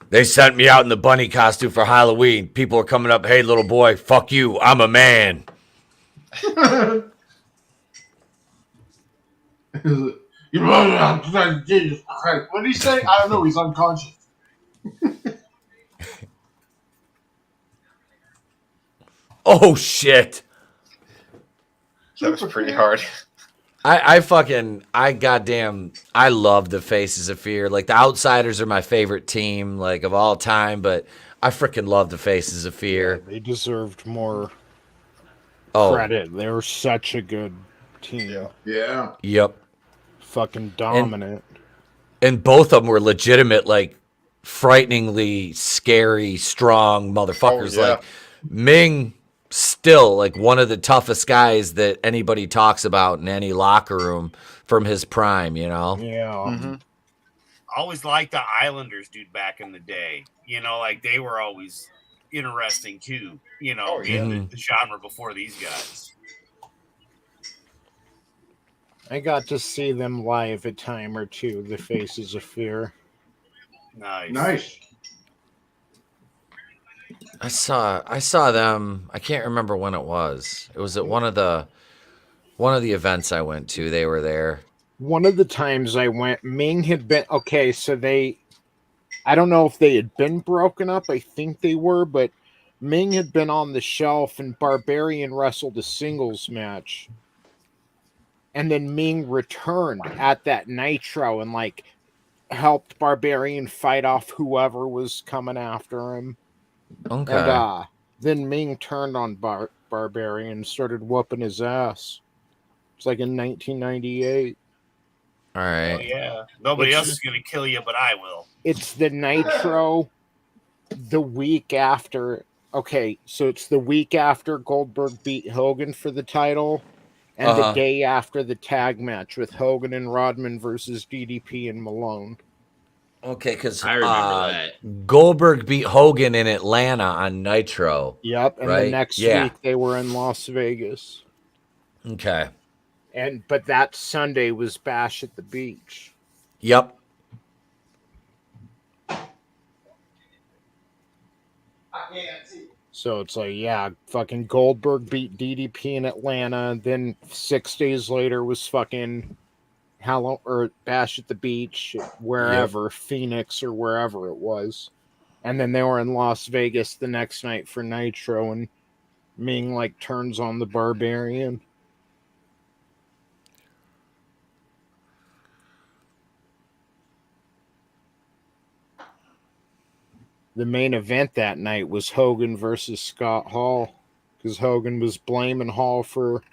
they sent me out in the bunny costume for Halloween. People are coming up, hey, little boy, fuck you, I'm a man. Jesus Christ. What did he say? I don't know. He's unconscious. Oh, shit. That was pretty hard. I love the Faces of Fear. Like, the Outsiders are my favorite team, like, of all time, but I freaking love the Faces of Fear. They deserved more Oh, credit. They were such a good team. Yeah. yep. Fucking dominant. And both of them were legitimate, like, frighteningly scary, strong motherfuckers. Oh, yeah. Like, Ming, still, like, one of the toughest guys that anybody talks about in any locker room from his prime, you know? Yeah. I always liked the Islanders, dude, back in the day. You know, like, they were always interesting, too. You know, in the genre before these guys. I got to see them live a time or two, the Faces of Fear. Nice. I saw them. I can't remember when it was. It was at one of the events I went to. They were there. One of the times I went, Ming had been okay. So I don't know if they had been broken up. I think they were, but Ming had been on the shelf, and Barbarian wrestled a singles match, and then Ming returned at that Nitro and like helped Barbarian fight off whoever was coming after him. Okay. And then Ming turned on Barbarian and started whooping his ass. It's like in 1998. All right. Oh, yeah. Nobody else is going to kill you, but I will. It's the Nitro the week after. Okay, so it's the week after Goldberg beat Hogan for the title, and the day after the tag match with Hogan and Rodman versus DDP and Malone. Okay, because I remember that. Goldberg beat Hogan in Atlanta on Nitro. Yep, and right? the next Yeah. week they were in Las Vegas. Okay. But that Sunday was Bash at the Beach. Yep. So it's like, yeah, fucking Goldberg beat DDP in Atlanta. Then 6 days later was fucking Bash at the Beach, wherever, Phoenix or wherever it was. And then they were in Las Vegas the next night for Nitro, and Ming like turns on the Barbarian. The main event that night was Hogan versus Scott Hall, because Hogan was blaming Hall for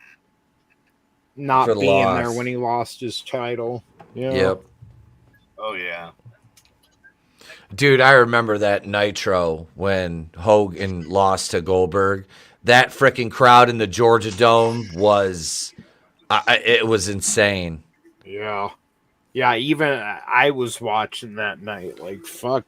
not For the being loss. there when he lost his title. Yeah. Yep. Oh, yeah. Dude, I remember that Nitro when Hogan lost to Goldberg. That freaking crowd in the Georgia Dome was, it was insane. Yeah. Yeah, even I was watching that night. Like, fuck.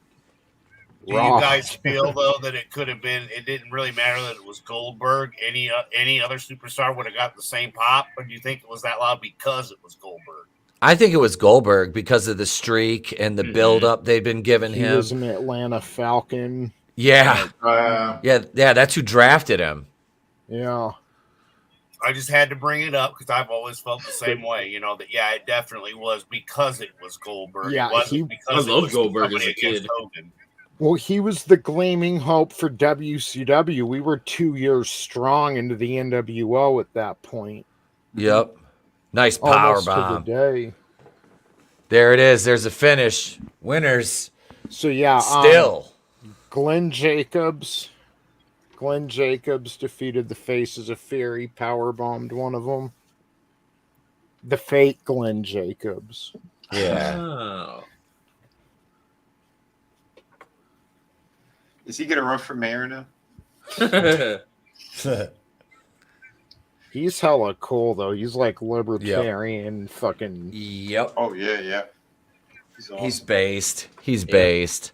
Do you guys feel, though, that it could have been, it didn't really matter that it was Goldberg? Any other superstar would have got the same pop? Or do you think it was that loud because it was Goldberg? I think it was Goldberg because of the streak and the build-up they've been giving He him. was an Atlanta Falcon. Yeah. Yeah, that's who drafted him. Yeah. I just had to bring it up because I've always felt the same way. You know, that, yeah, it definitely was because it was Goldberg. Yeah, it wasn't because I it loved was Goldberg as somebody a against kid. Hogan. Well, he was the gleaming hope for WCW. We were 2 years strong into the NWO at that point. Yep. Nice power Almost to the bomb. day. There it is. There's a finish. Winners. So yeah, Still. Glenn Jacobs defeated the Faces of Fear. He power bombed one of them. The fake Glenn Jacobs. Yeah. Oh. Is he gonna run for mayor now? He's hella cool though. He's like libertarian, fucking. Yep. Oh yeah. He's awesome. He's based. He's based.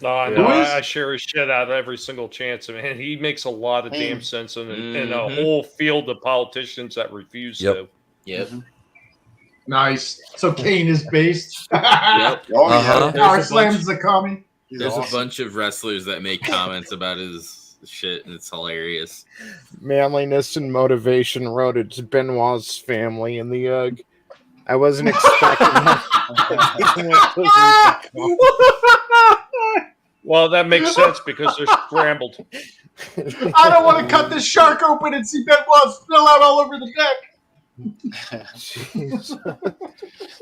No, I know. I share his shit out every single chance, man. He makes a lot of damn sense in a whole field of politicians that refuse to. Yep. Nice. So Kane is based. Yep. Oh yeah. Power slams the commie. There's a bunch of wrestlers that make comments about his shit, and it's hilarious. Manliness and Motivation wrote it's Benoit's family in the UGG. I wasn't expecting that. Well, that makes sense because they're scrambled. I don't want to cut this shark open and see Benoit spill out all over the deck.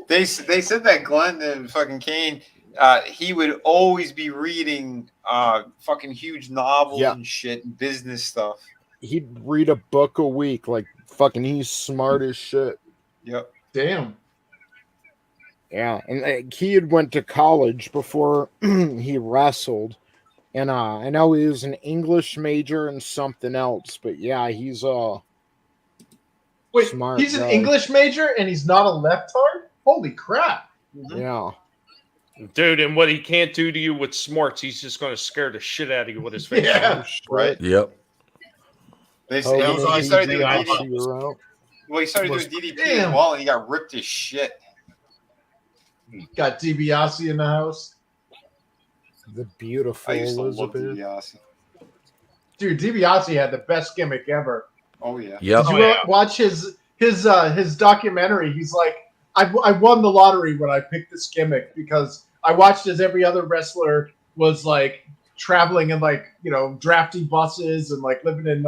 They said that Glenn and fucking Kane, he would always be reading fucking huge novels and shit and business stuff. He'd read a book a week, like fucking. He's smart as shit. Yep. Damn. Yeah, and he had went to college before he wrestled, and I know he was an English major and something else, but yeah, he's Wait, smart. he's guy. an English major and he's not a leftard? Holy crap! Yeah. Dude, and what he can't do to you with smarts, he's just going to scare the shit out of you with his face. Yeah. Right. Yep. He Hogan started doing and DDP. DDP. Well, he started doing DDP Damn. as well, and he got ripped as shit. Got DiBiase in the house. The beautiful I used to love Elizabeth. DiBiase. Dude, DiBiase had the best gimmick ever. Oh yeah. Yep. Did you watch his documentary? He's like, I won the lottery when I picked this gimmick because I watched as every other wrestler was like traveling in like, you know, drafty buses and like living in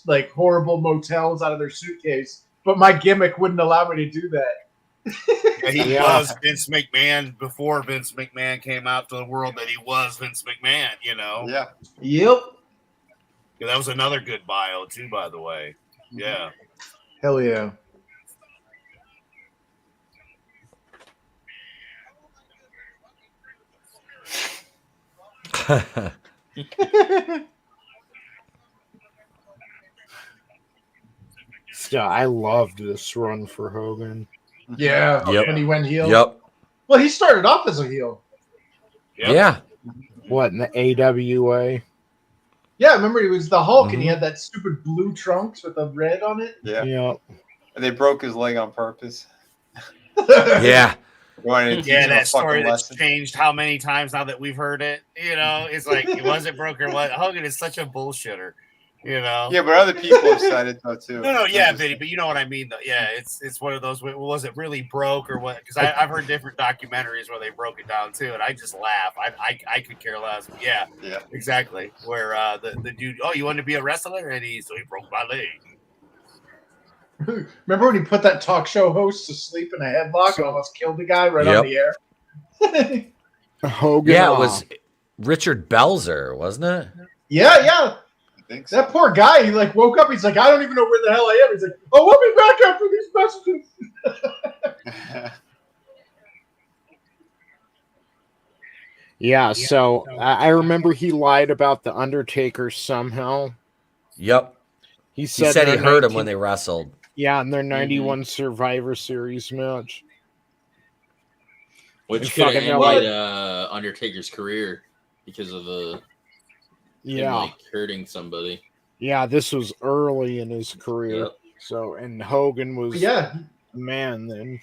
like horrible motels out of their suitcase. But my gimmick wouldn't allow me to do that. He was Vince McMahon before Vince McMahon came out to the world that he was Vince McMahon, you know? Yeah. Yep. Yeah, that was another good bio, too, by the way. Yeah. Hell yeah. Yeah, I loved this run for Hogan. Yeah. Yep. When he went heel. Yep. Well, he started off as a heel. Yep. Yeah. What, in the AWA? Yeah, remember he was the Hulk and he had that stupid blue trunks with the red on it? Yeah. Yeah. And they broke his leg on purpose. Yeah. Yeah, that story that's changed how many times now that we've heard it. You know, it's like it wasn't broken. What Hogan is such a bullshitter. You know. Yeah, but other people have said it though too. No, yeah, Vinny, but you know what I mean. Though. Yeah, it's one of those. Was it really broke or what? Because I've heard different documentaries where they broke it down too, and I just laugh. I could care less. Yeah, exactly. Where the dude, oh, you want to be a wrestler, and so he broke my leg. Remember when he put that talk show host to sleep in a headlock and almost killed the guy right on the air? Hogan. Yeah, it was Richard Belzer, wasn't it? Yeah. I think so. That poor guy, he like woke up. He's like, I don't even know where the hell I am. He's like, oh, we'll be back after these messages. Yeah, so I remember he lied about the Undertaker somehow. Yep. He said he heard 19 him when they wrestled. Yeah, in their 91 Survivor Series match. Which could have ended Undertaker's career because of him, like, hurting somebody. Yeah, this was early in his career. Yep. So, and Hogan was man then.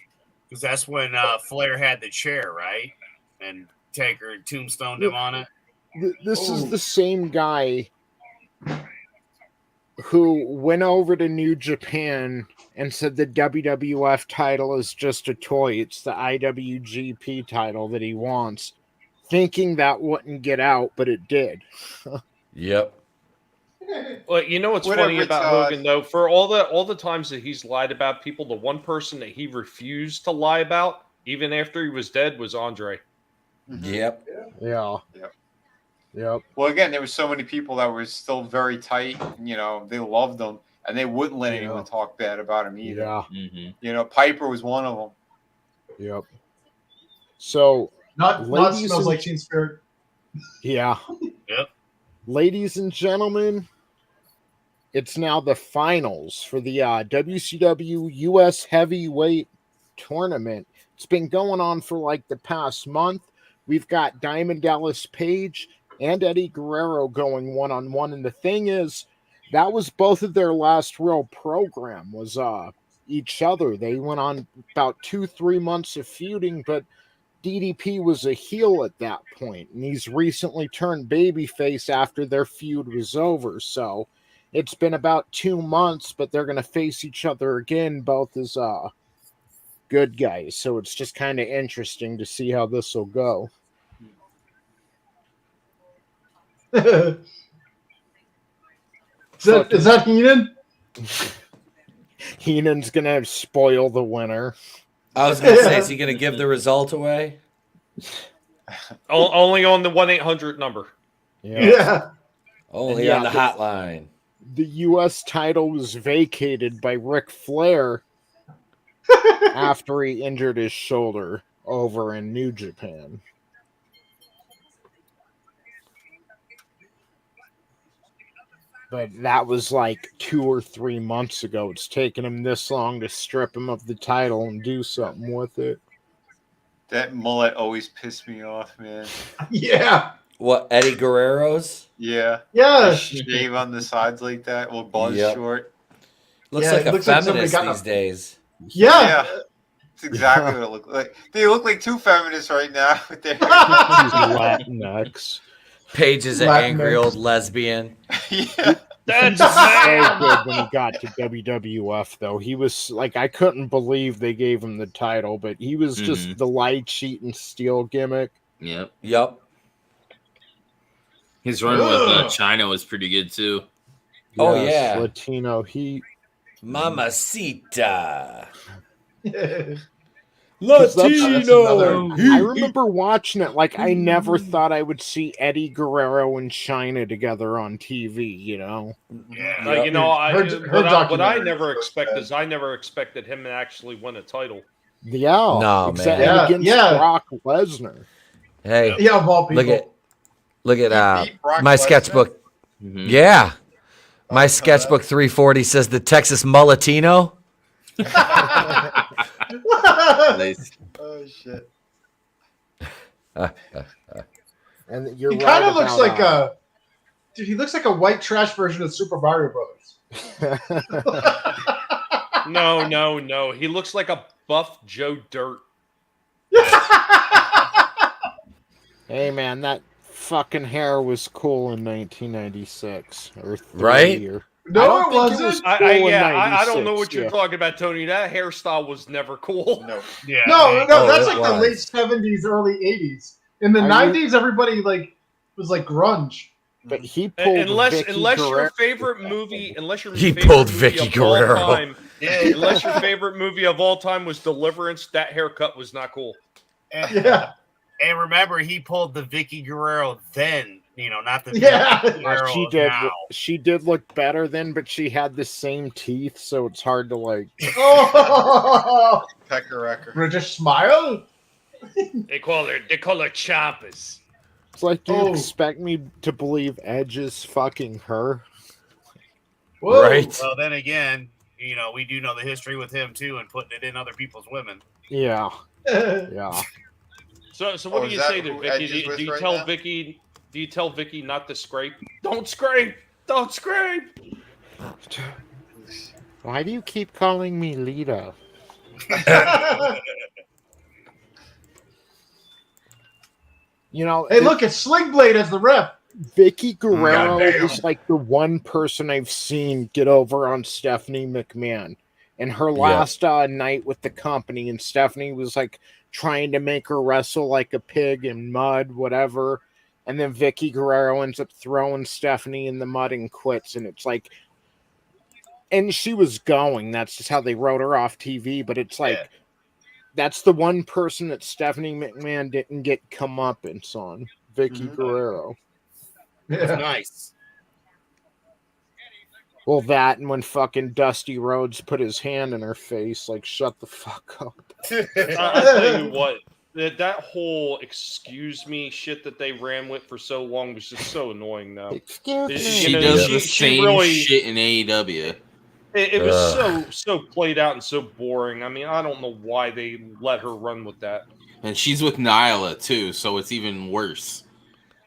Because that's when Flair had the chair, right? And Taker tombstoned him on it. This is the same guy who went over to New Japan and said the WWF title is just a toy. It's the IWGP title that he wants. thinking that wouldn't get out, but it did. Yep. Well, you know what's funny about Hogan though? For all the times that he's lied about people, the one person that he refused to lie about, even after he was dead, was Andre. Yep. Yeah. Yep. Well, again, there were so many people that were still very tight. You know, they loved him, and they wouldn't let anyone talk bad about him either. Yeah. You know, Piper was one of them. Yep. So, Not ladies Smells and- Like Teen Spirit. Yeah. Yep. Ladies and gentlemen, it's now the finals for the WCW US Heavyweight Tournament. It's been going on for like the past month. We've got Diamond Dallas Page and Eddie Guerrero going one-on-one. And the thing is, that was both of their last real program was each other. They went on about 2-3 months of feuding, but DDP was a heel at that point, and he's recently turned babyface after their feud was over. So it's been about 2 months, but they're going to face each other again, both as good guys. So it's just kind of interesting to see how this will go. Is that Heenan? Heenan's going to spoil the winner. I was going to say, is he going to give the result away? Only on the 1-800 number. Yeah. Only on the hotline. The U.S. title was vacated by Ric Flair after he injured his shoulder over in New Japan. But that was like 2 or 3 months ago. It's taken him this long to strip him of the title and do something with it. That mullet always pissed me off, man. Yeah. What, Eddie Guerrero's? Yeah. Yeah. Shave on the sides like that. Well, buzz short. Looks Yeah, like it a looks like somebody feminist got these days. Yeah. It's exactly what it looked like. They look like two feminists right now. With their Latinx. Paige is an angry old lesbian. Yeah. That's so good when he got to WWF, though. He was like, I couldn't believe they gave him the title, but he was just the light sheet and steel gimmick. Yep. His run with China was pretty good too. Oh, Yes, yeah. Latino Heat. Mamacita. 'Cause that's Latino. I remember watching it. Like, I never thought I would see Eddie Guerrero and China together on TV, you know? You know, what I documentary never was expect bad. is I never expected him to actually win a title. Yeah. No, exactly. man. Against Yeah. Brock Lesnar. Hey, Yeah, of all people. look at beat Brock my Lesnar? sketchbook. Yeah. My sketchbook 340 says the Texas Mullatino. Nice. Oh, shit. And you're He right kind of looks about, like a dude. He looks like a white trash version of Super Mario Brothers. No. He looks like a buff Joe Dirt. Hey, man, that fucking hair was cool in 1996 or 30 Right? Or, No, I don't it think wasn't. was I cool in don't know 96, what you're yeah. talking about, Tony. That hairstyle was never cool. No. Yeah. No, Oh, that's it like the was. late 70s, early 80s. In the I 90s, everybody like was like grunge. But he pulled Unless Vicky your Guerrero. favorite movie, He pulled Vicky of all Guerrero. time- Yeah. unless your favorite movie of all time was Deliverance, that haircut was not cool. Yeah. And remember, he pulled the Vicky Guerrero then, not the Yeah. Vicky Guerrero She did. now. She did look better then, but she had the same teeth, so it's hard to like. Oh, Pecker Wrecker. British smile. They call her chompers. It's like, do you Oh. expect me to believe Edge is fucking her? Whoa. Right. Well, then again, we do know the history with him too, and putting it in other people's women. Yeah, yeah. So what Oh, do is you that say to who Vicky? Edge is Do with you right tell now? Vicky? Do you tell Vicky not to scrape? Don't scrape! Don't scrape! Why do you keep calling me Lita? Hey, look, it's Sling Blade as the ref. Vicky Guerrero Goddamn. is like the one person I've seen get over on Stephanie McMahon. And her last night with the company, and Stephanie was like trying to make her wrestle like a pig in mud, whatever. And then Vicky Guerrero ends up throwing Stephanie in the mud and quits. And it's like, and she was going. That's just how they wrote her off TV. But it's like, that's the one person that Stephanie McMahon didn't get comeuppance on. Vicky Guerrero. That's nice. Well, that and when fucking Dusty Rhodes put his hand in her face, like, shut the fuck up. I'll tell you what, that whole excuse me shit that they ran with for so long was just so annoying, though. Excuse me. She does the same shit in AEW. It was so played out and so boring. I mean, I don't know why they let her run with that. And she's with Nyla, too, so it's even worse.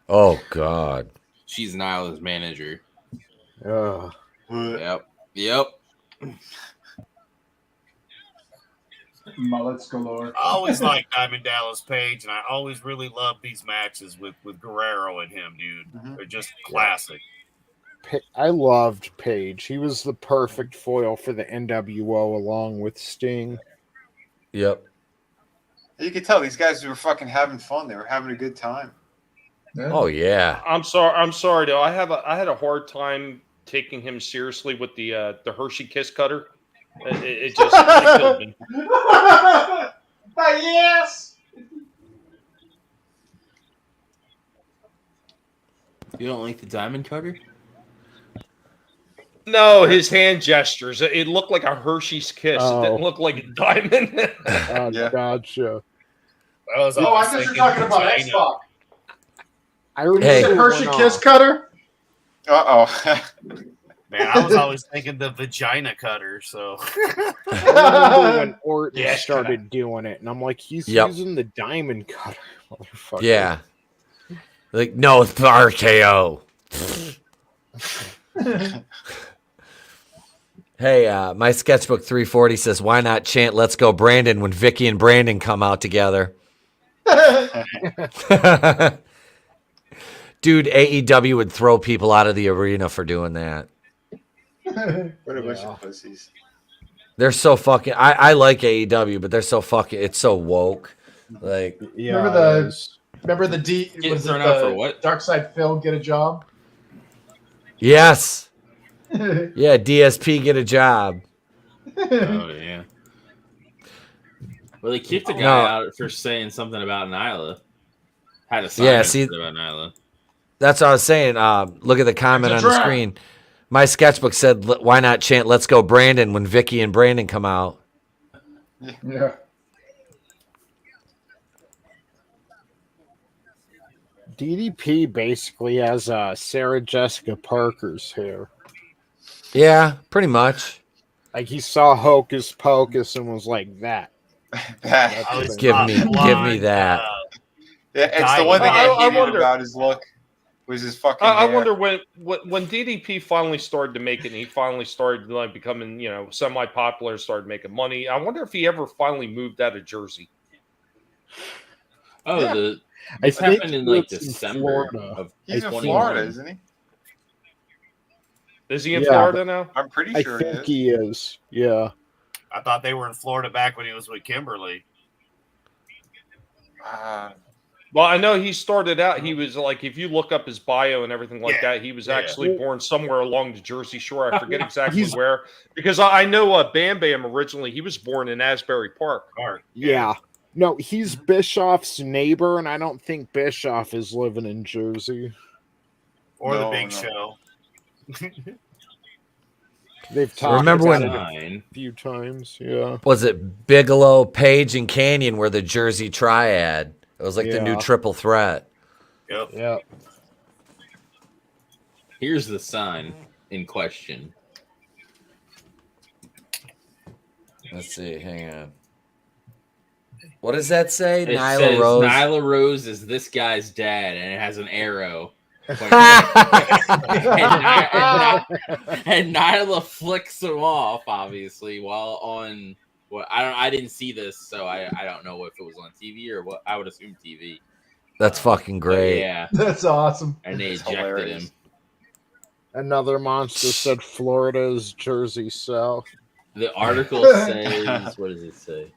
Oh, God. She's Nyla's manager. Yep. Mullets galore. I always liked Diamond Dallas Page, and I always really loved these matches with Guerrero and him, dude. They're just classic. I loved Page. He was the perfect foil for the NWO along with Sting. Yep. You could tell these guys were fucking having fun. They were having a good time. Oh yeah. I'm sorry though. I had a hard time taking him seriously with the Hershey Kiss Cutter. It just killed me. Yes. You don't like the diamond cutter? No, his hand gestures. It looked like a Hershey's Kiss. It didn't look like a diamond. Gotcha. I guess you're talking about Xbox. I remember said Hershey Kiss Cutter. Man, I was always thinking the vagina cutter. So I remember when Orton started doing it, and I'm like, he's using the diamond cutter, motherfucker. Yeah. Like, no, it's RKO. Hey, my sketchbook 340 says, why not chant "Let's Go Brandon" when Vicky and Brandon come out together? Dude, AEW would throw people out of the arena for doing that. What a bunch of pussies. They're so fucking. I like AEW, but they're so fucking. It's so woke. Like, remember the D? Was it thrown out for what? Dark Side Phil get a job? yes. Yeah, DSP get a job. Oh yeah. Well, they kicked a guy out for saying something about Nyla. Had a sign about Nyla. That's what I was saying. Look at the comment on the screen. My sketchbook said, why not chant "Let's Go Brandon" when Vicky and Brandon come out? Yeah. DDP basically has Sarah Jessica Parker's hair. Yeah, pretty much. Like he saw Hocus Pocus and was like that. Give me that. Yeah, it's the one thing I hated about his look. Was his fucking I hair. wonder when DDP finally started to make it, and he finally started like becoming, semi-popular, started making money. I wonder if he ever finally moved out of Jersey. Oh, Yeah. This I think happened in he like lives in December Florida. of He's in 2021. Florida, isn't he? Is he in Yeah, Florida now? I'm pretty I sure think he is. he is. Yeah. I thought they were in Florida back when he was with Kimberly. Well, I know he started out. He was like, if you look up his bio and everything like that, he was actually born somewhere along the Jersey Shore. I forget exactly where, because I know Bam Bam originally. He was born in Asbury Park. Yeah. No, he's Bischoff's neighbor, and I don't think Bischoff is living in Jersey. Or the Big Show. They've talked Remember about when- it a few times. Yeah. Was it Bigelow, Page, and Canyon were the Jersey Triad? It was like the new triple threat. Yep. Yeah. Here's the sign in question. Let's see. Hang on. What does that say? It Nyla says Rose. Nyla Rose is this guy's dad, and it has an arrow. and Nyla flicks him off, obviously, while on what I didn't see this, so I don't know if it was on TV or what. I would assume TV. That's fucking great. Yeah, That's awesome. and they ejected hilarious. him. Another monster said Florida is Jersey South. The article says, what does it say?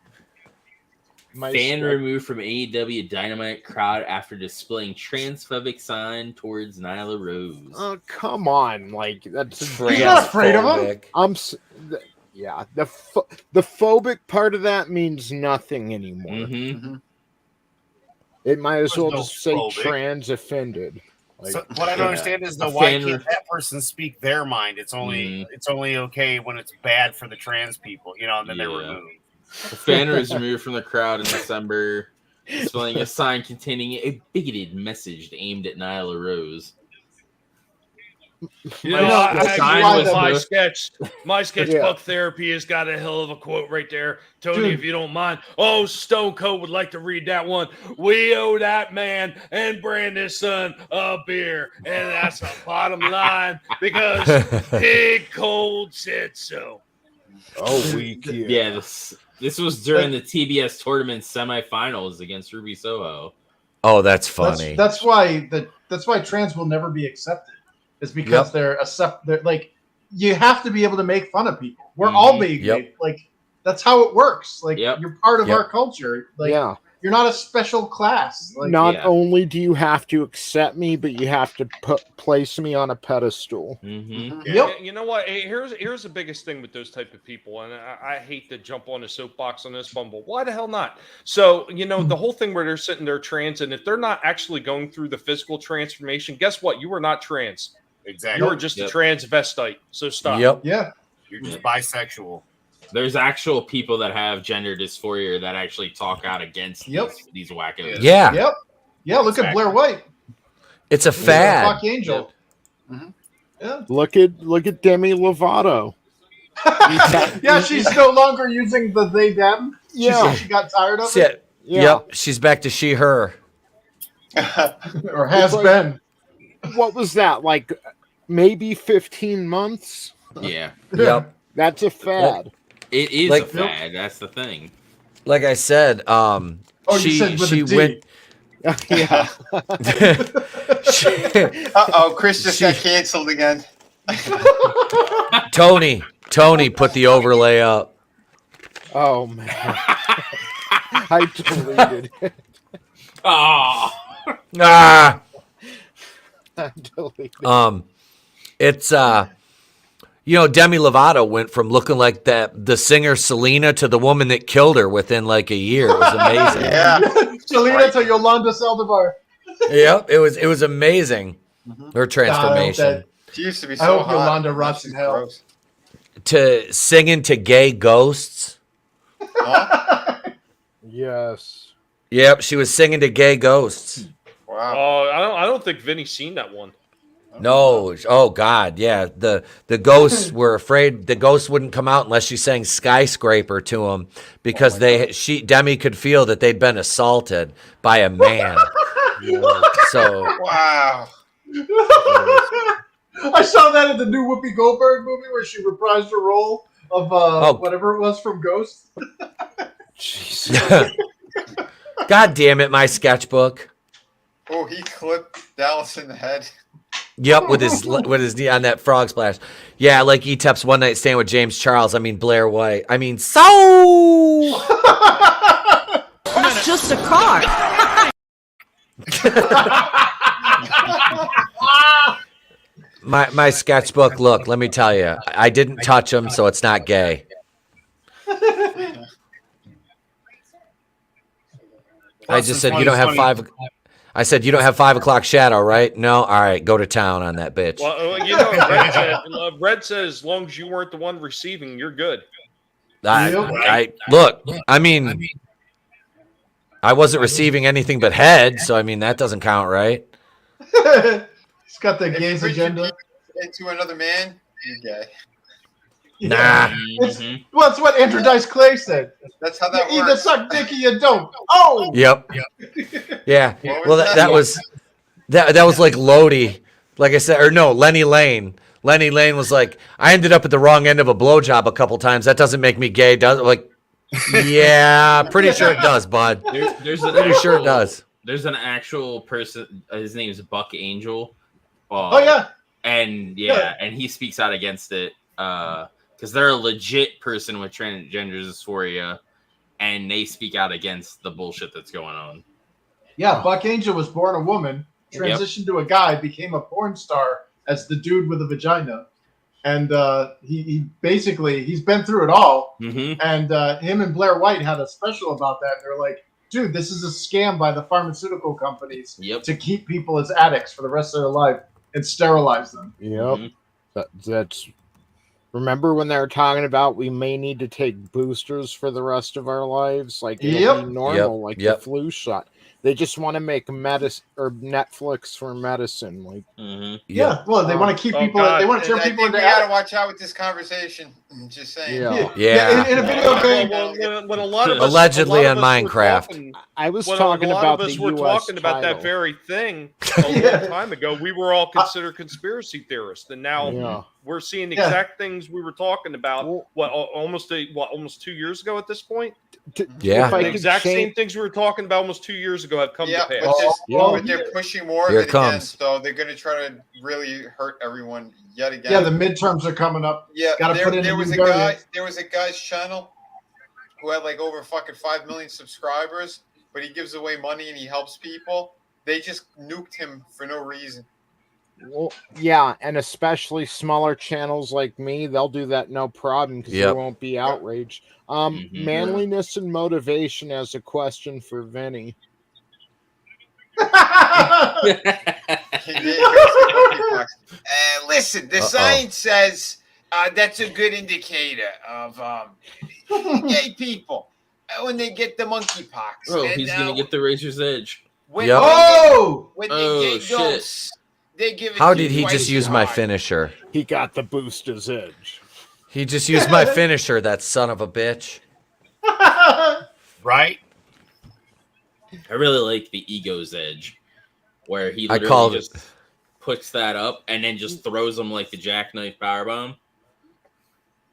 My Fan script- removed from AEW Dynamite crowd after displaying transphobic sign towards Nyla Rose. Oh, come on. Like, that's He's not afraid of him. Yeah, the phobic part of that means nothing anymore. Mm-hmm. It might as There's well no just say phobic. trans offended. Like, So what I don't understand is A why fan- can't that person speak their mind? It's only okay when it's bad for the trans people, and then they're Yeah. removed. The fan was removed from the crowd in December, displaying a sign containing a bigoted message aimed at Nyla Rose. You know, my sketchbook Yeah. therapy has got a hell of a quote right there. Tony, Dude. if you don't mind. Oh, Stone Cold would like to read that one. We owe that man and Brandon's son a beer. And that's the bottom line because Big Cold said so. oh, weak. Yeah, this was during the TBS tournament semifinals against Ruby Soho. Oh, that's funny. That's why trans will never be accepted. Is because they're like, you have to be able to make fun of people. We're all being made, like, that's how it works. Like, you're part of our culture. Like, you're not a special class. Like, Not only do you have to accept me, but you have to place me on a pedestal. Mm-hmm. Yep. You know what? Here's the biggest thing with those type of people, and I hate to jump on a soapbox on this one, but why the hell not? So, the whole thing where they're sitting there trans, and if they're not actually going through the physical transformation, guess what? You are not trans. Exactly. You are just a transvestite. So stop. Yep. Yeah. You're just bisexual. There's actual people that have gender dysphoria that actually talk out against these wackos. Yeah. Yep. Yeah. Look at Blair White. It's a fad. Fuck Angel. Yeah. Look at Demi Lovato. Yeah, she's no longer using the they them. Yeah. She got tired of Yeah. it. Yeah. Yep. She's back to she her. Or has It's like- been. What was that? Like maybe 15 months? Yeah. Yep. That's a fad. It is Like- a fad. That's the thing. Like I said, Oh, you she said with she a D. went. Yeah. Uh-oh, Chris just got canceled again. Tony put the overlay up. Oh man. I deleted it. Oh. Ah. I deleted it. It's Demi Lovato went from looking like the singer Selena to the woman that killed her within like a year. It was amazing. Yeah. Selena to Yolanda Saldivar. Yep, it was amazing. Her transformation She used to be I so hope hot. Yolanda rots in She's hell. gross. to singing to gay ghosts. Huh? Yes. Yep, she was singing to gay ghosts. Wow. Oh, I don't think Vinny's seen that one. No, oh God, yeah. The ghosts were afraid the ghosts wouldn't come out unless she sang "Skyscraper" to them because Demi could feel that they'd been assaulted by a man. So Wow. I saw that in the new Whoopi Goldberg movie where she reprised her role of whatever it was from Ghost. Jesus. God damn it, my sketchbook. Oh, he clipped Dallas in the head. Yep, with his knee on that frog splash. Yeah, like Etep's one night stand with James Charles. I mean Blair White. I mean That's just a car. My sketchbook. Look, let me tell you, I didn't touch him, so it's not gay. I just said you don't have five. I said you don't have 5 o'clock shadow, right? No, all right, go to town on that bitch. Well, Red says as long as you weren't the one receiving, you're good. I look. I mean, I wasn't receiving anything but head, so I mean that doesn't count, right? He's got the If gays you agenda. into another man, you're gay. Nah. Well, that's what Andrew Dice Clay said. That's how that You either works. suck dick or you don't. Oh. Yep. Yeah. What Well, was that was like Lodi, like I said, or no, Lenny Lane. Lenny Lane was like, I ended up at the wrong end of a blowjob a couple times. That doesn't make me gay, does it? Like, yeah, pretty sure it does, bud. Pretty sure it does. There's an actual person. His name is Buck Angel. Oh yeah. And and he speaks out against it. because they're a legit person with transgender dysphoria, and they speak out against the bullshit that's going on. Yeah, Buck Angel was born a woman, transitioned to a guy, became a porn star as the dude with a vagina. And he basically, he's been through it all. Mm-hmm. And him and Blair White had a special about that. And they're like, dude, this is a scam by the pharmaceutical companies to keep people as addicts for the rest of their life and sterilize them. Yep. That's. Remember when they were talking about we may need to take boosters for the rest of our lives? Like, it'll be normal, like the flu shot. They just want to make medicine or Netflix for medicine. Like, yeah, well, they want to keep people. They want to turn people into. We gotta watch out with this conversation. I'm just saying. Yeah. In a video game, when a lot of us, allegedly on Minecraft. I was when talking a lot about of us the were US talking about that title. very thing a long time ago. We were all considered conspiracy theorists, and now we're seeing the exact things we were talking about. Almost 2 years ago at this point. The exact same things we were talking about almost 2 years ago have come to pass. But they're pushing more Here of it it again, comes. so they're going to try to really hurt everyone yet again. Yeah, the midterms are coming up. Yeah, Gotta put in there a was new variant. there was a guy's channel who had like over fucking 5 million subscribers, but he gives away money and he helps people. They just nuked him for no reason. Well, yeah, and especially smaller channels like me, they'll do that no problem because there won't be outrage. Manliness and motivation as a question for Vinny. Listen, the science says that's a good indicator of gay people when they get the monkeypox. Oh, he's gonna get the razor's edge. When they get dose, they give it How to did he twice just as use my hard. finisher? He got the booster's edge. He just used my finisher, that son of a bitch. Right? I really like the ego's edge, where he I literally called just puts that up and then just throws him like the jackknife powerbomb.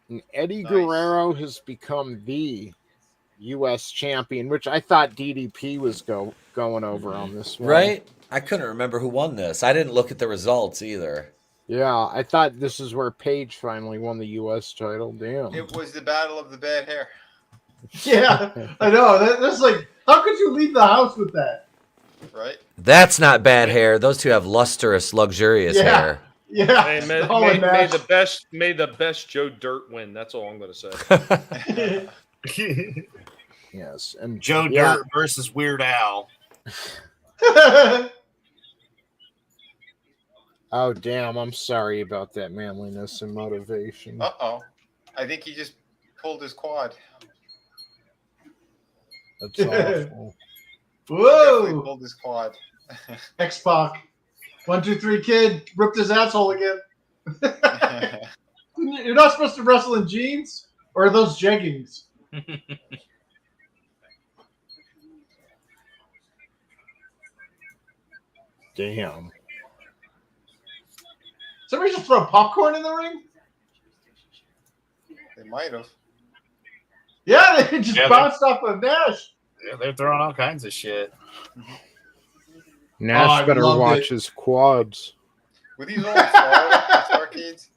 And Eddie Guerrero has become the U.S. champion, which I thought DDP was going over on this one. Right? I couldn't remember who won this. I didn't look at the results either. Yeah, I thought this is where Paige finally won the U.S. title. Damn. It was the battle of the bad hair. Yeah, I know. That's like, how could you leave the house with that? Right? That's not bad hair. Those two have lustrous, luxurious hair. Yeah. Hey, may the best Joe Dirt win. That's all I'm going to say. Yes, and Joe Dirt versus Weird Al. Oh, damn. I'm sorry about that manliness and motivation. Uh-oh. I think he just pulled his quad. That's awful. He definitely Whoa! pulled his quad. X-Pac. 1, 2, 3 kid ripped his asshole again. You're not supposed to wrestle in jeans? Or are those jeggings? Damn. Somebody just throw popcorn in the ring? They might have. Yeah, they just bounced off of Nash. Yeah, they're throwing all kinds of shit. Nash better watch his quads. Were these old Starrcades?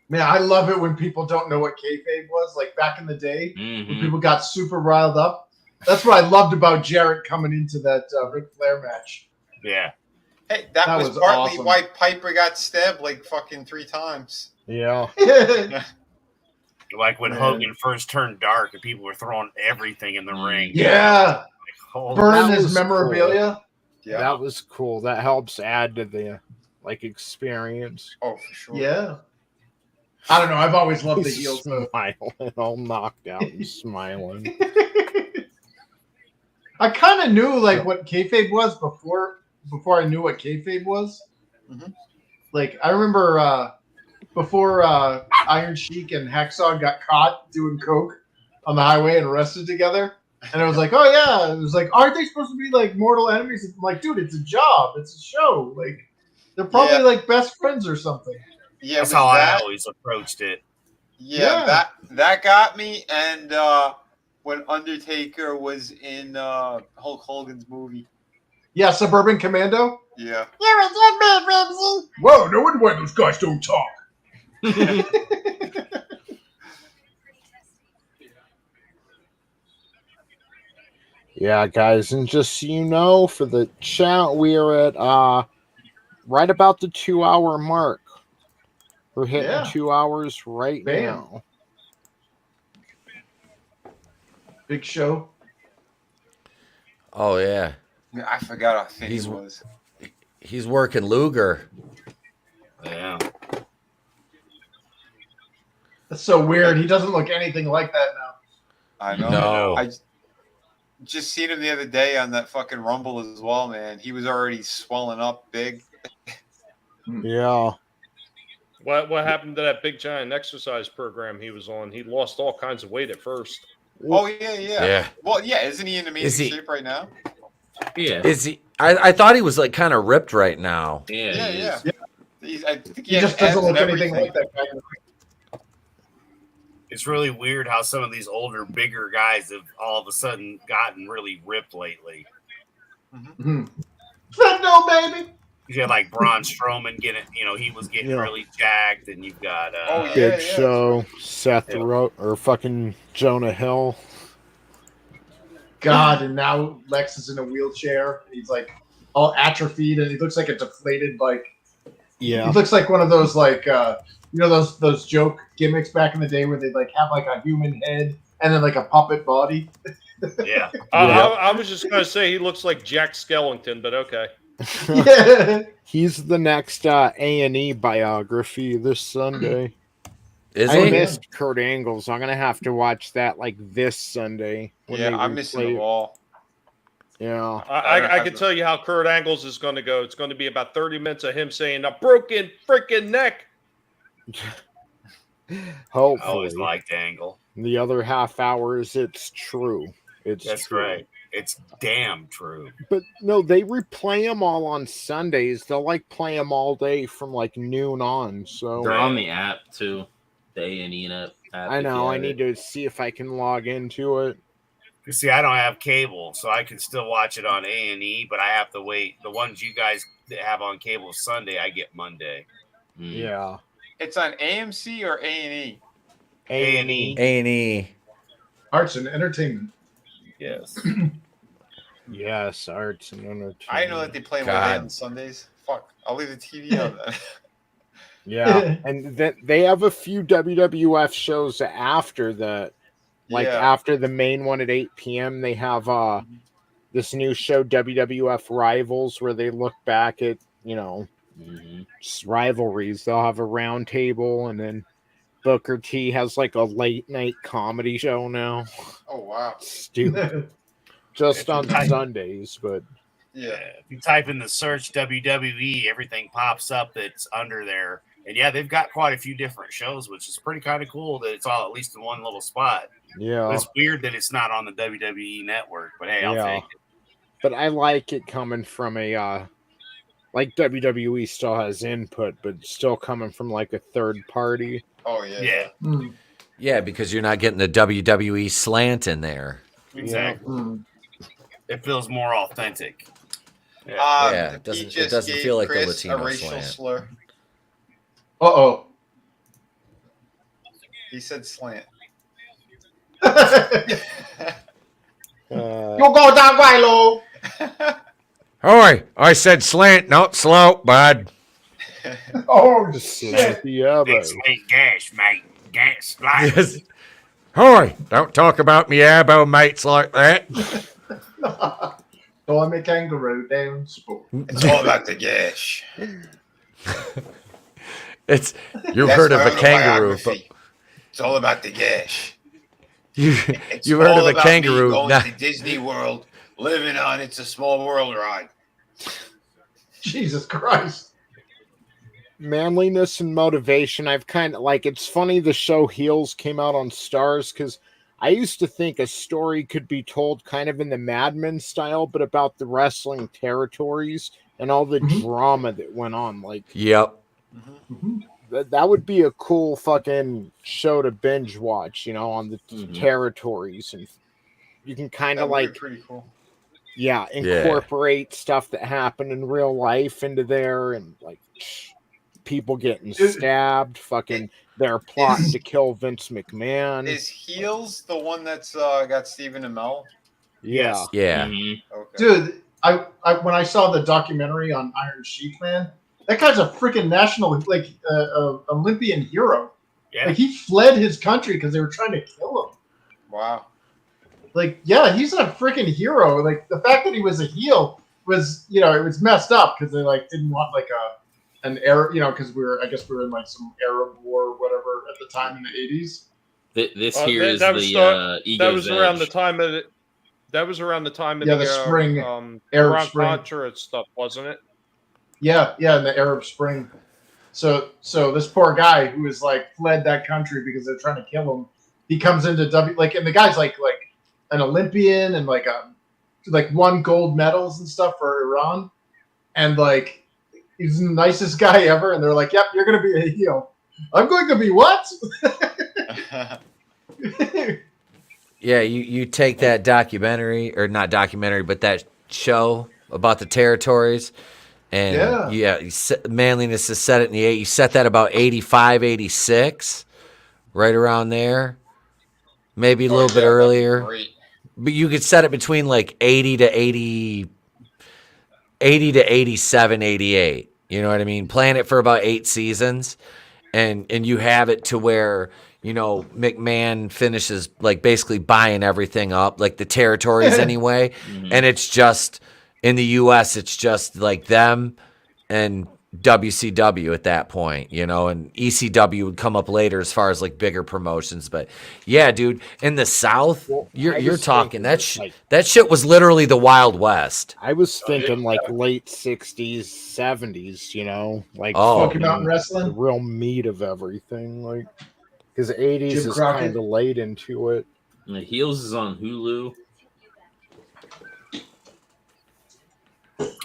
Man, I love it when people don't know what kayfabe was. Like back in the day, when people got super riled up. That's what I loved about Jarrett coming into that Ric Flair match. Yeah. Hey, that was partly awesome. why Piper got stabbed like fucking 3 times. Yeah. Like when Hogan first turned dark and people were throwing everything in the ring. Yeah. Like, Burning his memorabilia. Cool. Yeah. That was cool. That helps add to the experience. Oh, for sure. Yeah. I don't know. I've always loved the He's heels. smiling, all knocked out and smiling. I kind of knew like what kayfabe was before I knew what kayfabe was. Mm-hmm. Like I remember before Iron Sheik and Hacksaw got caught doing coke on the highway and arrested together, and I was like, oh yeah, it was like, aren't they supposed to be like mortal enemies? I'm like, dude, it's a job, it's a show. Like they're probably like best friends or something. Yeah, that's how I always approached it. Yeah, that got me. And when Undertaker was in Hulk Hogan's movie. Yeah, Suburban Commando. Yeah. You're a dead man, Ramsey. Whoa, no wonder why those guys don't talk. Yeah, guys, and just so you know, for the chat, we are at right about the 2-hour mark. We're hitting 2 hours right now. Big show. Oh yeah. I forgot how thin He's- he was. He's working Luger. Yeah. That's so weird. He doesn't look anything like that now. I know. No. I just seen him the other day on that fucking Rumble as well, man. He was already swelling up big. Yeah. What happened to that big giant exercise program he was on? He lost all kinds of weight at first. Oh yeah. Yeah. Well, yeah. Isn't he in amazing Is he- shape right now? Yeah. Is he? I thought he was like kind of ripped right now. Yeah. I think He just doesn't look anything like that guy. It's really weird how some of these older, bigger guys have all of a sudden gotten really ripped lately. No, baby. You got like Braun Strowman getting, he was getting really jacked, and you've got Big Show, Seth or fucking Jonah Hill. God, and now Lex is in a wheelchair. He's like all atrophied, and he looks like a deflated, like he looks like one of those like those joke gimmicks back in the day where they like have like a human head and then like a puppet body. Yeah. I was just gonna say he looks like Jack Skellington, but okay. He's the next A&E biography this Sunday. I missed Kurt Angle's. I'm gonna have to watch that like this Sunday. I'm missing them all. Yeah, I can tell you how Kurt Angle's is going to go. It's going to be about 30 minutes of him saying a broken freaking neck. Hopefully, I always liked Angle. The other half hours, it's true. That's true. Right. It's damn true. But no, they replay them all on Sundays. They'll like play them all day from like noon on. So they're on the app too. The A&E app. I know. I need to see if I can log into it. You see, I don't have cable, so I can still watch it on A&E, but I have to wait. The ones you guys have on cable Sunday, I get Monday. Yeah. It's on AMC or A&E? A&E. A&E. Arts and entertainment. Yes. Yes, arts and entertainment. I didn't know that they play them on Sundays. Fuck. I'll leave the TV on then. Yeah, and they have a few WWF shows after that. Like after the main one at 8 p.m., they have this new show, WWF Rivals, where they look back at, just rivalries. They'll have a round table, and then Booker T has like a late night comedy show now. Oh, wow. Stupid. Just on Sundays, but... Yeah. If you type in the search WWE, everything pops up that's under there. And yeah, they've got quite a few different shows, which is pretty kind of cool that it's all at least in one little spot. Yeah. But it's weird that it's not on the WWE network, but hey, I'll take it. But I like it coming from a like WWE still has input, but still coming from like a third party. Oh yeah. Yeah. Yeah, because you're not getting the WWE slant in there. Exactly. It feels more authentic. Yeah, it doesn't feel like the Latino a racial slant. slur. Uh-oh. He said slant. You go down right low. Oi, I said slant, not slope, bud. Oh, shit. Yeah, Big sweet gas, mate. Gas, like. Yes. Oi, don't talk about me abo mates like that. So I make kangaroo down sport. It's all about the gash. You've heard of a kangaroo. But it's all about the gash. you've heard of a kangaroo. Me going to Disney World, living on It's a Small World ride. Jesus Christ. Manliness and motivation. I've kind of like, it's funny the show Heels came out on Stars because I used to think a story could be told kind of in the Mad Men style, but about the wrestling territories and all the drama that went on. Like, yep. That would be a cool fucking show to binge watch, on the territories, and you can kind of like pretty cool. incorporate stuff that happened in real life into there, and like people getting stabbed. Fucking, they're plotting to kill Vince McMahon. Is Heels the one that's got Stephen Amell? Yeah. Yeah. Okay. Dude, I when I saw the documentary on Iron Sheik, man, that guy's a freaking national, like, Olympian hero. Yeah. Like, he fled his country because they were trying to kill him. Wow. Like, yeah, he's a freaking hero. Like, the fact that he was a heel was, you know, it was messed up because they, like, didn't want, like, an Arab, you know, because I guess we were in, like, some Arab war or whatever at the time in the 80s. This here is that was the Ego's that was around Edge. the time of it. That was around the time of Yeah, the spring, Arab Iran Spring. Contra and stuff, wasn't it? Yeah, in the Arab Spring. So this poor guy who is like fled that country because they're trying to kill him. He comes into and the guy's like an Olympian and like won gold medals and stuff for Iran, and like he's the nicest guy ever. And they're like, "Yep, you're gonna be a heel." I'm going to be what? Yeah, you take that documentary, or not documentary, but that show about the territories, and Manliness is set it in the 80s. You set that about 85, 86, right around there, maybe a little bit earlier. But you could set it between like 80 to 87, 88. You know what I mean? Plan it for about 8 seasons, and you have it to where, you know, McMahon finishes like basically buying everything up, like the territories anyway. And it's just in the US, it's just like them and WCW at that point, you know, and ECW would come up later as far as like bigger promotions. But yeah, dude, in the South, you're talking that shit was literally the Wild West. I was thinking like late 60s, 70s, you know, like Smoky Mountain Wrestling, the real meat of everything, like. Because the 80s Jim is Crockett. kind of late into it. And the Heels is on Hulu.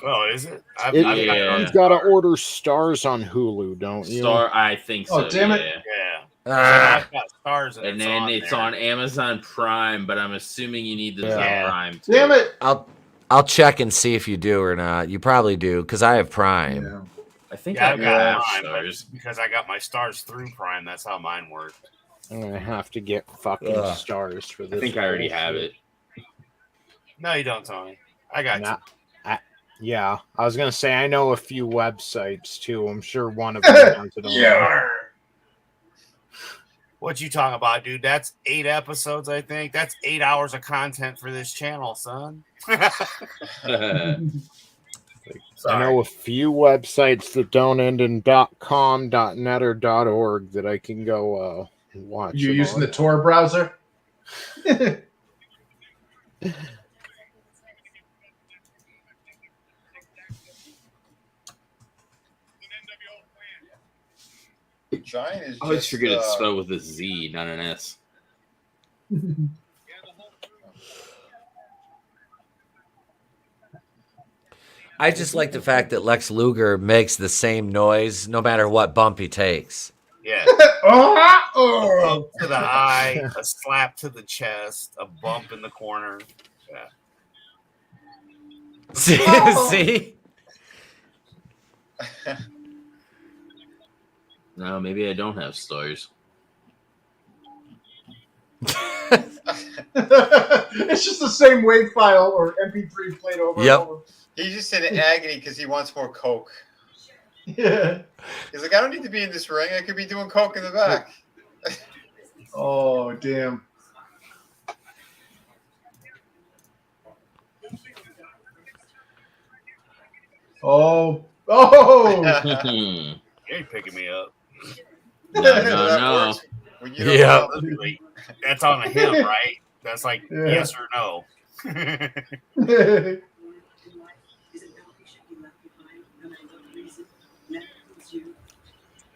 Oh, is it? You've got to order Stars on Hulu, don't you? I think so. Oh, damn it. Yeah. I've got Stars And then it's on Amazon Prime, but I'm assuming you need this on Prime too. Damn it! I'll check and see if you do or not. You probably do, because I have Prime. Yeah. I think I've got Prime, Stars. because I got my Stars through Prime. That's how mine worked. I'm going to have to get fucking Stars for this. I think I already have it. No, you don't, Tony. I got you. Yeah, I was going to say, I know a few websites too. I'm sure one of them has it on. Yeah. What you talking about, dude? That's 8 episodes, I think. That's 8 hours of content for this channel, son. I know a few websites that don't end in .com, .net, or .org that I can go watch. You using the Tor browser? Giant is I always just, forget it's spelled with a Z, not an S. I just like the fact that Lex Luger makes the same noise no matter what bump he takes. Yeah. Oh, Bump to the eye, a slap to the chest, a bump in the corner. Yeah. See? See? No, maybe I don't have Stars. It's just the same WAV file or MP3 played over and over. He's just in agony because he wants more coke. Yeah. He's like, I don't need to be in this ring. I could be doing coke in the back. Oh, damn. Oh. You ain't picking me up. No. Yeah. That's on him, right? That's like yes or no.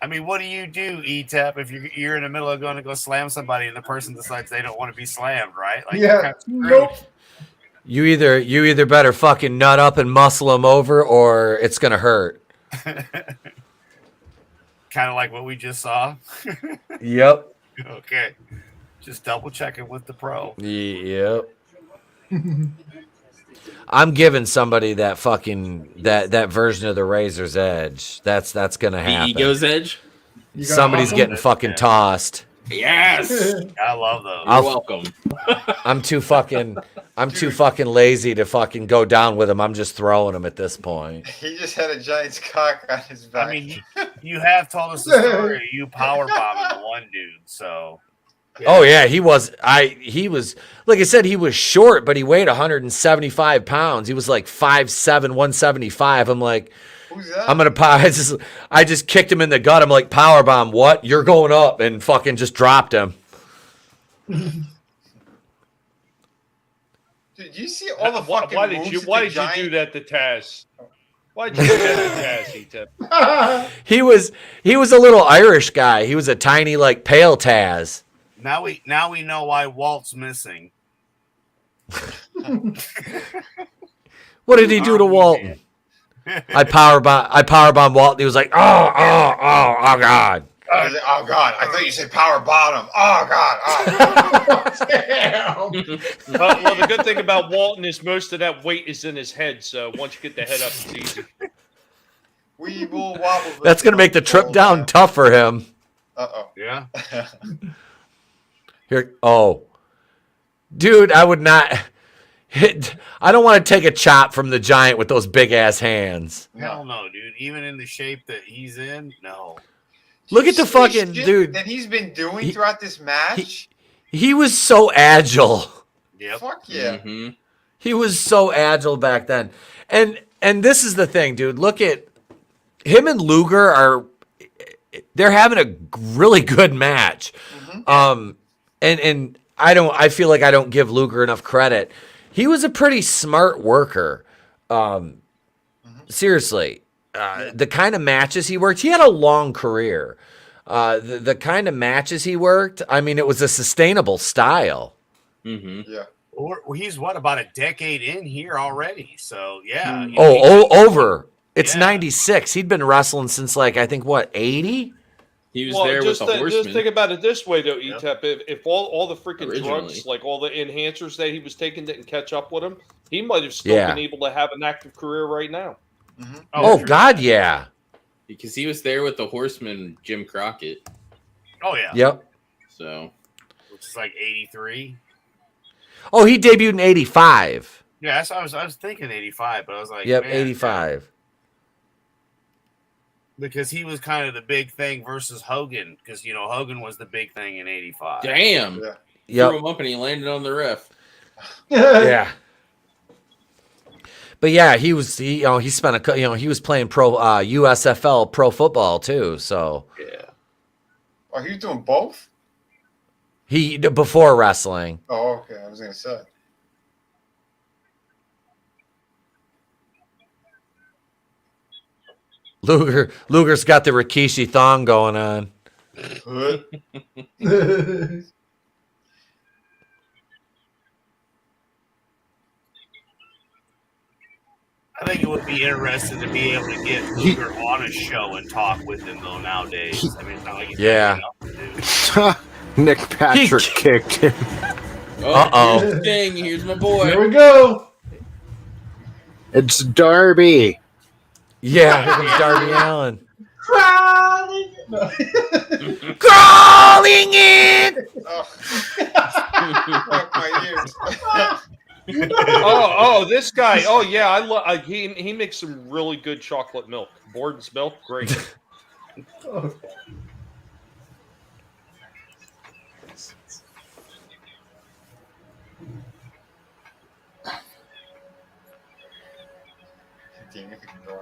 I mean, what do you do, Etep, if you're in the middle of going to go slam somebody and the person decides they don't want to be slammed, right? Like, you're kind of screwed. You either better fucking nut up and muscle him over, or it's gonna hurt. Kind of like what we just saw. Yep. Okay. Just double checking with the pro. Yep. I'm giving somebody that fucking that version of the Razor's Edge. That's gonna The happen. Ego's Edge? Somebody's getting fucking tossed. Yes. I love those. You're welcome. I'm too fucking lazy to fucking go down with him. I'm just throwing him at this point. He just had a giant's cock on his back. I mean, you have told us the story of you power bombing the one dude, so. Yeah. Oh yeah, he was like I said, he was short, but he weighed 175 pounds. He was like 5'7", 175. I'm like, who's that? I'm gonna I just kicked him in the gut. I'm like, power bomb, what? You're going up, and fucking just dropped him. Dude, you see all the fucking why did you do that to Taz? Why did you do that to Taz, Etep? He was a little Irish guy. He was a tiny, like, pale Taz. Now we know why Walt's missing. What did he do to Walton? I powerbomb Walton. He was like, oh God. Oh God! I thought you said power bottom. Oh God! Oh. Damn. Well, the good thing about Walton is most of that weight is in his head. So once you get the head up, it's easy. We will wobble. That's gonna make the trip down tough for him. Yeah. Here, dude, I would not. I don't want to take a chop from the giant with those big ass hands. Hell no, dude. Even in the shape that he's in, no. Look at the fucking dude that he's been doing throughout this match. He was so agile. Yeah. Fuck yeah. Mm-hmm. He was so agile back then. And this is the thing, dude. Look at him and Luger they're having a really good match. Mm-hmm. And I feel like I don't give Luger enough credit. He was a pretty smart worker. Seriously. The kind of matches he worked, he had a long career. The kind of matches he worked, I mean, it was a sustainable style. Mm-hmm. Yeah. Or he's about a decade in here already. So yeah. Over. It's 96. He'd been wrestling since I think 80? He was there with the Horseman. Just think about it this way, though, Etep. If all the freaking drugs, like all the enhancers that he was taking, didn't catch up with him, he might have still been able to have an active career right now. Mm-hmm. Oh God, yeah. Because he was there with the Horseman, Jim Crockett. Oh yeah. Yep. So, which is like 83. Oh, he debuted in 85. Yeah, that's what I was thinking 85, but I was like, yep, man, 85. Because he was kind of the big thing versus Hogan, because Hogan was the big thing in 85. Damn. Yeah. Threw him up and he landed on the ref. Yeah. But yeah, he spent he was playing pro USFL pro football too, so yeah. Oh, he was doing both? He before wrestling. Oh, okay. I was gonna say. Luger's got the Rikishi thong going on. I think it would be interesting to be able to get Luger on a show and talk with him though nowadays. I mean, it's not like he's Nick Patrick kicked him. Uh-oh. Here's my boy. Here we go. It's Darby. Yeah, here comes Darby Allin. Crawling. Crawling in. Fuck my ears. This guy. Oh yeah, he makes some really good chocolate milk. Borden's milk, great.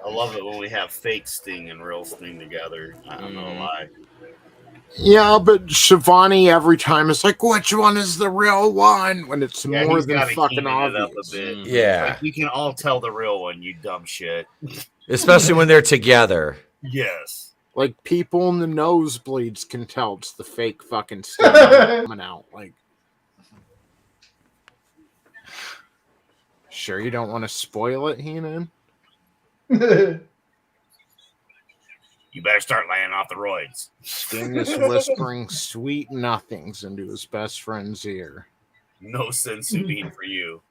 I love it when we have fake Sting and real Sting together. I don't know why. Yeah, but Shivani every time is like, which one is the real one? When it's more than fucking obvious. Yeah. Like, we can all tell the real one, you dumb shit. Especially when they're together. Yes. Like, people in the nosebleeds can tell it's the fake fucking Sting coming out. Like, sure you don't want to spoil it, Heenan? You better start laying off the roids. Sting is whispering sweet nothings into his best friend's ear. No sense in being for you.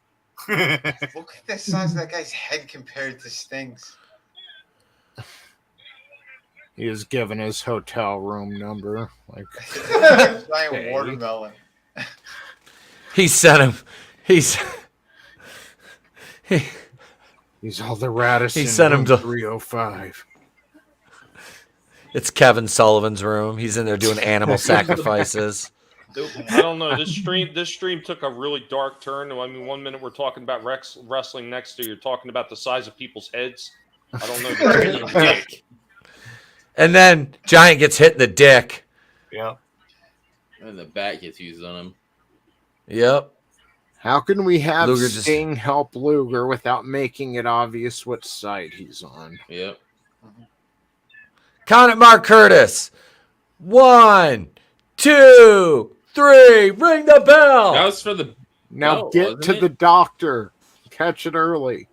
Look at the size of that guy's head compared to Sting's. He is given his hotel room number. Like giant watermelon. He sent him. He's all the Radisson. He sent him to 305. It's Kevin Sullivan's room. He's in there doing animal sacrifices. I don't know. This stream took a really dark turn. I mean, 1 minute we're talking about wrestling, next to you're talking about the size of people's heads. I don't know. The dick. And then Giant gets hit in the dick. Yep. And the bat gets used on him. Yep. How can we have Luger Sting help Luger without making it obvious what side he's on? Yep. Count it, Mark Curtis. 1, 2, 3. Ring the bell. That was for the Now belt, get wasn't to it? the doctor. Catch it early.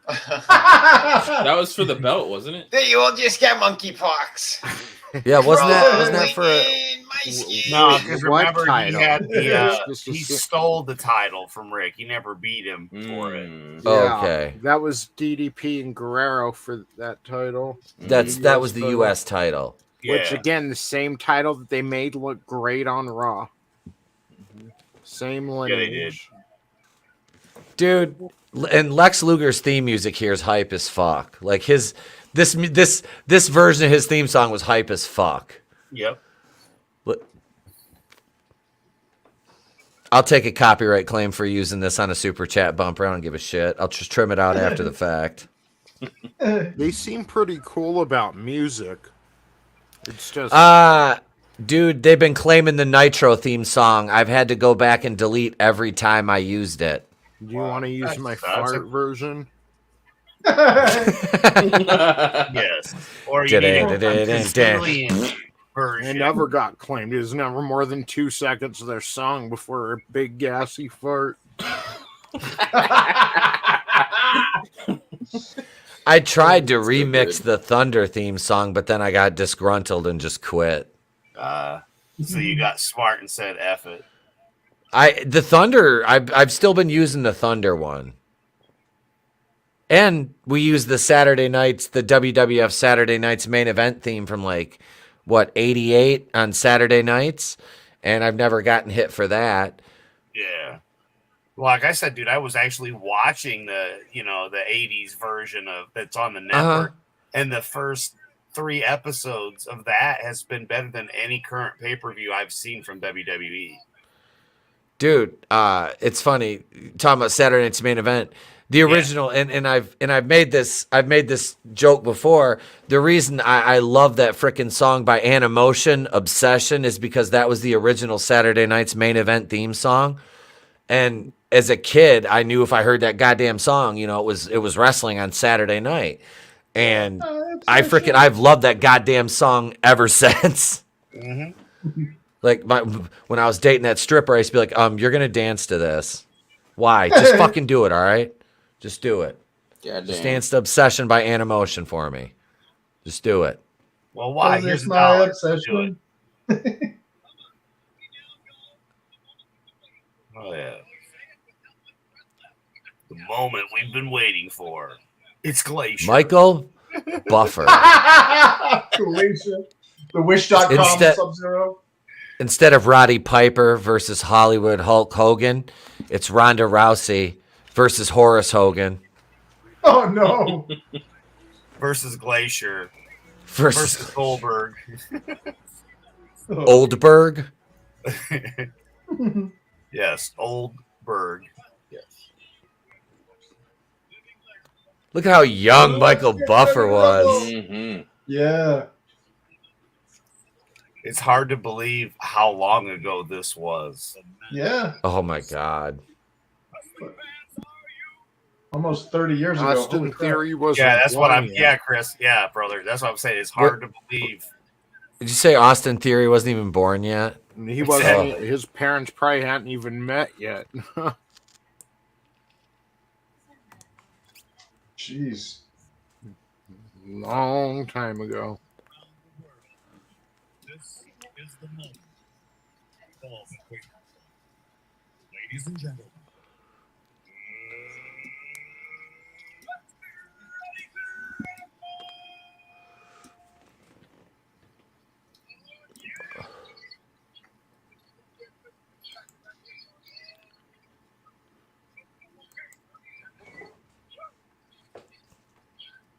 That was for the belt, wasn't it? Then you will just get monkeypox. Yeah, wasn't that for No, because What remember title? he had the This he is- stole the title from Rick. He never beat him for it. Yeah, Okay. that was DDP and Guerrero for that title. that was the US title. Which Yeah. again, the same title that they made look great on Raw. Same lineage. Yeah, they did. Dude, and Lex Luger's theme music here is hype as fuck. Like this version of his theme song was hype as fuck. Yep. I'll take a copyright claim for using this on a super chat bumper. I don't give a shit. I'll just trim it out after the fact. They seem pretty cool about music. It's just Dude, they've been claiming the Nitro theme song. I've had to go back and delete every time I used it. Do you want to use my that's fart version? Yes. Or you need a Castilian version. It never got claimed. It was never more than 2 seconds of their song before a big gassy fart. I tried to remix the Thunder theme song, but then I got disgruntled and just quit. So you got smart and said F it. The Thunder, I've still been using the Thunder one. And we use the Saturday nights, the WWF Saturday nights main event theme from 88 on Saturday nights. And I've never gotten hit for that. Yeah. Like I said, dude, I was actually watching the 80s version of that's on the network. And the first 3 episodes of that has been better than any current pay-per-view I've seen from WWE. Dude, it's funny talking about Saturday night's main event. The original, and I've made this joke before. The reason I love that frickin' song by Animotion, Obsession, is because that was the original Saturday night's main event theme song. And as a kid, I knew if I heard that goddamn song, it was wrestling on Saturday night. And I've loved that goddamn song ever since. Mm-hmm. Like when I was dating that stripper, I used to be like, you're gonna dance to this. Why? Just fucking do it, all right? Just do it. Goddamn. Just dance to Obsession by Animotion for me. Just do it. Well, why? Is Here's this the my dollar. obsession? Do it. Oh yeah. The moment we've been waiting for. It's Glacier. Michael Buffer. Glacier. The Wish.com Sub-Zero. Instead of Roddy Piper versus Hollywood Hulk Hogan, it's Ronda Rousey versus Horace Hogan. Oh no. Versus Glacier. Versus Goldberg. Oldberg. Yes, Oldberg. Yes. Look how young Michael Buffer was. Mm-hmm. Yeah. It's hard to believe how long ago this was. Yeah. Oh my God. Almost 30 years ago. Austin Holy crap. Theory was Yeah, that's what I'm. Yeah, Chris. Yeah, brother. That's what I'm saying. It's hard to believe. Did you say Austin Theory wasn't even born yet? He wasn't. His parents probably hadn't even met yet. Jeez. Long time ago. This is the moment. Ladies and gentlemen,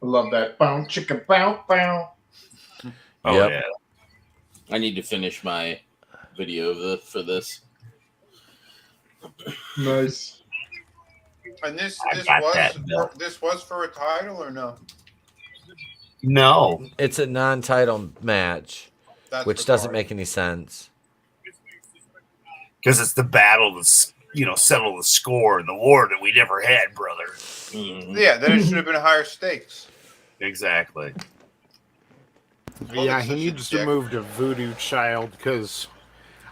I love that. Bow, chicka, bow, bow. Oh, Yep. yeah. I need to finish my video for this. Nice. And this got was for a title or no? No. It's a non-title match, That's which the doesn't card. make any sense. Because it's the battle to, settle the score, the war that we never had, brother. Mm-hmm. Yeah, then it should have been higher stakes. Exactly. Yeah, he needs to move to Voodoo Child because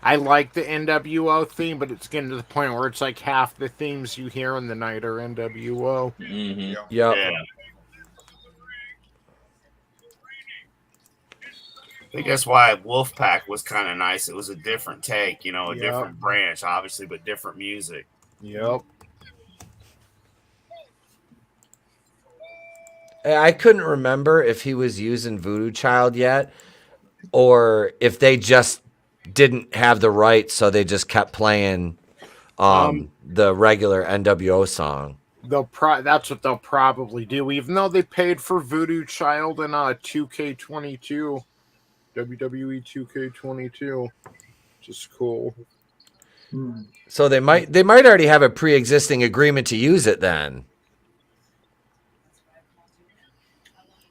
I like the NWO theme, but it's getting to the point where it's like half the themes you hear in the night are NWO. Mm-hmm. Yep. Yeah. I think that's why Wolfpack was kind of nice. It was a different take, a different branch, obviously, but different music. Yep. I couldn't remember if he was using Voodoo Child yet, or if they just didn't have the rights, so they just kept playing the regular NWO song. That's what they'll probably do, even though they paid for Voodoo Child in 2K22, WWE 2K22, which is cool. So they might already have a pre-existing agreement to use it then.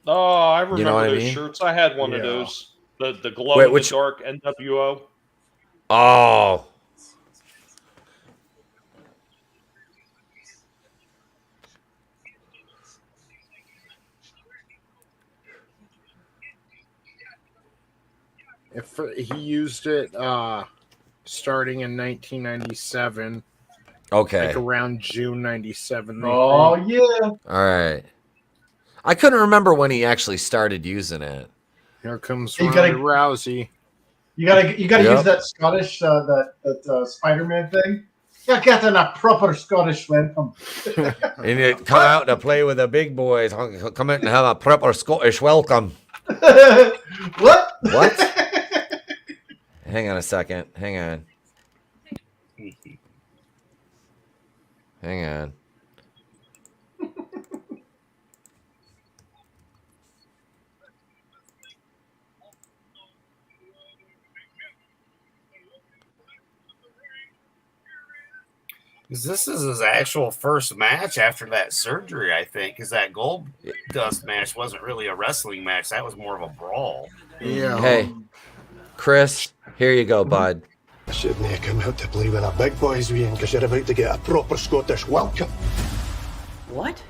Oh, I remember You know what I those mean? shirts. I had one of Yeah. those. The glow in the dark NWO. Oh. If he used it starting in 1997, Okay. like around June 97. Oh, yeah. All right. I couldn't remember when he actually started using it. Here comes You Ronda gotta- Rousey. You gotta Yep. use that Scottish that Spider-Man thing. You're getting a proper Scottish welcome. And you come out to play with the big boys. Come out and have a proper Scottish welcome. What? What? Hang on a second. Hang on. Hang on. This is his actual first match after that surgery, I think, because that Gold Dust match wasn't really a wrestling match. That was more of a brawl. Yeah. Hey, Chris, here you go, bud. I shouldn't have come out to play with the big boys, Ian, because you're about to get a proper Scottish welcome. What?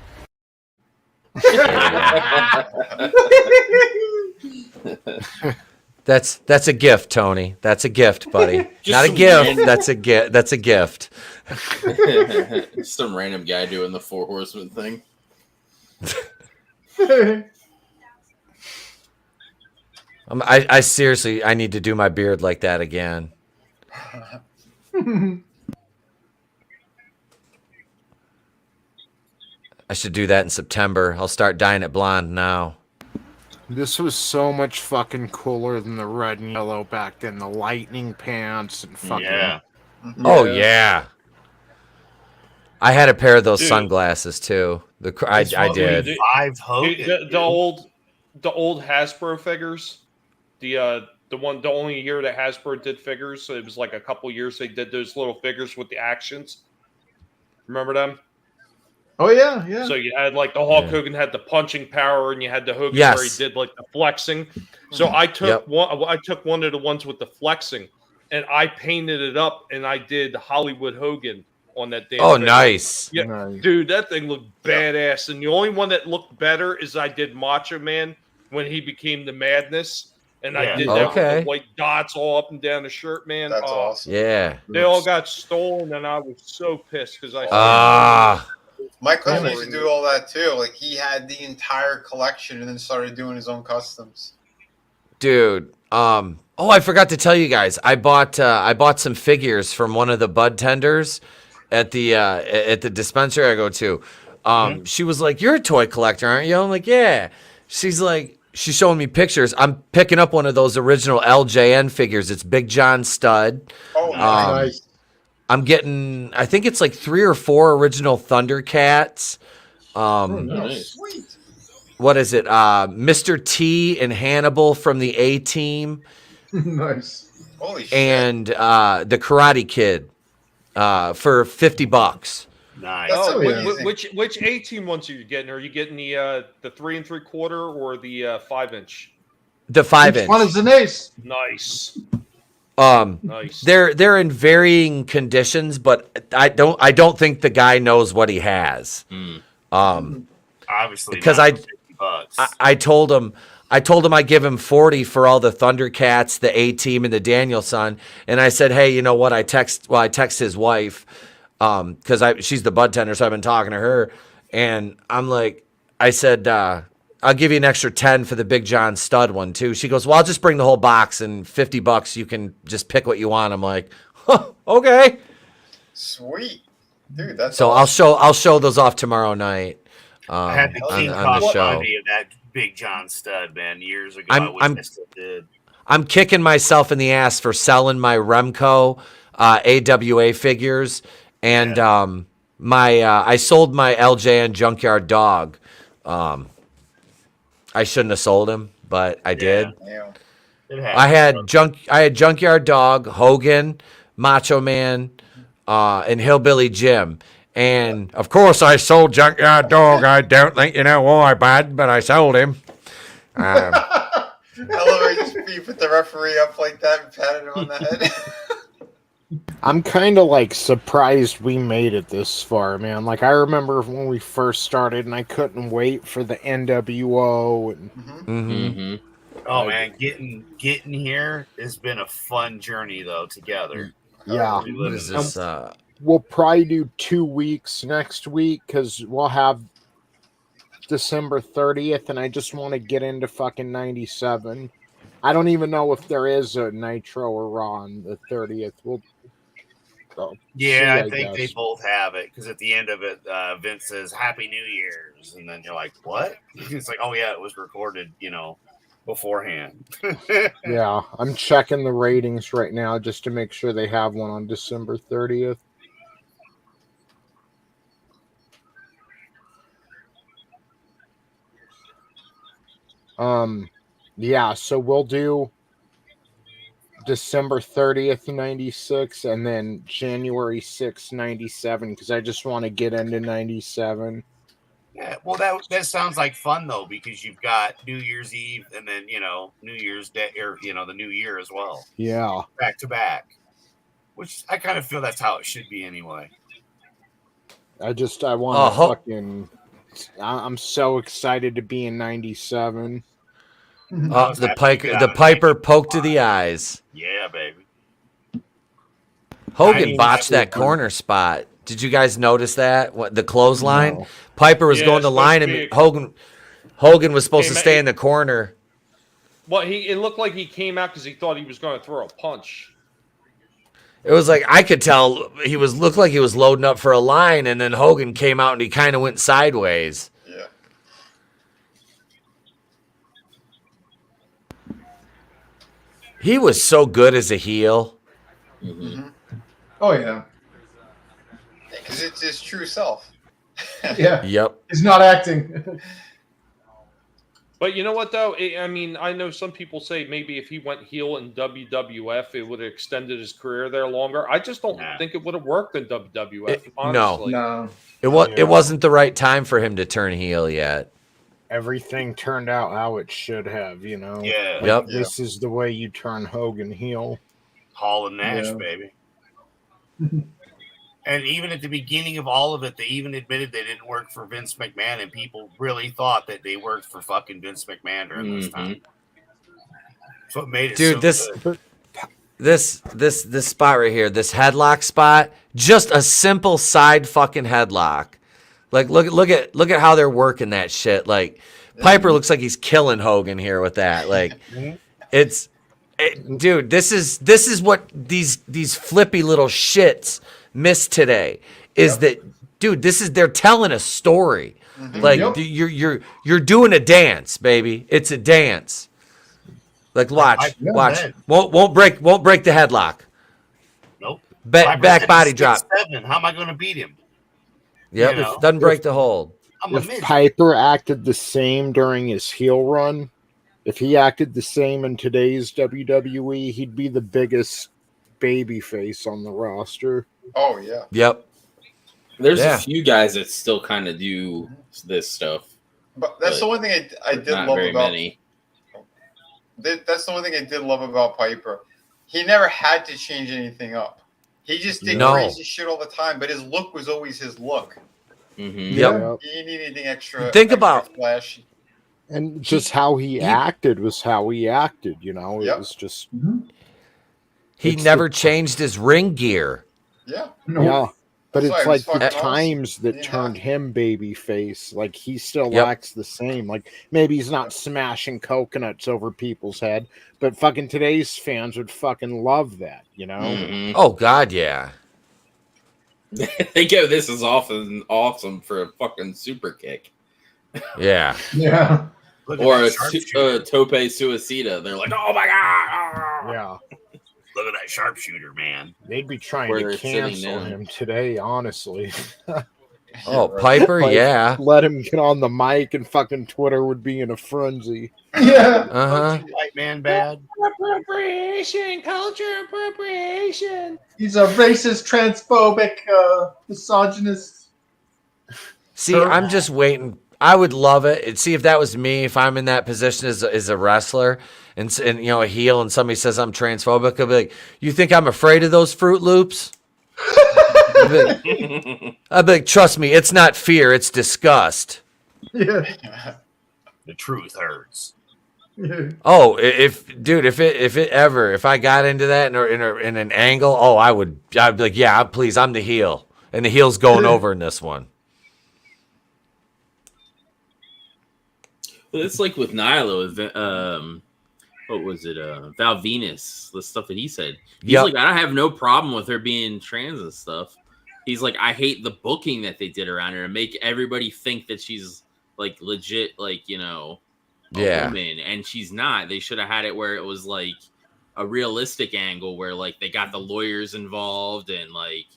That's a gift, Tony. That's a gift, buddy. Just Not a some gift. random- That's a gift. That's a gift. Some random guy doing the Four Horsemen thing. I seriously, I need to do my beard like that again. I should do that in September. I'll start dyeing it blonde now. This was so much fucking cooler than the red and yellow back then. The lightning pants and fucking. Yeah. Oh yeah. I had a pair of those Dude. sunglasses too. I did. The old Hasbro figures. The only year that Hasbro did figures, so it was like a couple years they did those little figures with the actions. Remember them? Oh yeah, yeah. So you had like the Hulk Hogan had the punching power, and you had the Hogan Yes. where he did like the flexing. So I took I took one of the ones with the flexing, and I painted it up, and I did Hollywood Hogan on that damn. Oh, figure. nice. Yeah, Nice. dude, that thing looked badass. And the only one that looked better is I did Macho Man when he became the Madness. And I did that with the white dots all up and down the shirt, man. That's awesome. Yeah. They all got stolen, and I was so pissed because I. My cousin used to do all that too. Like he had the entire collection and then started doing his own customs. Dude. Oh, I forgot to tell you guys. I bought some figures from one of the bud tenders at the dispensary I go to. She was like, "You're a toy collector, aren't you?" I'm like, "Yeah." She's showing me pictures. I'm picking up one of those original LJN figures. It's Big John Stud. Oh, nice. I'm getting, I think it's like 3 or 4 original Thundercats. Sweet. what is it? Mr. T and Hannibal from the A Team. Nice. Holy shit. And the Karate Kid for $50. Nice. That's Oh, amazing. which 18 ones are you getting? Are you getting the 3 3/4 or the 5-inch? The 5-inch. One is an ace. Nice. Nice. They're in varying conditions, but I don't think the guy knows what he has. Obviously, because not for $50. I told him I give him 40 for all the Thundercats, the A Team, and the Danielson, and I said, hey, you know what? I text his wife because she's the bud tender, so I've been talking to her, and I'm like, I said, I'll give you an extra 10 for the Big John stud one too. She goes, well, I'll just bring the whole box and $50 you can just pick what you want. I'm like, huh, okay. Sweet. Dude, that's so awesome. I'll show those off tomorrow night. I had the King on the show. of that Big John stud, man, years ago. I wish I still did. I'm kicking myself in the ass for selling my Remco AWA figures, and I sold my LJN Junkyard Dog. I shouldn't have sold him, but I did. Yeah. I had Junkyard Dog, Hogan, Macho Man, and Hillbilly Jim. And of course, I sold Junkyard Dog. I don't think you know why, bud, but I sold him. I love how you put the referee up like that and patted him on the head. I'm kind of like surprised we made it this far, man. Like I remember when we first started, and I couldn't wait for the NWO. And Oh man, getting here has been a fun journey though together. Yeah, What is this? we'll probably do 2 weeks next week because we'll have December 30th, and I just want to get into fucking 97. I don't even know if there is a Nitro or Raw on the 30th. Yeah, I think they both have it because at the end of it, Vince says "Happy New Year's," and then you're like, "What?" It's like, "Oh yeah, it was recorded, beforehand." Yeah, I'm checking the ratings right now just to make sure they have one on December 30th. Yeah, so we'll do December 30th, 96, and then January 6th, 97, because I just want to get into 97. Yeah, well, that sounds like fun though, because you've got New Year's Eve and then New Year's Day, or the New Year as well. Yeah, back to back, which I kind of feel that's how it should be anyway. I want to fucking. I'm so excited to be in 97. The Piper poked to the eyes. Yeah, baby. Hogan botched that corner spot. Did you guys notice that? What the clothesline? No. Piper was going to line him. Hogan was supposed to stay in the corner. Well, it looked like he came out because he thought he was going to throw a punch. It was like I could tell looked like he was loading up for a line, and then Hogan came out and he kind of went sideways. Yeah. He was so good as a heel. Mm-hmm. Oh yeah. Because it's his true self. Yeah. Yep. He's not acting. But you know what, though? I know some people say maybe if he went heel in WWF, it would have extended his career there longer. I just don't think it would have worked in WWF, honestly. No. It wasn't the right time for him to turn heel yet. Everything turned out how it should have, Yeah. Yep. This is the way you turn Hogan heel. Hall and Nash, baby. And even at the beginning of all of it, they even admitted they didn't work for Vince McMahon, and people really thought that they worked for fucking Vince McMahon during this time. So it made it this spot right here, this headlock spot, just a simple side fucking headlock. Like look at how they're working that shit. Like Piper looks like he's killing Hogan here with that. Like dude, this is what these flippy little shits miss today. Is that, dude? They're telling a story. Like you're doing a dance, baby. It's a dance. Like watch. Won't break the headlock. Nope. Back body drop. 7. How am I going to beat him? Yep. Doesn't break the hold. I'm a if midget. Piper acted the same during his heel run, if he acted the same in today's WWE, he'd be the biggest baby face on the roster. Oh yeah. Yep. There's Yeah. a few guys that still kind of do this stuff. But that's the one thing I did not love very about. many. That's the one thing I did love about Piper. He never had to change anything up. He just did No. crazy shit all the time, but his look was always his look. Mm-hmm. Yep. He didn't need anything extra. Think extra about- flashy. And just how he acted was how he acted, you know? It Yep. was just... He It's never the- changed his ring gear. Yeah. Yeah. But That's it's why like it the was fucking times awesome. that Yeah. turned him baby face. Like he still Yep. acts the same. Like maybe he's not smashing coconuts over people's head, but fucking today's fans would fucking love that, you know? Mhm. Oh God, yeah. They go, this is awesome for a fucking super kick. Yeah. Yeah. Look at Or that a sharpshooter. tope suicida. They're like, oh my God. Yeah. Look at that sharpshooter, man. They'd be trying Where to they're sitting cancel now. him today, honestly. Oh, Piper, Like, yeah. Let him get on the mic and fucking Twitter would be in a frenzy. Yeah. Uh-huh. White man bad. Appropriation, culture appropriation. He's a racist, transphobic, misogynist. See, I'm just waiting. I would love it. And see if that was me, if I'm in that position as a wrestler and you know, a heel and somebody says I'm transphobic, I'll be like, you think I'm afraid of those Fruit Loops? I'd be like, trust me, it's not fear, it's disgust. Yeah. The truth hurts. Oh, if I got into that in an angle, oh, I'd be like, yeah, please, I'm the heel. And the heel's going over in this one. Well, it's like with Nyla, what was it? Val Venus, the stuff that he said. He's Yep. like, I don't have no problem with her being trans and stuff. He's like, I hate the booking that they did around her and make everybody think that she's like legit, like, you know, a Yeah. woman, and she's not. They should have had it where it was like a realistic angle where like they got the lawyers involved and like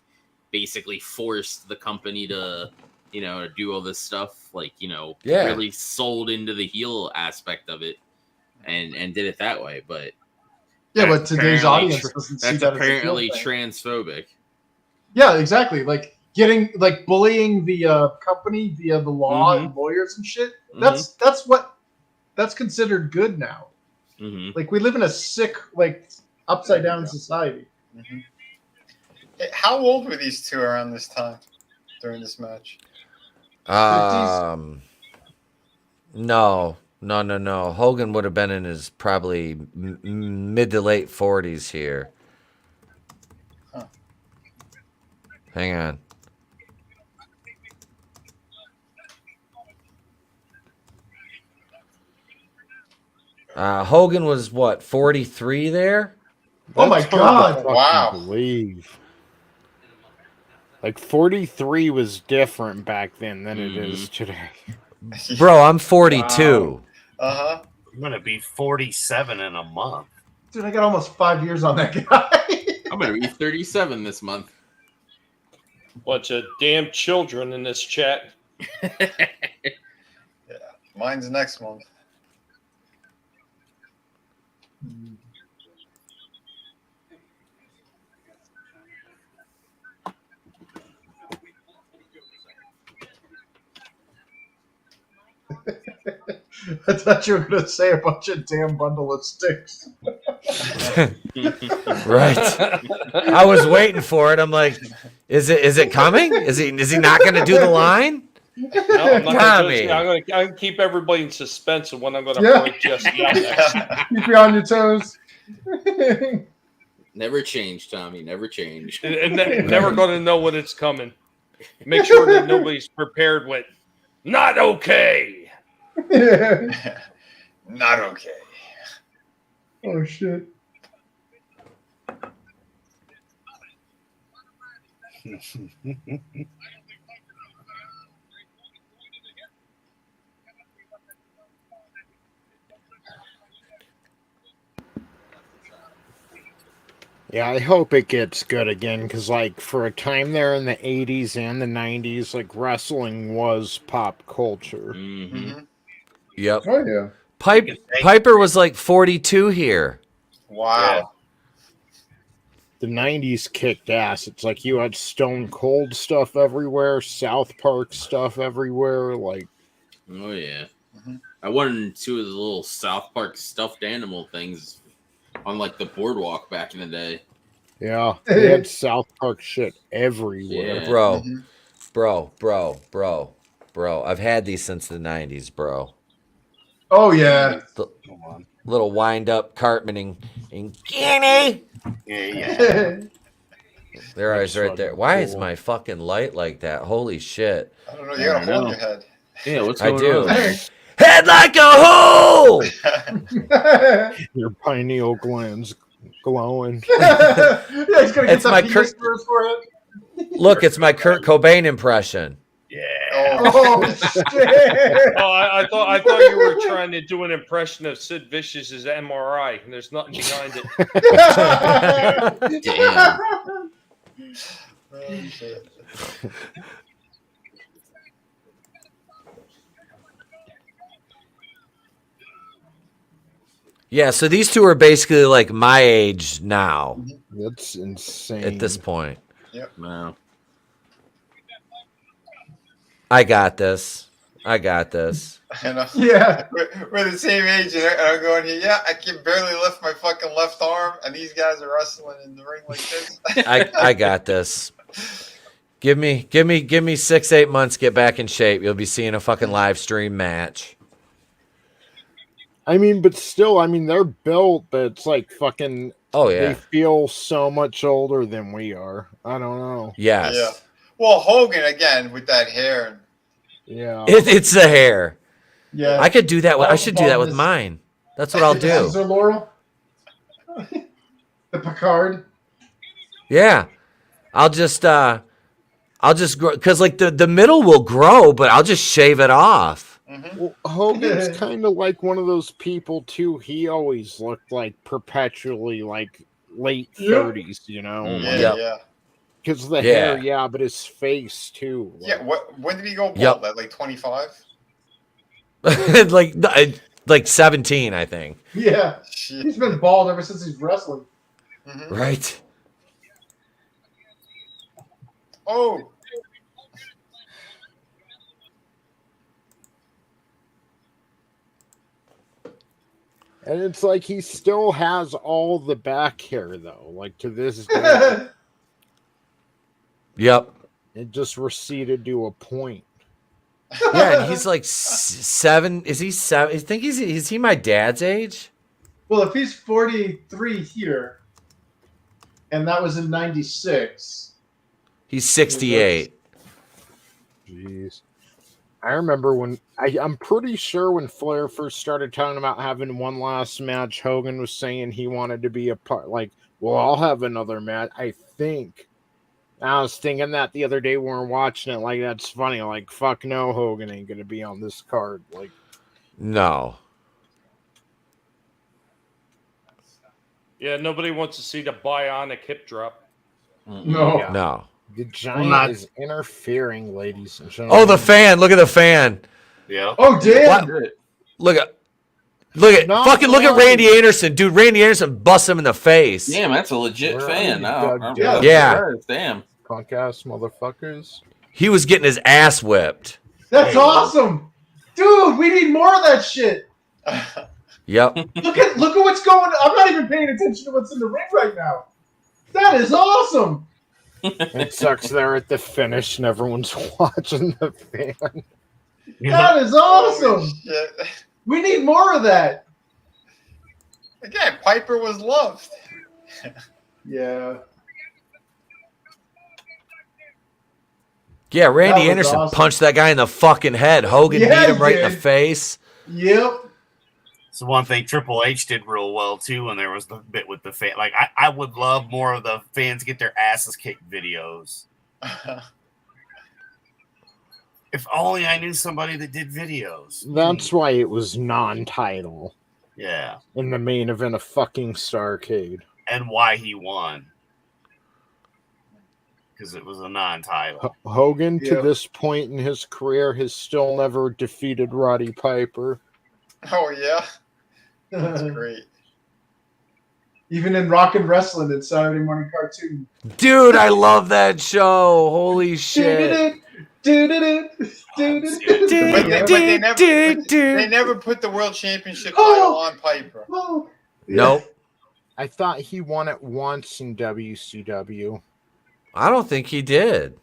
basically forced the company to, you know, do all this stuff, like, you know, Yeah. really sold into the heel aspect of it and did it that way. But Yeah, that's but today's apparently audience doesn't see that's that as a heel apparently thing. transphobic. Yeah, exactly. Like bullying the company via the law Mhm. and lawyers and shit. That's considered good now. Mm-hmm. Like we live in a sick, like upside down society. How old were these two around this time during this match? No. Hogan would have been in his probably mid to late 40s here. Huh. Hang on. Hogan was what, 43 there? Oh my That's hard to God. fucking Wow. Believe. Like 43 was different back then than it is today. Bro, I'm 42. Uh-huh. I'm gonna be 47 in a month. Dude, I got almost 5 years on that guy. I'm gonna be 37 this month. Bunch of damn children in this chat. Mine's next month. I thought you were gonna say a bunch of damn bundle of sticks. Right. I was waiting for it. I'm like, is it coming? Is he not going to do the line? No, I'm not Tommy. I'm gonna keep everybody in suspense of when I'm gonna Yeah. break Jesse out next. Keep you on your toes. Never change, Tommy. Never change. And never gonna know when it's coming. Make sure that nobody's prepared with not okay. Not okay. Oh shit. Yeah, I hope it gets good again, because, like, for a time there in the 80s and the 90s, like, wrestling was pop culture. Yep. Oh, yeah. Piper was like 42 here. Wow. The 90s kicked ass. It's like you had Stone Cold stuff everywhere, South Park stuff everywhere, like... Oh, yeah. I wanted two of the little South Park stuffed animal things on, like, the boardwalk back in the day. Yeah, they had South Park shit everywhere. Yeah. Bro. I've had these since the 90s, bro. Oh, yeah. The little wind-up Cartman in Guinea. Yeah. There I was right there. Why is my fucking light like that? Holy shit. I don't know. You gotta hold your head. Yeah, what's I going do. on? Head like a hole! Your pineal glands glowing. Yeah, he's gonna get It's my penis for his forehead. Look, it's my Kurt Cobain impression. Yeah. Oh, shit. Oh, I thought you were trying to do an impression of Sid Vicious's MRI, and there's nothing behind it. Damn. Oh, shit. Yeah, so these two are basically like my age now. That's insane. At this point. Yep. Wow. I got this. I know. Yeah. We're the same age, and I'm going here. Yeah, I can barely lift my fucking left arm, and these guys are wrestling in the ring like this. I got this. Give me 6-8 months, get back in shape. You'll be seeing a fucking live stream match. I mean, but still, I mean, they're built, but it's like fucking... Oh, yeah. They feel so much older than we are. I don't know. Yes. Yeah. Well, Hogan, again, with that hair. Yeah. It's the hair. Yeah. I could do that. I should do that with mine. That's what I'll do. Sir Laurel? The Picard? Yeah. I'll just grow, because like the middle will grow, but I'll just shave it off. Well, Hogan's kind of like one of those people too. He always looked like perpetually like late 30s, you know? Yeah. Because the hair, yeah, but his face too. Yeah. When did he go bald? At like 25? like 17, I think. Yeah. He's been bald ever since he's wrestling. Right. Oh. And it's like he still has all the back hair though, like to this day. Yep. It just receded to a point. Yeah, and he's like 7. Is he 7? I think is he my dad's age? Well, if he's 43 here, and that was in 96. He's 68. Jeez. I remember when I'm pretty sure when Flair first started talking about having one last match, Hogan was saying he wanted to be a part. Like, well, I'll have another match. I think. I was thinking that the other day when we were watching it. Like, that's funny. Like, fuck no, Hogan ain't gonna be on this card. Like, no. Yeah, nobody wants to see the bionic hip drop. No. No. The giant is interfering, ladies and gentlemen. Oh, the fan! Look at the fan. Yeah. Oh, damn! Look at Randy Anderson, dude. Randy Anderson busts him in the face. Damn, that's a legit fan. Yeah. Damn. Punk ass motherfuckers. He was getting his ass whipped. That's awesome, dude. We need more of that shit. Yep. Look at what's going on. I'm not even paying attention to what's in the ring right now. That is awesome. It sucks they're at the finish and everyone's watching the fan. That is awesome. We need more of that. Again, Piper was loved. Yeah. Yeah, Randy Anderson punched that guy in the fucking head. Hogan beat him right in the face. Yep. It's the one thing Triple H did real well too when there was the bit with the fan. Like I would love more of the fans get their asses kicked videos. If only I knew somebody that did videos. That's why it was non-title. Yeah. In the main event of fucking Starrcade. and why he won. Because it was a non-title. Hogan, to this point in his career, has still never defeated Roddy Piper. Oh, yeah? That's great. Even in Rock and Wrestling and Saturday Morning Cartoon. Dude, I love that show. Holy shit. But they never put the World Championship title on Piper. Nope. I thought he won it once in WCW. I don't think he did.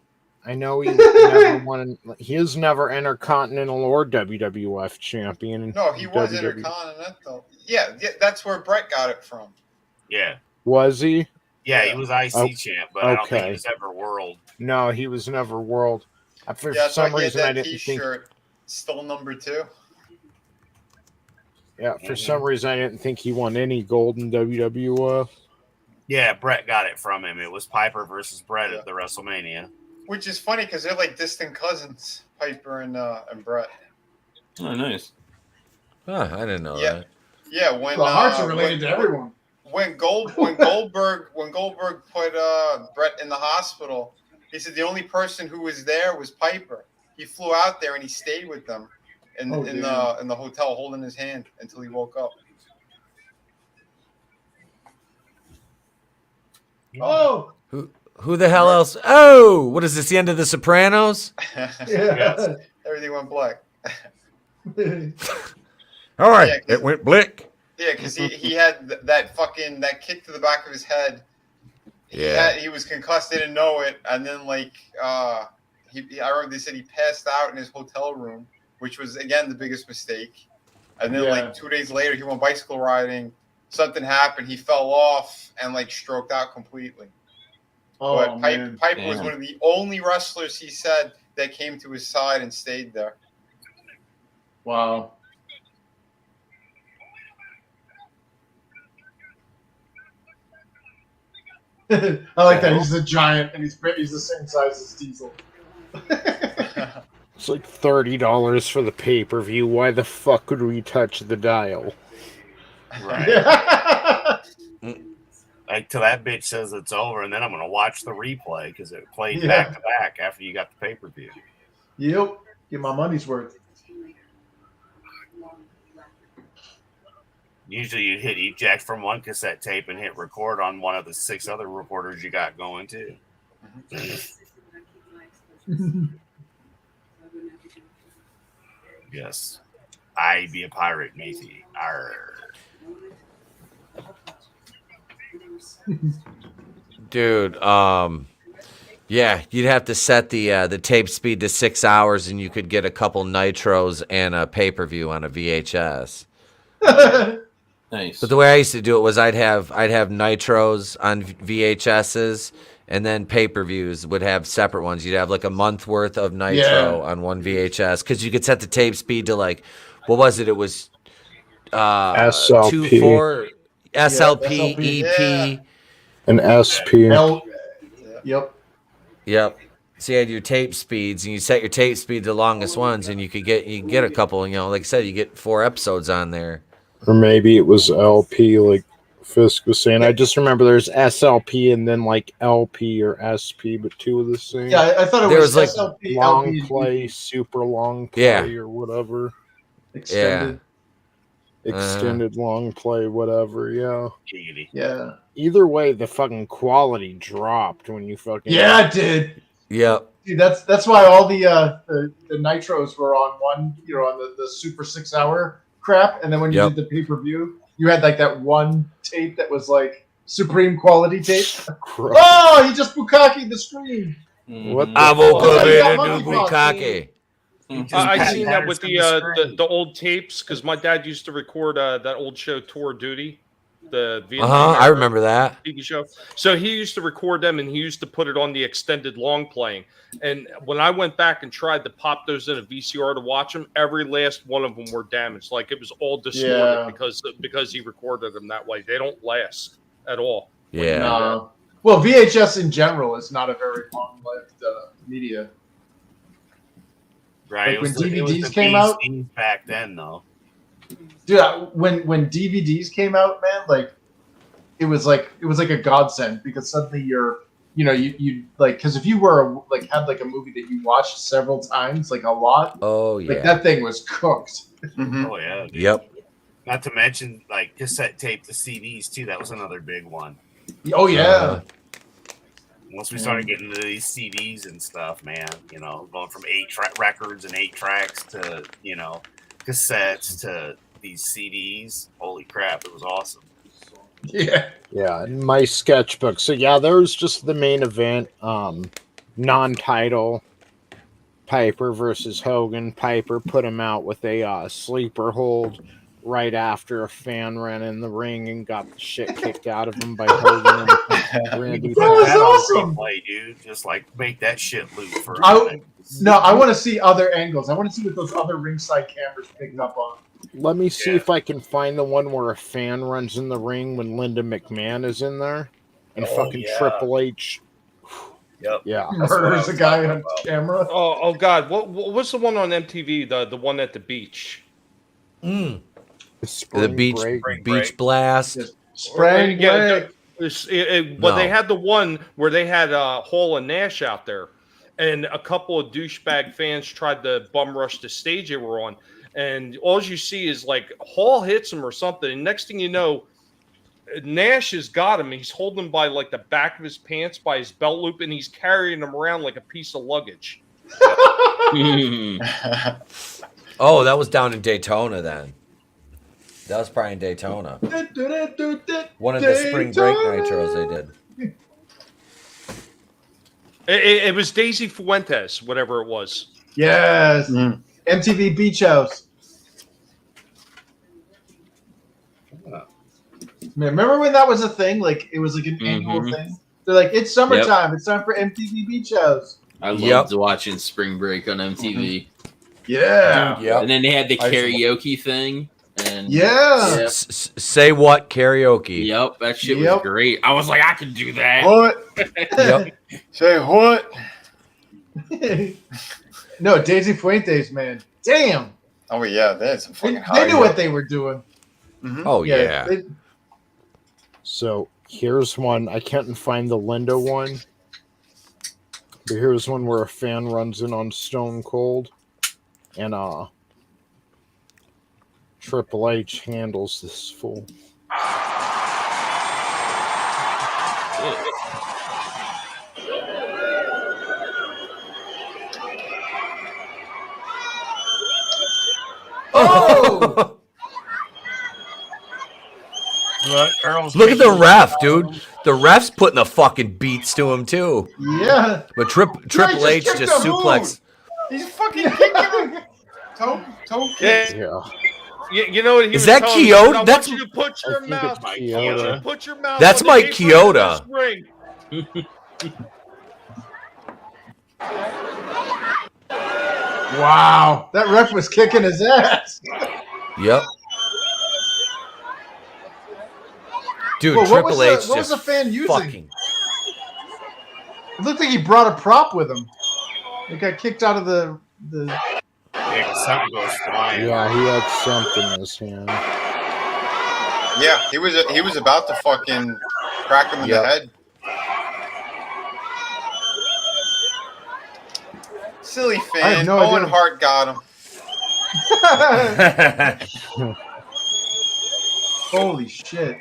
I know he never won. He is never Intercontinental or WWF champion. No, he was Intercontinental. Yeah, that's where Brett got it from. Yeah. Was he? Yeah, he was IC champ, but I don't think he was ever world. No, he was never world. For Yeah, some reason, I didn't think. Still number 2. Yeah, for some reason, I didn't think he won any gold in WWF. Yeah, Brett got it from him. It was Piper versus Brett at the WrestleMania. Which is funny because they're like distant cousins, Piper and Brett. Oh, nice. Huh, I didn't know that. Yeah, when the Hearts are related to everyone. When Goldberg put Brett in the hospital, he said the only person who was there was Piper. He flew out there and he stayed with them in the hotel, holding his hand until he woke up. Oh, who the hell else? Oh, what is this? The end of The Sopranos? Yeah. Everything went black. All right, it went blick. Yeah, because he had that kick to the back of his head. He was concussed, didn't know it, and then I remember they said he passed out in his hotel room, which was again the biggest mistake. And then 2 days later, he went bicycle riding. Something happened. He fell off and stroked out completely. Oh, but Piper was one of the only wrestlers, he said, that came to his side and stayed there. Wow. I like that. He's a giant and he's the same size as Diesel. It's like $30 for the pay-per-view. Why the fuck would we touch the dial? Right. Till that bitch says it's over, and then I'm going to watch the replay because it played back to back after you got the pay-per-view. Yep. Get my money's worth. Usually you hit eject from one cassette tape and hit record on one of the 6 other recorders you got going too. Yes. I be a pirate, matey. Arr. Dude, yeah, you'd have to set the tape speed to 6 hours and you could get a couple nitros and a pay-per-view on a VHS. Nice. But the way I used to do it was I'd have nitros on VHSs, and then pay-per-views would have separate ones. You'd have like a month worth of nitro on one VHS because you could set the tape speed to what was it? It was SLP. SLP, EP, and SP. Yep. So you had your tape speeds, and you set your tape speed to the longest ones, and you could get a couple. Like I said, you get 4 episodes on there. Or maybe it was LP, like Fisk was saying. I just remember there's SLP and then LP or SP, but 2 of the same. Yeah, I thought it was SLP, long LP, play, super long play, or whatever. Extended. Extended long play, whatever. Yeah. Yeah. Either way, the fucking quality dropped when you fucking. Yeah, it did. Yep. Dude, that's why all the nitros were on one, on the super 6 hour crap, and then when you did the pay-per-view, you had that one tape that was supreme quality tape. Oh, he just bukkaki'd the screen. What? I woke up in a new bukkake. I seen that with the old tapes because my dad used to record that old show Tour Duty, the Vietnam I remember that TV show. So he used to record them and he used to put it on the extended long playing. And when I went back and tried to pop those in a VCR to watch them, every last one of them were damaged. It was all distorted because he recorded them that way. They don't last at all. Yeah. No. Well, VHS in general is not a very long-lived media. Right. When DVDs came out back then, though. Dude, when DVDs came out, man, it was like a godsend because suddenly you're, you like, because if you were like had like a movie that you watched several times, like a lot, oh yeah, like that thing was cooked. Oh yeah. Dude. Yep. Not to mention like cassette tape, the CDs too. That was another big one. Oh yeah. Once we started getting into these CDs and stuff, man, going from 8-track records and 8 tracks to cassettes to these CDs. Holy crap, it was awesome. Yeah, in my sketchbook. So yeah, there was just the main event, non-title, Piper versus Hogan. Piper put him out with a sleeper hold right after a fan ran in the ring and got the shit kicked out of him by Hogan and Randy. That was awesome. Play, dude. Just like make that shit loop for I want to see other angles. I want to see what those other ringside cameras picked up on. Let me see if I can find the one where a fan runs in the ring when Linda McMahon is in there, and fucking Triple H. Yep. Yeah. Murders a guy on camera. Oh God! What's the one on MTV? The one at the beach. The beach blast. Spring break. They had the one where they had Hall and Nash out there, and a couple of douchebag fans tried to bum rush the stage they were on, and all you see is like Hall hits him or something, and next thing you know, Nash has got him. He's holding him by like the back of his pants by his belt loop, and he's carrying him around like a piece of luggage. Oh, that was down in Daytona then. That was probably in Daytona. One of the spring break nitros they did. It was Daisy Fuentes, whatever it was. Yes. MTV Beach House. Man, remember when that was a thing? Like it was like an annual thing. They're like, it's summertime. Yep. It's time for MTV Beach House. I loved watching Spring Break on MTV. Yeah. Yep. And then they had the karaoke thing. And say what karaoke? Yep, that shit was great. I was like, I could do that. What? Yep. Say what? No, Daisy Fuentes, man. Damn. Oh yeah, that's some fucking. They knew what they were doing. Oh yeah. So here's one. I can't find the Linda one, but here's one where a fan runs in on Stone Cold, and Triple H handles this fool. Oh! Look at the ref, dude. The ref's putting the fucking beats to him too. Yeah. But Triple H just suplex. He's fucking kicking him. Toe kick. Yeah. You know what he Is was that telling me? Kyoto? I That's want you to put your mouth. I want you to put your mouth. That's on Mike the apron of Chioda. this ring. Wow, that ref was kicking his ass. Yep. Dude, Well, Triple H what was the just fan using? fucking. It looked like he brought a prop with him. It got kicked out of the. Something goes flying. Yeah, he had something in his hand. Yeah, he was about to fucking crack him in the head. Silly fan. no Owen idea. Hart got him. Holy shit!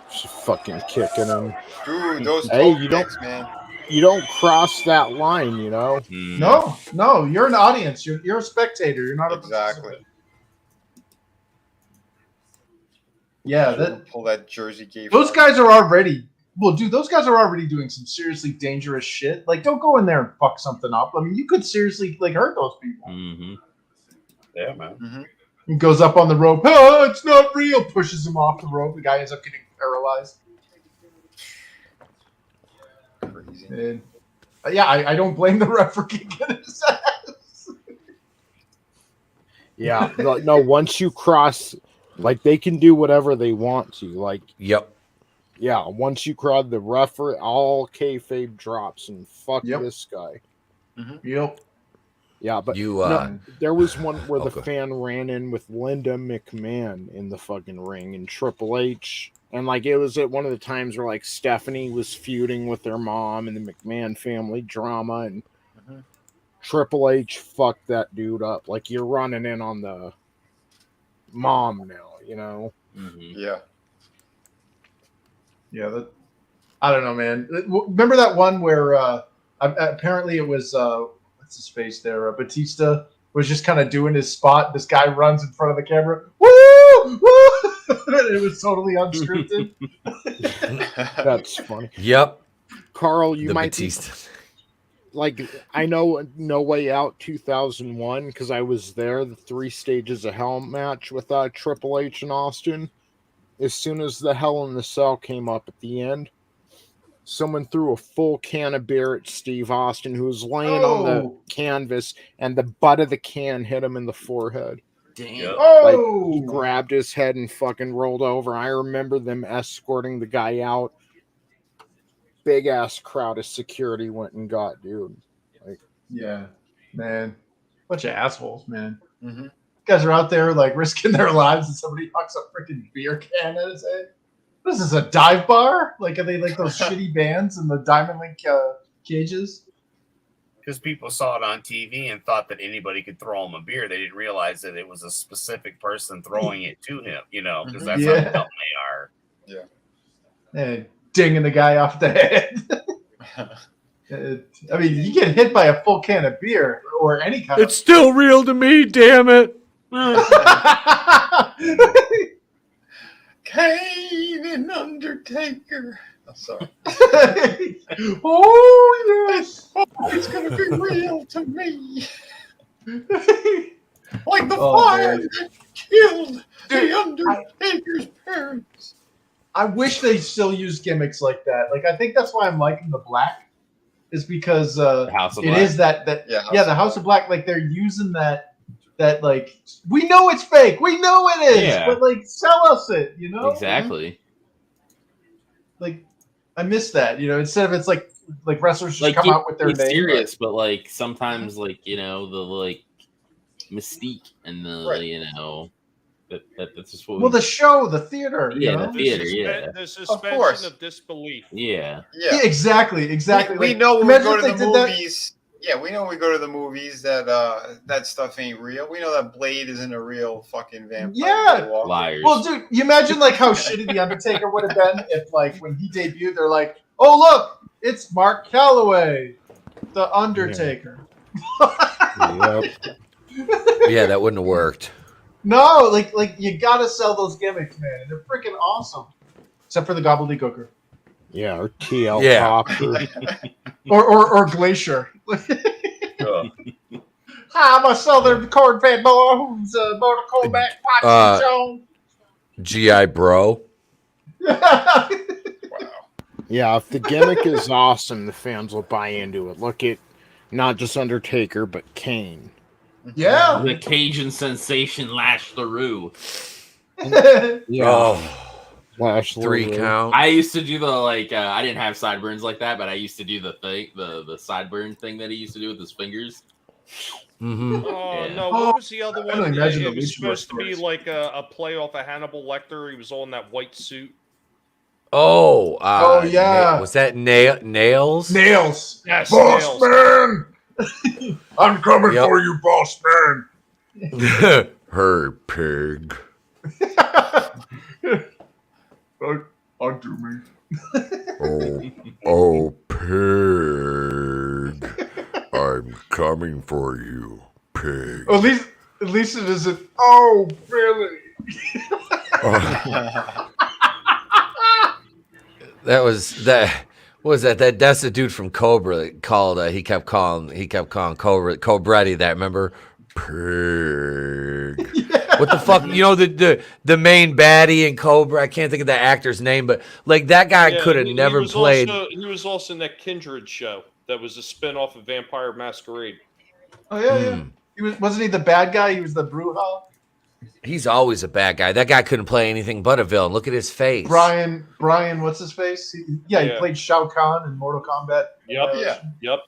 She's fucking kicking him. Dude, those Hey, toe you don't- kicks, man. You don't cross that line, you know. No, you're an audience. You're a spectator. You're not a Exactly. Yeah, Pull that Jersey gate. those guys are already. Well, dude, those guys are already doing some seriously dangerous shit. Like, don't go in there and fuck something up. I mean, you could seriously like hurt those people. Yeah, man. He goes up on the rope. Oh, it's not real. Pushes him off the rope. The guy ends up getting paralyzed. Crazy. And, yeah, I don't blame the ref for kicking his ass. Yeah, no. Once you cross, like they can do whatever they want to. Like, Yep. yeah, once you cross the referee, all kayfabe drops and fuck this guy. Yep. Yeah, but no, there was one where the fan ran in with Linda McMahon in the fucking ring and Triple H. And like it was at one of the times where like Stephanie was feuding with their mom and the McMahon family drama, and Triple H fucked that dude up. Like you're running in on the mom now, you know? Yeah. Yeah, I don't know, man. Remember that one where apparently it was what's his face there? Batista was just kind of doing his spot. This guy runs in front of the camera. Woo! Woo! It was totally unscripted. That's funny. Yep. Carl, you the might Batista. like I know No Way Out 2001 because I was there. The 3 stages of Hell match with Triple H and Austin. As soon as the Hell in the Cell came up at the end, someone threw a full can of beer at Steve Austin, who was laying on the canvas, and the butt of the can hit him in the forehead. Damn. Like, he grabbed his head and fucking rolled over. I remember them escorting the guy out. Big ass crowd of security went and got dude. Like, yeah, man, bunch of assholes, man. Mm-hmm. Guys are out there like risking their lives, and somebody knocks a freaking beer can at his head. What is this, a dive bar? Like, are they like those shitty bands in the Diamond Link cages? Because people saw it on TV and thought that anybody could throw him a beer. They didn't realize that it was a specific person throwing it to him, you know, because that's how dumb they are. Yeah. And dinging the guy off the head. I mean, you get hit by a full can of beer or any kind It's still real to me, damn it. Kane and Undertaker. Oh, sorry. Oh, yes. Oh, it's going to be real to me. Like the fire that killed the Undertaker's parents. I wish they still use gimmicks like that. Like, I think that's why I'm liking the black, is because House of it Black. is that the House of Black. Like, they're using that like, we know it's fake, we know it is, but like, sell us it, you know? Exactly. Like, I miss that, you know. Instead of it's like wrestlers just Like, come out with their it's name. serious, but like sometimes, like, you know, the like mystique and the you know that's just what. Well, the show, the theater, you know? The theater, The suspension of disbelief. Yeah, exactly. We Like, know when we imagine go if to they the did that- movies. Yeah, we know when we go to the movies that that stuff ain't real. We know that Blade isn't a real fucking vampire. Yeah, liars. Well, dude, you imagine like how shitty the Undertaker would have been if, like, when he debuted, they're like, "Oh, look, it's Mark Calloway, the Undertaker." Yeah, that wouldn't have worked. No, like you gotta sell those gimmicks, man. They're freaking awesome, except for the gobbledygooker. yeah, or TL Yeah. Copter. or Glacier. I'm a Southern corn-fed boy who's a Mortal Kombat watching show. G.I. Bro. Yeah, if the gimmick is awesome, the fans will buy into it. Look at not just Undertaker, but Kane. Yeah. The Cajun sensation Lash LaRue. Yeah. Oh, 3 count. I used to do the like. I didn't have sideburns like that, but I used to do the thing, the sideburn thing that he used to do with his fingers. Mm-hmm. Oh Yeah. no! What was the other I one? don't imagine the It was Luchador supposed to be stories. like a play off of Hannibal Lecter. He was all in that white suit. Oh, yeah. Was that Nails? Nails. Yes, Boss Nails. man. I'm coming Yep. for you, boss man. Her pig. Undo me. Oh, pig. I'm coming for you, pig. At least it isn't. Oh, really? That was that. What was that? That's the dude from Cobra that called. He kept calling Cobretti. That, remember? Pig. What the fuck? You know the main baddie in Cobra. I can't think of the actor's name, but like that guy could have never played. He was also in that Kindred show. That was a spin-off of Vampire Masquerade. Oh yeah. Wasn't he the bad guy? He was the Bruja. He's always a bad guy. That guy couldn't play anything but a villain. Look at his face. Brian, what's his face? He played Shao Kahn in Mortal Kombat. Yep.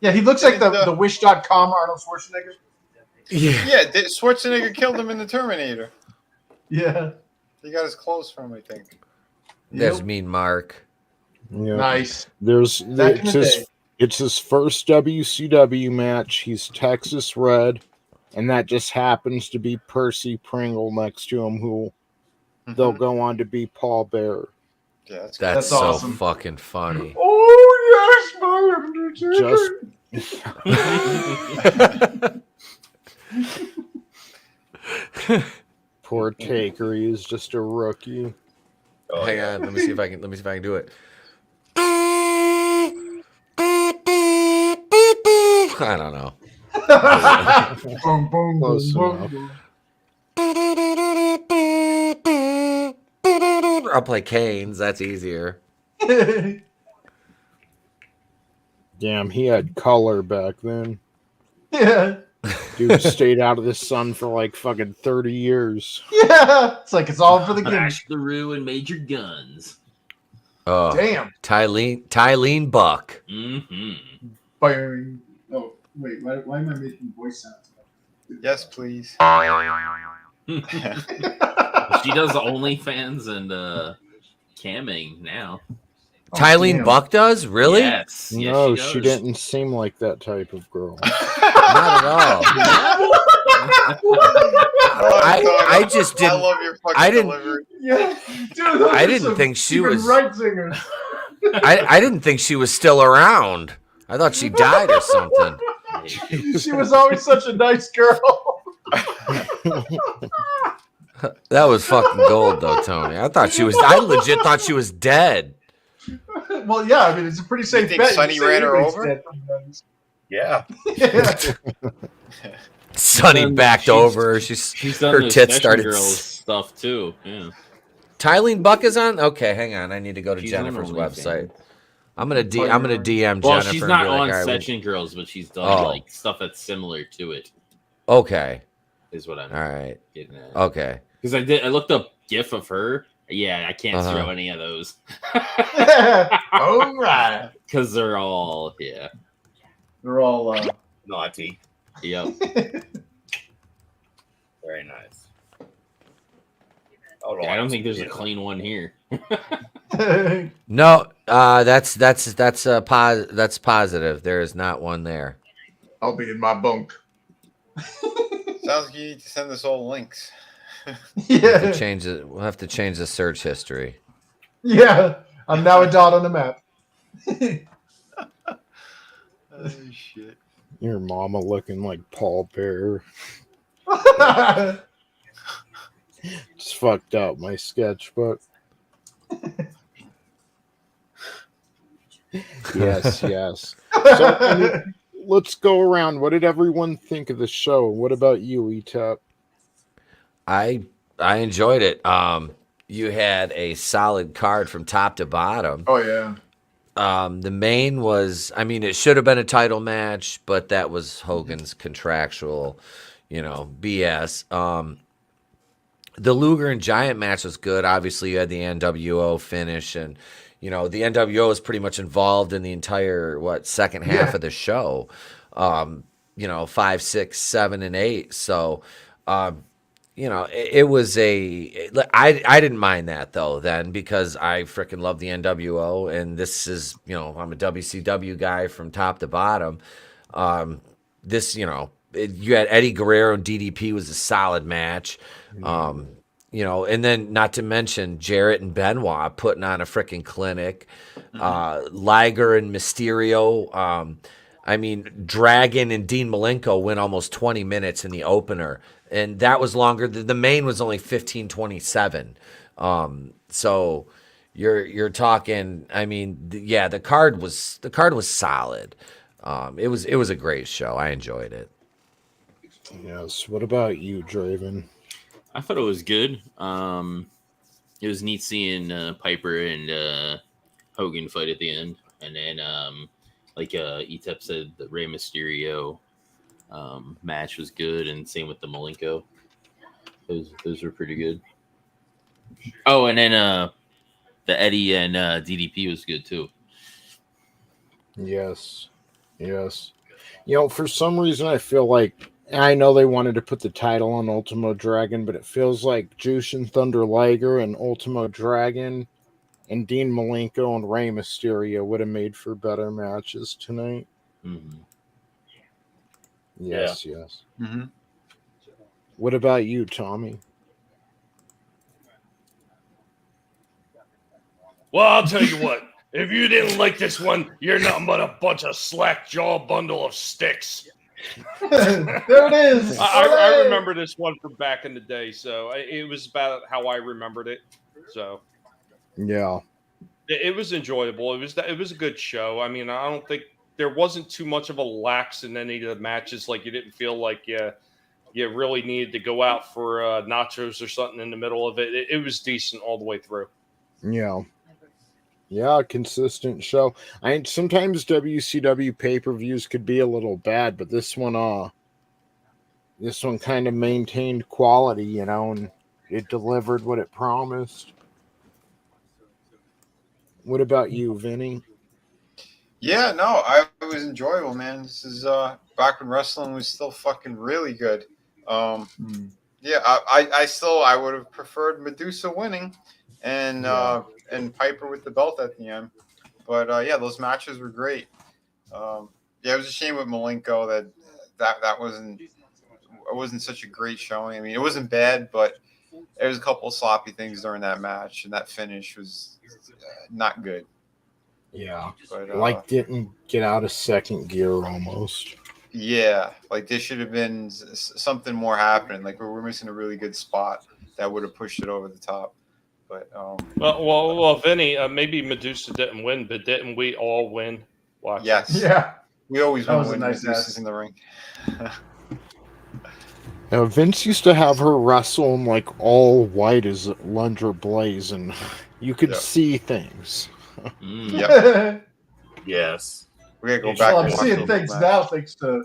Yeah, he looks like the Wish.com Arnold Schwarzenegger. Yeah, Schwarzenegger killed him in the Terminator. Yeah. He got his clothes from, I think. That's mean, Mark. Yeah. Nice. It's his first WCW match. He's Texas Red, and that just happens to be Percy Pringle next to him, who they'll go on to be Paul Bearer. Yeah, that's so awesome. Fucking funny. Oh yes, my Undertaker. Poor Taker, he's just a rookie. Hang on, let me see if I can do it. I don't know. Close enough. I'll play Canes. That's easier. Damn, he had color back then. Yeah. Dude stayed out of the sun for like fucking 30 years. Yeah. It's like it's all for the game. Flash the Roo and Major Guns. Oh, damn. Tylene Buck. Mm-hmm. Bang. Oh, wait. Why am I making voice sounds? Yes, please. She does OnlyFans and camming now. Tylene Buck does? Really? Yes. No, Yes, she didn't seem like that type of girl. Not at all. I just didn't. I love your fucking I didn't. delivery. Yeah, dude. I didn't think she was. Right singers. I didn't think she was still around. I thought she died or something. She was always such a nice girl. That was fucking gold, though, Tony. I legit thought she was dead. Well, yeah. I mean, it's a pretty safe think bet. Sonny ran her over? Yeah. Sonny backed over. She's done her the tits Session started. Girls stuff too. Yeah. Tylene Buck is on. Okay, hang on. I need to go to She's on Jennifer's OnlyFans. website. I'm gonna DM Well, Jennifer. she's not and be like, on "All right, Session Girls, but she's done Oh. like stuff that's similar to it. Okay. Is what I'm All right. getting at. Okay. Because I looked up GIF of her. Yeah, I can't throw any of those. All right. Because they're all They're all naughty. Yep. Very nice. I don't think there's a clean one here. No, that's positive. There is not one there. I'll be in my bunk. Sounds like you need to send us all links. We'll have to change the search history. Yeah, I'm now a dot on the map. Oh shit! Your mama looking like Paul Bearer. It's fucked up, my sketch, but yes. So let's go around. What did everyone think of the show? What about you, Etep? I enjoyed it. You had a solid card from top to bottom. Oh yeah. The main was, I mean, it should have been a title match, but that was Hogan's contractual, BS. The Luger and Giant match was good. Obviously, you had the NWO finish, and the NWO was pretty much involved in the entire second half of the show. 5, 6, 7, and 8. So, it was I didn't mind that though then, because I freaking love the NWO, and this is, I'm a WCW guy from top to bottom. You had Eddie Guerrero and DDP was a solid match. And then not to mention Jarrett and Benoit putting on a freaking clinic. Liger and Mysterio. Dragon and Dean Malenko went almost 20 minutes in the opener, and that was longer. The main was only 15:27. So you're talking. The card was solid. It was a great show. I enjoyed it. Yes. What about you, Draven? I thought it was good. It was neat seeing Piper and Hogan fight at the end, and then like Etep said, the Rey Mysterio match was good, and same with the Malenko. Those were pretty good. Oh, and then the Eddie and DDP was good too. Yes. Yes. For some reason, I feel like I know they wanted to put the title on Ultimo Dragon, but it feels like Jushin Thunder Liger and Ultimo Dragon and Dean Malenko and Rey Mysterio would have made for better matches tonight. Mm-hmm. Yes, yes. Mm-hmm. What about you, Tommy? Well, I'll tell you what. If you didn't like this one, you're nothing but a bunch of slack jaw bundle of sticks. There it is. I remember this one from back in the day, so it was about how I remembered it. So Yeah, it was enjoyable. It was a good show. I mean, I don't think there wasn't too much of a lax in any of the matches. Like you didn't feel like you really needed to go out for nachos or something in the middle of it. It was decent all the way through. Yeah, consistent show. Sometimes WCW pay-per-views could be a little bad, but this one kind of maintained quality, and it delivered what it promised. What about you, Vinny? Yeah, no, it was enjoyable, man. This is back when wrestling was still fucking really good. Yeah, I would have preferred Medusa winning and Piper with the belt at the end. But yeah, those matches were great. Yeah, it was a shame with Malenko that wasn't such a great showing. I mean, it wasn't bad, but there was a couple of sloppy things during that match, and that finish was not good. Yeah, but didn't get out of second gear almost. Yeah, like there should have been something more happening. Like we're missing a really good spot that would have pushed it over the top. But well, Vinny, maybe Medusa didn't win, but didn't we all win? Watch. Yes. Yeah. We always That win was a when nice Medusa's match. in the ring. Now, Vince used to have her wrestle in all white as Lunder Blaze, and you could see things. Yep. Yes. We gotta go Well, back. I'm and watch seeing those things matches. now thanks to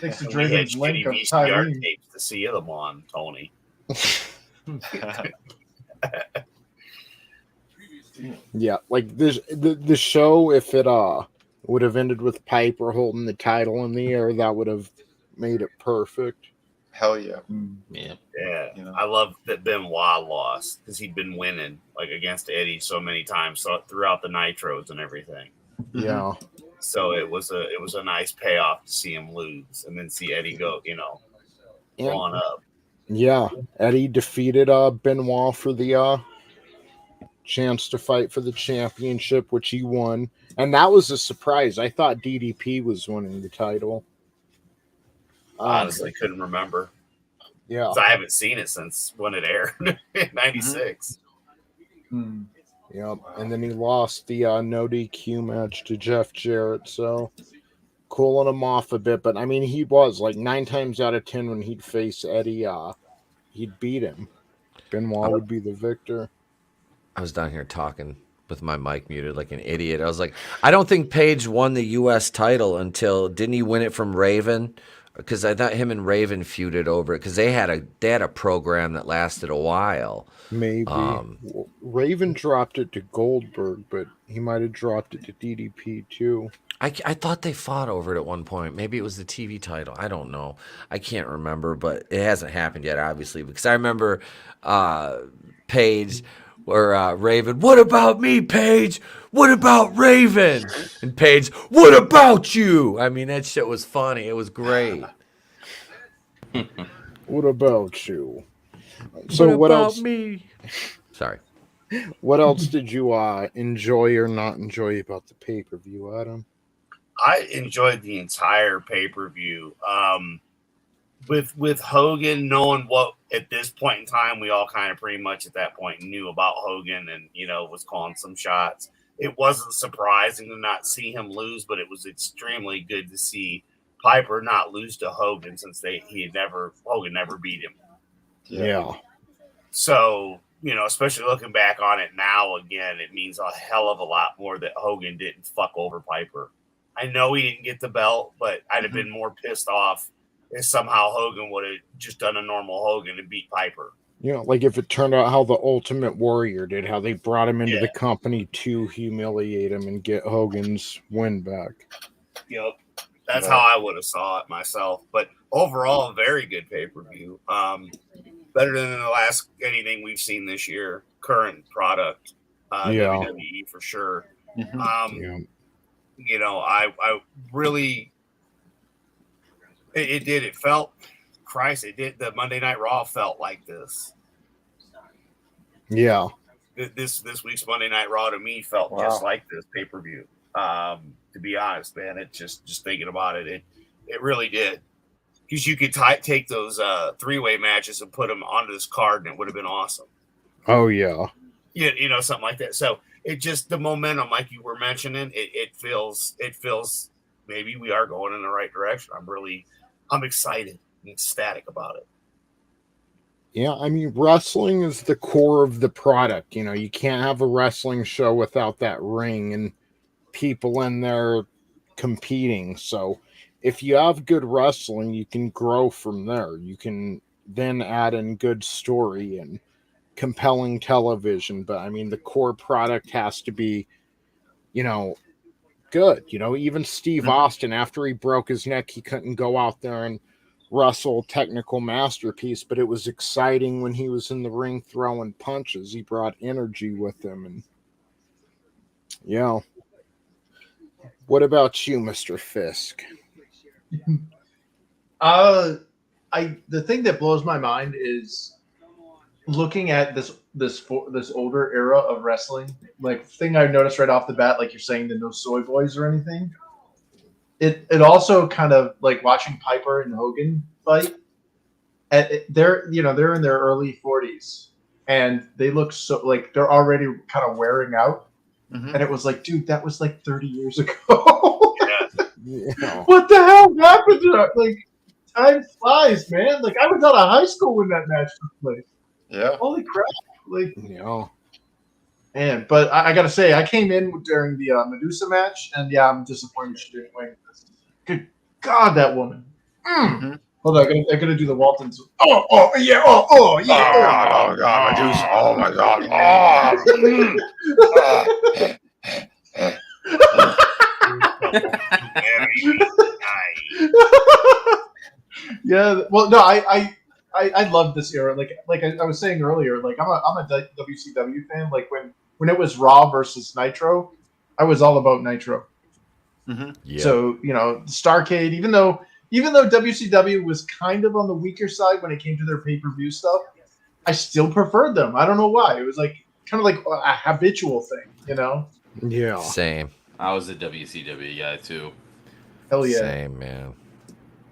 We had Draven's link shitty of VCR Tyrene. tapes to see them on, Tony. Yeah, like the show, if it would have ended with Piper holding the title in the air, that would have made it perfect. Hell yeah. Yeah. Yeah, I love that Benoit lost because he'd been winning against Eddie so many times throughout the Nitros and everything. Yeah. So it was a nice payoff to see him lose and then see Eddie go, on up. Yeah, Eddie defeated Benoit for the chance to fight for the championship, which he won, and that was a surprise. I thought DDP was winning the title. Honestly, couldn't remember. Yeah, 'Cause I haven't seen it since when it aired in '96. Yep, and then he lost the no DQ match to Jeff Jarrett, so cooling him off a bit. But I mean, he was 9 times out of 10 when he'd face Eddie, he'd beat him. Benoit would be the victor. I was down here talking with my mic muted like an idiot. I was like, I don't think Page won the U.S. title until, didn't he win it from Raven? Because I thought him and Raven feuded over it because they had a program that lasted a while. Maybe Raven dropped it to Goldberg, but he might have dropped it to DDP too. I thought they fought over it at one point. Maybe it was the TV title. I don't know. I can't remember, but it hasn't happened yet, obviously, because I remember Paige or Raven. What about me, Paige? What about Raven? And Paige, what about you? I mean, that shit was funny. It was great. What about you? So what about else? Me? Sorry. What else did you enjoy or not enjoy about the pay-per-view, Adam? I enjoyed the entire pay-per-view. With Hogan, knowing what at this point in time we all kind of pretty much at that point knew about Hogan and was calling some shots. It wasn't surprising to not see him lose, but it was extremely good to see Piper not lose to Hogan since Hogan never beat him. Yeah. So, especially looking back on it now again, it means a hell of a lot more that Hogan didn't fuck over Piper. I know he didn't get the belt, but I'd have been more pissed off if somehow Hogan would have just done a normal Hogan and beat Piper. Like if it turned out how the Ultimate Warrior did, how they brought him into the company to humiliate him and get Hogan's win back. Yep. That's how I would have saw it myself. But overall, a very good pay-per-view. Better than the last anything we've seen this year. Current product, WWE for sure. You know, I really it did. It felt, Christ, it did. The Monday Night Raw felt like this. Yeah. This week's Monday Night Raw to me felt just like this pay-per-view. To be honest, man, it just thinking about it, it really did. Because you could take those three-way matches and put them onto this card, and it would have been awesome. Oh yeah. You know, something like that. So it just, the momentum, like you were mentioning, it feels maybe we are going in the right direction. I'm excited and ecstatic about it. Yeah, I mean, wrestling is the core of the product. You know, you can't have a wrestling show without that ring and people in there competing. So if you have good wrestling, you can grow from there. You can then add in good story and compelling television. But I mean, the core product has to be, you know, good. You know, even Steve Austin, after he broke his neck, he couldn't go out there and wrestle technical masterpiece, but it was exciting when he was in the ring throwing punches. He brought energy with him. And yeah. What about you, Mr. Fisk? The thing that blows my mind is looking at this older era of wrestling. Like, thing I noticed right off the bat, like you're saying, the no soy boys or anything. It also kind of like watching Piper and Hogan fight. They're in their early 40s, and they look so like they're already kind of wearing out. And it was like, dude, that was like 30 years ago. What the hell happened to that? Like, time flies, man. Like, I was out of high school when that match took place. Yeah. Holy crap! Like, man. But I gotta say, I came in during the Medusa match, and yeah, I'm disappointed she didn't win. Good God, that woman. Hold on, I'm gonna do the Waltons. Oh yeah. Oh God, Medusa. Oh my God. Yeah. Well, no, I love this era. Like I was saying earlier, like I'm a WCW fan. Like when it was Raw versus Nitro, I was all about Nitro. Yeah. So, you know, Starrcade, even though WCW was kind of on the weaker side when it came to their pay-per-view stuff, I still preferred them. I don't know why. It was like kind of like a habitual thing, you know? Yeah. Same. I was a WCW guy too. Hell yeah. Same, man.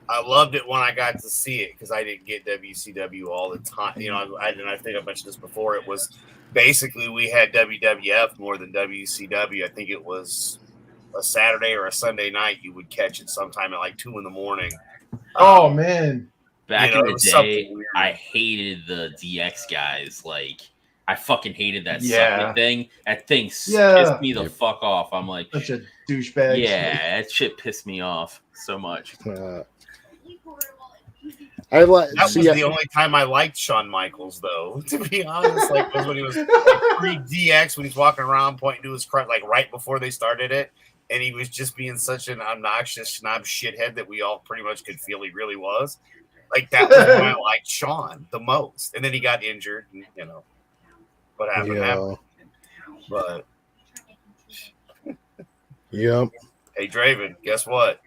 I loved it when I got to see it because I didn't get WCW all the time. You know, I think I mentioned this before. It was basically we had WWF more than WCW. I think it was a Saturday or a Sunday night you would catch it sometime at like 2 a.m. Oh man. Back in the day, I hated the DX guys. Like, I fucking hated that sucking thing. That thing pissed me the fuck off. I'm like, such a douchebag. Yeah, that shit pissed me off so much. That was the only time I liked Shawn Michaels, though. To be honest, like was when he was pre-DX, when he's walking around pointing to his crotch, like right before they started it, and he was just being such an obnoxious snob shithead that we all pretty much could feel he really was. Like that was when I liked Shawn the most, and then he got injured, and you know what happened. But yep. Hey, Draven, guess what?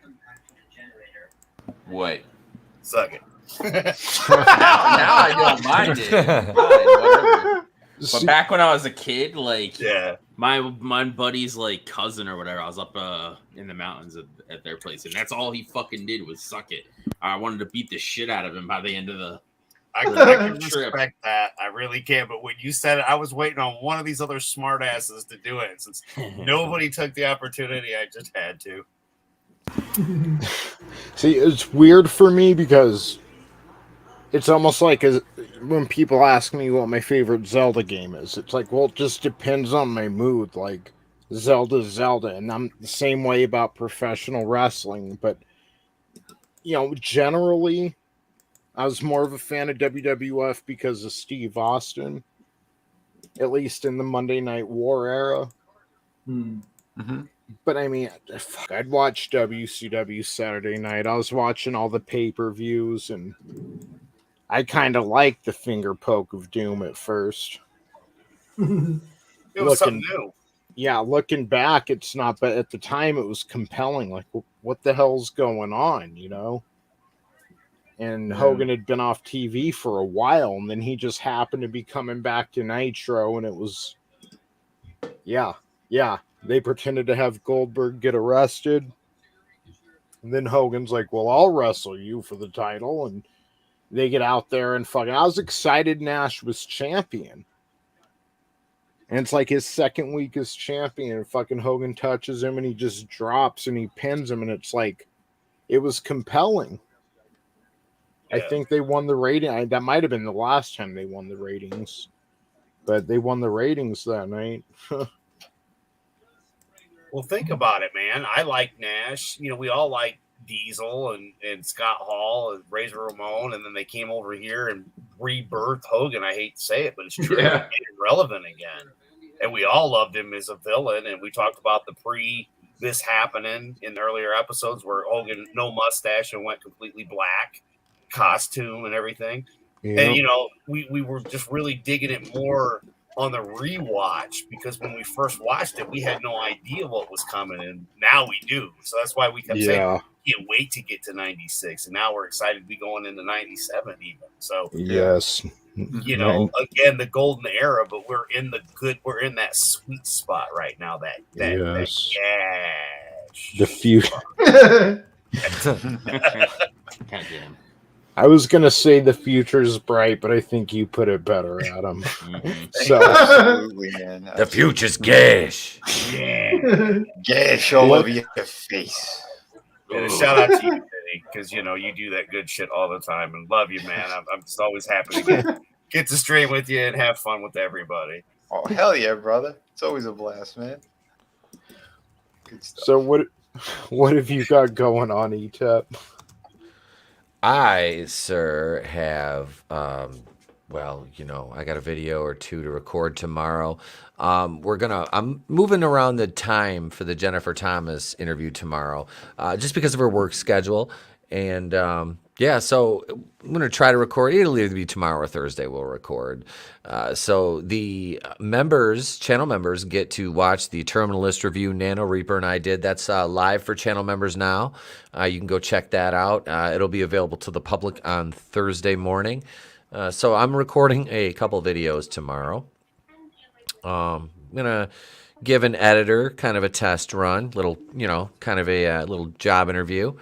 What? Suck it. Now I don't mind it. Fine, whatever. But back when I was a kid, like, my buddy's like cousin or whatever, I was up in the mountains at their place, and that's all he fucking did was suck it. I wanted to beat the shit out of him by the end of the. I can respect that. I really can. But when you said it, I was waiting on one of these other smartasses to do it. Since nobody took the opportunity, I just had to. See, it's weird for me because it's almost like when people ask me what my favorite Zelda game is, it's like, well, it just depends on my mood. Like, Zelda's Zelda, and I'm the same way about professional wrestling. But, you know, generally, I was more of a fan of WWF because of Steve Austin, at least in the Monday Night War era. But I mean, fuck, I'd watch WCW Saturday night. I was watching all the pay-per-views, and I kind of liked the finger poke of doom at first. It was something new. Yeah, looking back, it's not, but at the time it was compelling. Like, what the hell's going on, you know? And Hogan had been off TV for a while, and then he just happened to be coming back to Nitro, and it was, yeah. They pretended to have Goldberg get arrested, and then Hogan's like, well, I'll wrestle you for the title, and they get out there and fucking, I was excited Nash was champion. And it's like his second week as champion, and fucking Hogan touches him and he just drops and he pins him, and it's like, it was compelling. Yeah. I think they won the rating. That might have been the last time they won the ratings, but they won the ratings that night. Well, think about it, man. I like Nash. You know, we all like Diesel and Scott Hall and Razor Ramon, and then they came over here and rebirthed Hogan. I hate to say it, but it's true. Yeah. Made him relevant again. And we all loved him as a villain. And we talked about this happening in the earlier episodes where Hogan, no mustache and went completely black, costume and everything. Yeah. And, you know, we were just really digging it more on the rewatch, because when we first watched it, we had no idea what was coming, and now we do. So that's why we kept saying we can't wait to get to 96, and now we're excited to be going into 97 even. So yes, you know, again, the golden era, but we're in that sweet spot right now. The future. Goddamn. I was gonna say the future's bright, but I think you put it better, Adam. So absolutely, man. The future's gash. Yeah, gash all over your face. And a shout out to you, Vinny, because you know you do that good shit all the time, and love you, man. I'm just always happy to get to stream with you and have fun with everybody. Oh hell yeah, brother! It's always a blast, man. Good stuff. So what have you got going on, Etep? I, sir, have, well, you know, I got a video or two to record tomorrow. I'm moving around the time for the Jennifer Thomas interview tomorrow, just because of her work schedule. And, so I'm going to try to record. It'll either be tomorrow or Thursday we'll record. So the channel members get to watch the Terminalist review Nano Reaper and I did. That's live for channel members now. You can go check that out. It'll be available to the public on Thursday morning. So I'm recording a couple videos tomorrow. I'm going to give an editor kind of a test run, kind of a little job interview.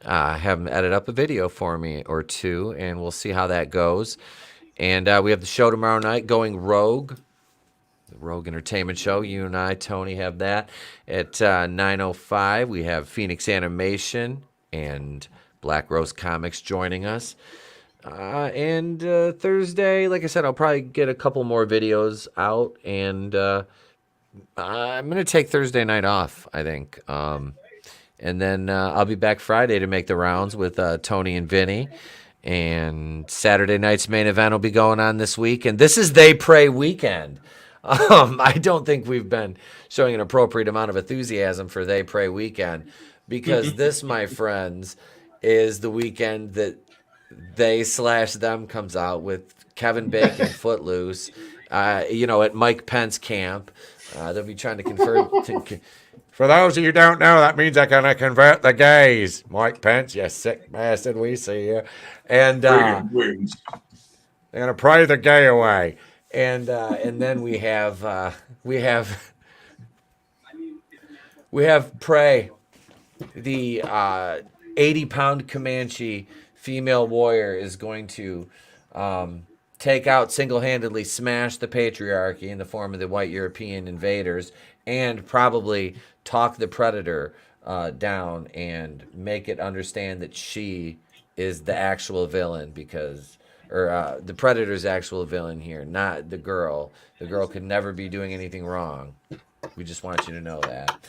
Have them edit up a video for me or two, and we'll see how that goes. And we have the show tomorrow night, Going Rogue, the Rogue Entertainment Show. You and I, Tony, have that at 9:05. We have Phoenix Animation and Black Rose Comics joining us. And Thursday, like I said, I'll probably get a couple more videos out, and I'm going to take Thursday night off, I think. And then I'll be back Friday to make the rounds with Tony and Vinny. And Saturday night's main event will be going on this week. And this is They Pray weekend. I don't think we've been showing an appropriate amount of enthusiasm for They Pray weekend, because this, my friends, is the weekend that They/them comes out with Kevin Bacon Footloose, at Mike Pence camp. They'll be trying to convert. For those of you who don't know, that means they're going to convert the gays. Mike Pence, you sick bastard, we see you. And they're going to pray the gay away. And then we have Prey, the 80-pound Comanche female warrior, is going to take out, single-handedly smash the patriarchy in the form of the white European invaders, and probably talk the Predator down and make it understand that she is the actual villain, or the Predator's actual villain here, not the girl. The girl could never be doing anything wrong. We just want you to know that.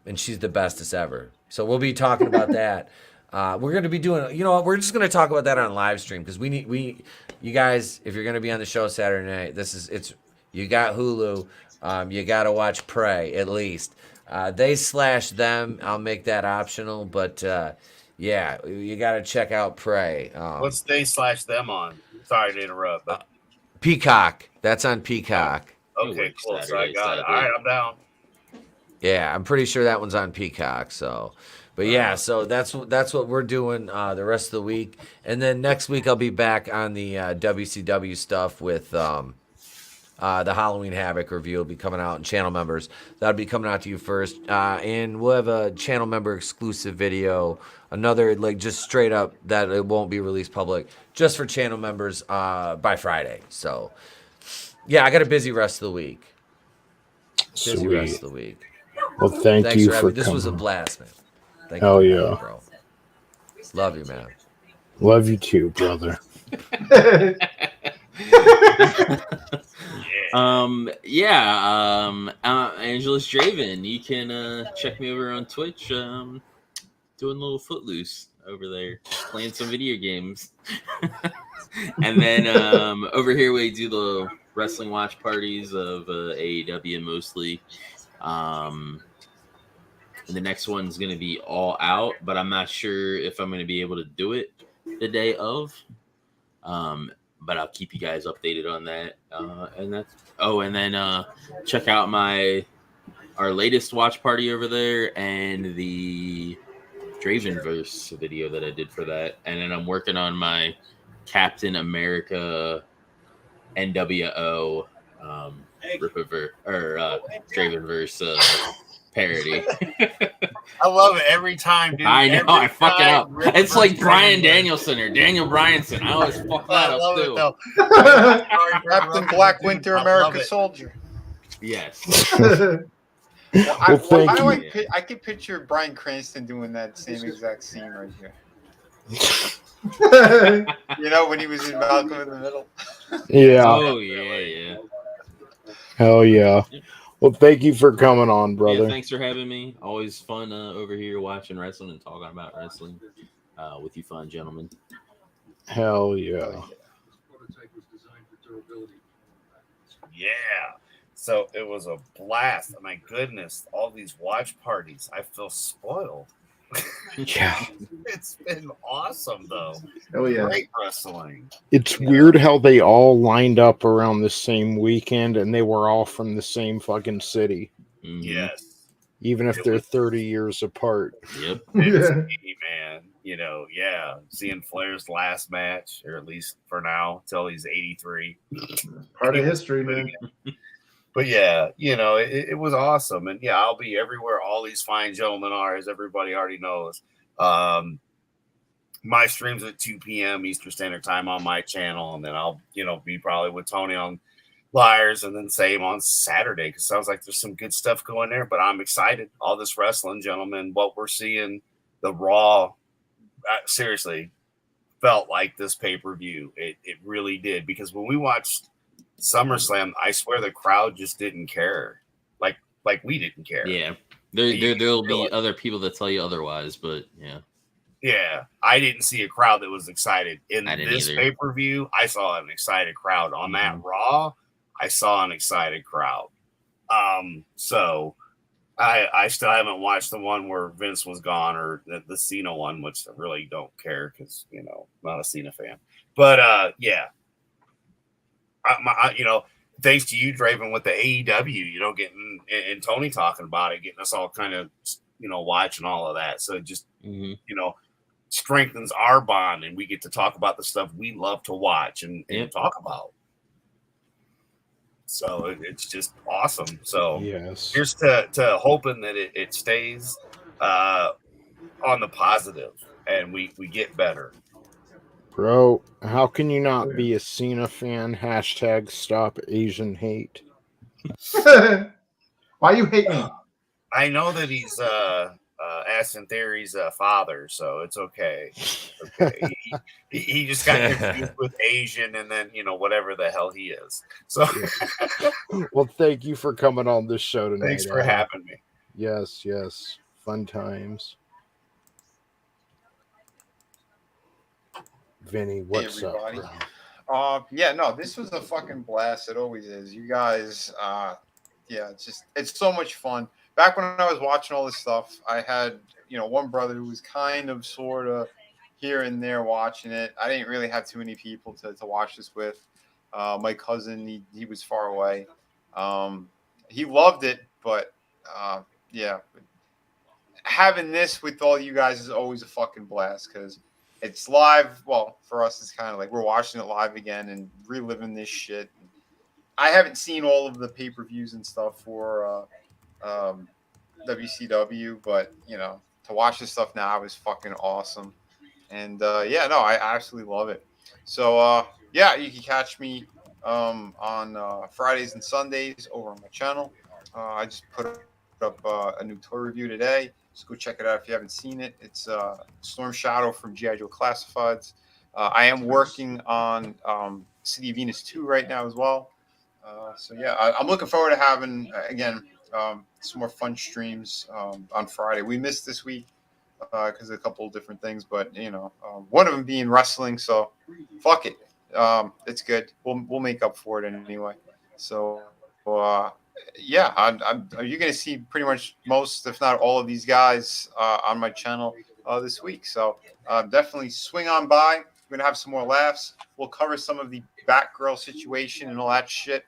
And she's the bestest ever. So we'll be talking about that. We're going to be doing, we're just going to talk about that on live stream, because you guys, if you're going to be on the show Saturday night, you got Hulu. You got to watch Prey at least. They/them. I'll make that optional, but yeah, you got to check out Prey. What's they/them on? Sorry to interrupt, but Peacock. That's on Peacock. okay, cool. So I got it. All right, I'm down. Yeah, I'm pretty sure that one's on Peacock. So, but yeah, so that's what we're doing the rest of the week, and then next week I'll be back on the WCW stuff with the Halloween Havoc review will be coming out, and channel members that'll be coming out to you first, and we'll have a channel member exclusive video, another like just straight up that it won't be released public, just for channel members by Friday. So, yeah, I got a busy rest of the week. Busy rest of the week. Well, thanks you for having. This coming. was a blast, man. Thank Hell you, yeah, bro. Love you, man. Love you too, brother. Angelous Draven. You can check me over on Twitch. Doing a little footloose over there, playing some video games. And then over here we do the wrestling watch parties of AEW mostly. And the next one's going to be All Out, but I'm not sure if I'm going to be able to do it the day of. But I'll keep you guys updated on that. And then check out our latest watch party over there and the Dravenverse video that I did for that. And then I'm working on my Captain America NWO Dravenverse parody. I love it every time, dude. I know, I fuck it up. It's like Bryan Danielson or Daniel Bryanson. I always fuck that up too. Captain Black Winter American Soldier. Yes. I can picture Bryan Cranston doing that same exact scene right here. You know, when he was in Malcolm in the Middle. Yeah. Oh yeah. Hell yeah. Well, thank you for coming on, brother. Yeah, thanks for having me. Always fun over here watching wrestling and talking about wrestling with you fine gentlemen. Hell yeah. Yeah. So it was a blast. My goodness, all these watch parties. I feel spoiled. Yeah. It's been awesome, though. Oh, yeah. Great wrestling. It's weird how they all lined up around the same weekend and they were all from the same fucking city. Yes. Even if they're 30 years apart. Yep. It's neat, man. You know, yeah. Seeing Flair's last match, or at least for now, till he's 83. Part of history, man. But yeah, you know, it was awesome. And yeah, I'll be everywhere all these fine gentlemen are, as everybody already knows. My streams at 2 p.m. Eastern Standard Time on my channel. And then I'll, be probably with Tony on Liars and then same on Saturday. Because it sounds like there's some good stuff going there. But I'm excited. All this wrestling, gentlemen, what we're seeing, the Raw, seriously, felt like this pay-per-view. It really did. Because when we watched SummerSlam, I swear the crowd just didn't care, like we didn't care. Yeah, there'll be other people that tell you otherwise, but yeah, I didn't see a crowd that was excited in this pay-per-view. I saw an excited crowd on that Raw. I saw an excited crowd. So I still haven't watched the one where Vince was gone or the Cena one, which I really don't care because I'm not a Cena fan. But yeah. Thanks to you, Draven, with the AEW, getting and Tony talking about it, getting us all kind of, watching all of that. So it just, strengthens our bond and we get to talk about the stuff we love to watch and talk about. So it's just awesome. So yes, here's to hoping that it stays on the positive and we get better. Bro, how can you not be a Cena fan? # stop Asian hate. Why you hate me? I know that he's Aston Theory's father, so it's okay. He just got confused with Asian and then, whatever the hell he is. So well, thank you for coming on this show tonight. Thanks for having me. Yes. Fun times. Vinny, what's up, bro? This was a fucking blast. It always is. You guys, it's so much fun. back when I was watching all this stuff, I had, one brother who was kind of sort of here and there watching it. I didn't really have too many people to watch this with. My cousin, he was far away. He loved it, but yeah. Having this with all you guys is always a fucking blast because it's live. Well, for us, it's kind of like we're watching it live again and reliving this shit. I haven't seen all of the pay-per-views and stuff for WCW, but to watch this stuff now is fucking awesome. And I absolutely love it. So you can catch me on Fridays and Sundays over on my channel. I just put up a new toy review today. Just go check it out if you haven't seen it. It's Storm Shadow from G.I. Joe Classifieds. I am working on City of Venus 2 right now as well. I'm looking forward to having, again, some more fun streams on Friday. We missed this week because of a couple of different things, but, one of them being wrestling, so fuck it. It's good. We'll make up for it anyway. So, you're going to see pretty much most, if not all of these guys on my channel this week. So definitely swing on by. We're going to have some more laughs. We'll cover some of the Batgirl situation and all that shit.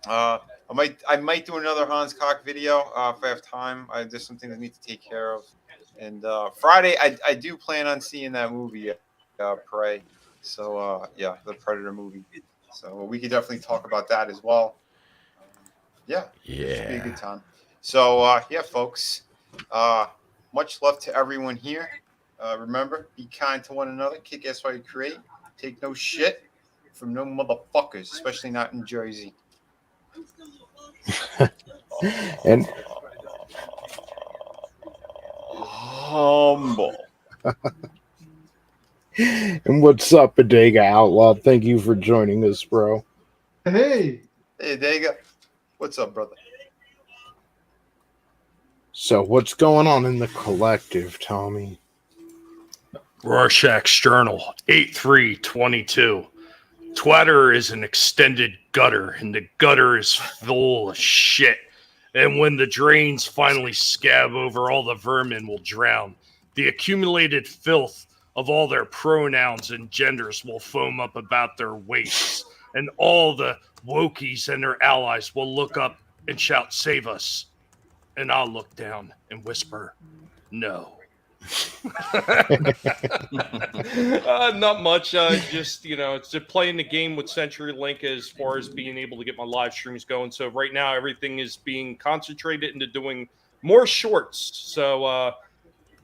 I might do another Hans Koch video if I have time. There's some things I need to take care of. And Friday, I do plan on seeing that movie, Prey. So, the Predator movie. So we could definitely talk about that as well. It should be a good time. So, folks, much love to everyone here. Remember, be kind to one another. Kick ass while you create. Take no shit from no motherfuckers, especially not in Jersey. And humble. And what's up, Bodega Outlaw? Thank you for joining us, bro. Hey, Bodega. What's up, brother? So, what's going on in the collective, Tommy? Rorschach's Journal, 8/3/22. Twitter is an extended gutter, and the gutter is full of shit. And when the drains finally scab over, all the vermin will drown. The accumulated filth of all their pronouns and genders will foam up about their waists. And all the wokies and their allies will look up and shout, "Save us." And I'll look down and whisper, "No." Not much. Just it's just playing the game with CenturyLink as far as being able to get my live streams going. So right now everything is being concentrated into doing more shorts. So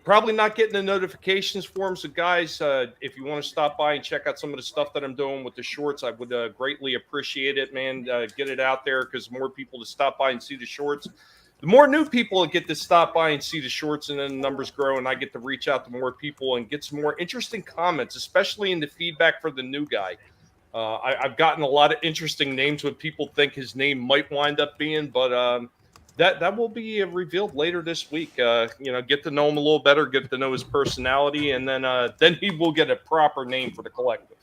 probably not getting the notifications for them. So guys, if you want to stop by and check out some of the stuff that I'm doing with the shorts, I would greatly appreciate it, man. Get it out there because more people to stop by and see the shorts. The more new people get to stop by and see the shorts, and then the numbers grow, and I get to reach out to more people and get some more interesting comments, especially in the feedback for the new guy. I've gotten a lot of interesting names what people think his name might wind up being, but that will be revealed later this week. Get to know him a little better, get to know his personality, and then he will get a proper name for the collective.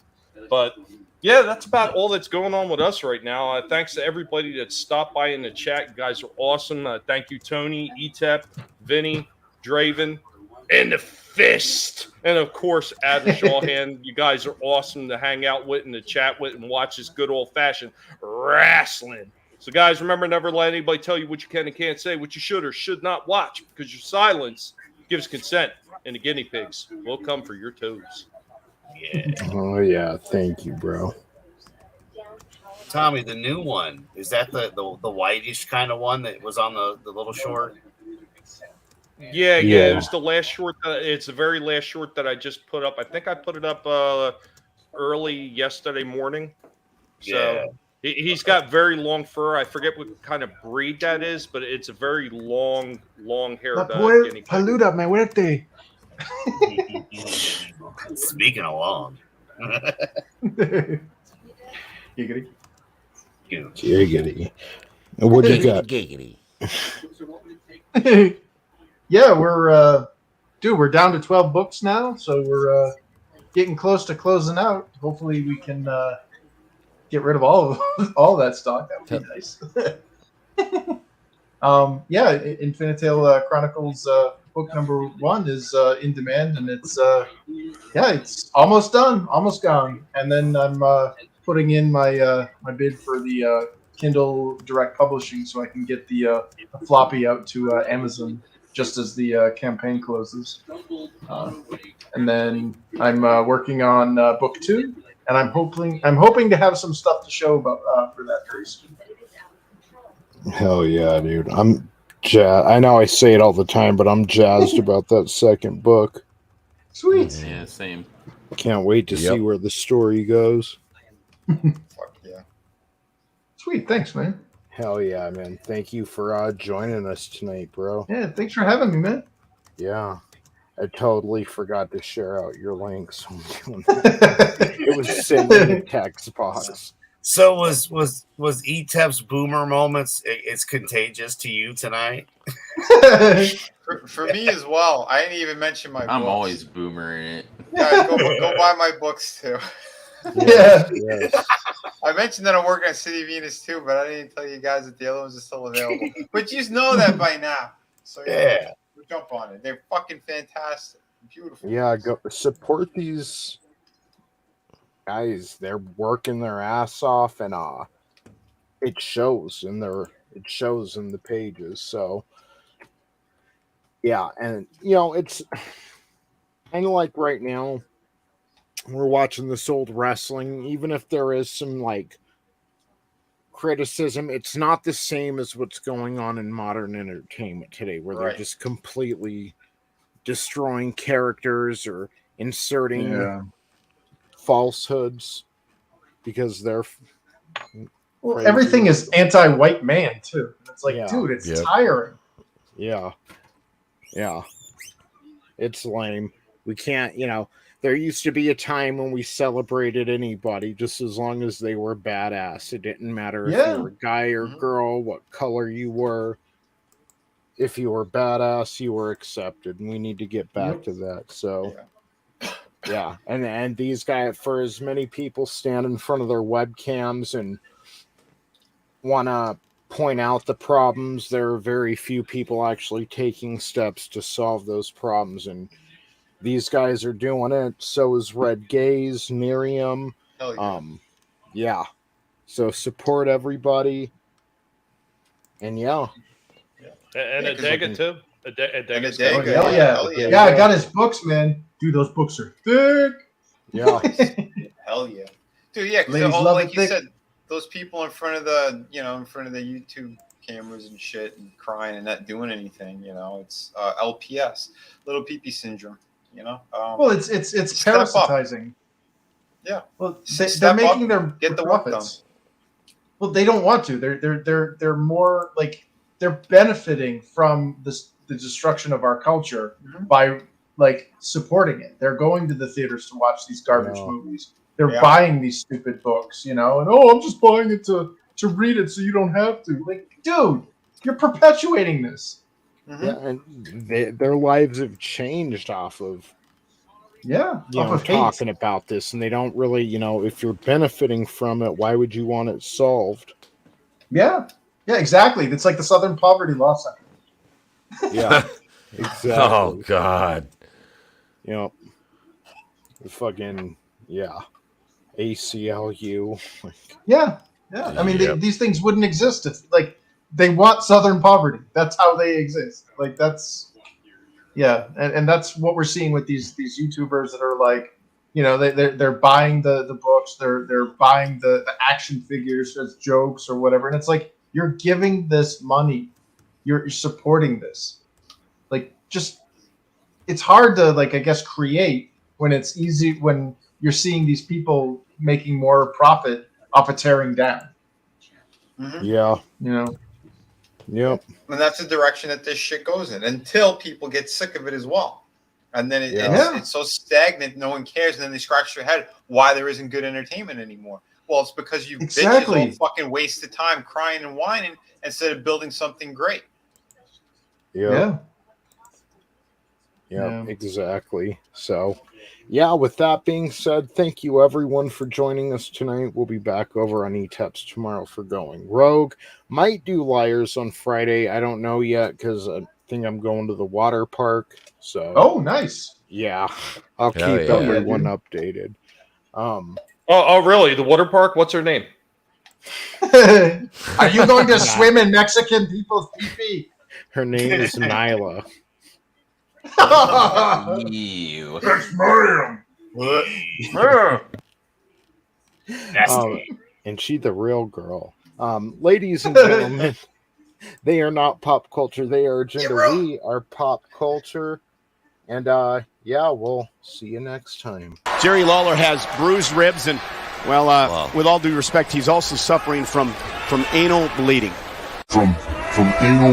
But yeah, that's about all that's going on with us right now. Thanks to everybody that stopped by in the chat. You guys are awesome. Thank you, Tony, Etep, Vinny, Draven, and the Fist. And, of course, Adam Shawhan. You guys are awesome to hang out with and to chat with and watch this good old-fashioned wrestling. So, guys, remember, never let anybody tell you what you can and can't say, what you should or should not watch, because your silence gives consent, and the guinea pigs will come for your toes. Yeah. Oh, yeah. Thank you, bro. Tommy, the new one, is that the whitish kind of one that was on the little short? Yeah. It was the last short. It's the very last short that I just put up. I think I put it up early yesterday morning. So he's got very long fur. I forget what kind of breed that is, but it's a very long haired guinea pig. Paluda, me muerte. Speaking of long. Giggity. What do you got? Giggity. Yeah, we're down to 12 books now, so we're getting close to closing out. Hopefully we can get rid of all that stock. That would be nice. Yeah, Infinitale Chronicles book number 1 is in demand, and it's it's almost done, almost gone. And then I'm putting in my my bid for the Kindle Direct Publishing, so I can get the floppy out to Amazon just as the campaign closes. And then I'm working on book 2, and I'm hoping to have some stuff to show about for that very soon. Hell yeah, dude. I'm jazzed. I know I say it all the time, but I'm jazzed about that second book. Sweet. Yeah, same. Can't wait to see where the story goes. Fuck yeah. Sweet. Thanks, man. Hell yeah, man. Thank you for joining us tonight, bro. Yeah, thanks for having me, man. Yeah. I totally forgot to share out your links. It was sent in the text box. So was Etep's boomer moments? It's contagious to you tonight. For me as well. I didn't even mention my. I'm books. always boomer in it. Guys, go buy my books too. Yeah. I mentioned that I'm working on City Venus too, but I didn't tell you guys that the other ones are still available. But you know that by now. So yeah. Jump on it. They're fucking fantastic. Beautiful. Yeah, go support these guys. They're working their ass off, and it shows in the pages. So yeah, and it's kind of like right now we're watching this old wrestling. Even if there is some criticism, it's not the same as what's going on in modern entertainment today, where they're just completely destroying characters or inserting falsehoods because they're everything is anti-white man too. It's like, dude, it's tiring. Yeah, it's lame. We can't, there used to be a time when we celebrated anybody just as long as they were badass. It didn't matter if you were a guy or girl, what color you were. If you were badass, you were accepted, and we need to get back to that. So, yeah. And these guys, for as many people stand in front of their webcams and want to point out the problems, there are very few people actually taking steps to solve those problems, and these guys are doing it. So is Red Gaze, Miriam. Yeah. So support everybody. And And Adega too. Adega's Hell yeah. Yeah, I got his books, man. Dude, those books are thick. Yeah. Hell yeah. Dude, yeah, Ladies because love like it you thick. said, those people in front of the YouTube cameras and shit and crying and not doing anything, it's LPS, little pee-pee syndrome, Well, it's parasitizing. Yeah. Well, Step they're making up, their get the work profits. Well, they don't want to. They're more like they're benefiting from the destruction of our culture by supporting it. They're going to the theaters to watch these garbage movies. They're buying these stupid books, and I'm just buying it to read it so you don't have to. Like, dude, you're perpetuating this. Yeah, and their lives have changed off of talking about this, and they don't really, if you're benefiting from it, why would you want it solved? Yeah, exactly. It's like the Southern Poverty Law Center. Yeah, exactly. Oh God. The fucking ACLU. Yeah. I mean, these things wouldn't exist if they want Southern poverty. That's how they exist. And that's what we're seeing with these YouTubers that are they're buying the books, they're buying the action figures as jokes or whatever, and it's like you're giving this money, you're supporting this. It's hard to I guess create when it's easy when you're seeing these people making more profit off of tearing down. Yeah. Yep. And that's the direction that this shit goes in until people get sick of it as well. And then it's so stagnant, no one cares. And then they scratch their head why there isn't good entertainment anymore. Well, it's because you bitches all fucking wasted time crying and whining instead of building something great. Yeah. Yeah, exactly. So, yeah, with that being said, thank you everyone for joining us tonight. We'll be back over on Eteps tomorrow for Going Rogue. Might do Liars on Friday. I don't know yet because I think I'm going to the water park. So, oh, nice. Yeah, I'll keep everyone updated. Oh, really? The water park? What's her name? Are you going to swim in Mexican people's pee-pee? Her name is Nyla. Ew. That's Miriam. And she the real girl. Ladies and gentlemen, they are not pop culture. They are agenda. We are pop culture. And yeah, we'll see you next time. Jerry Lawler has bruised ribs, and well, with all due respect, he's also suffering from anal bleeding. From anal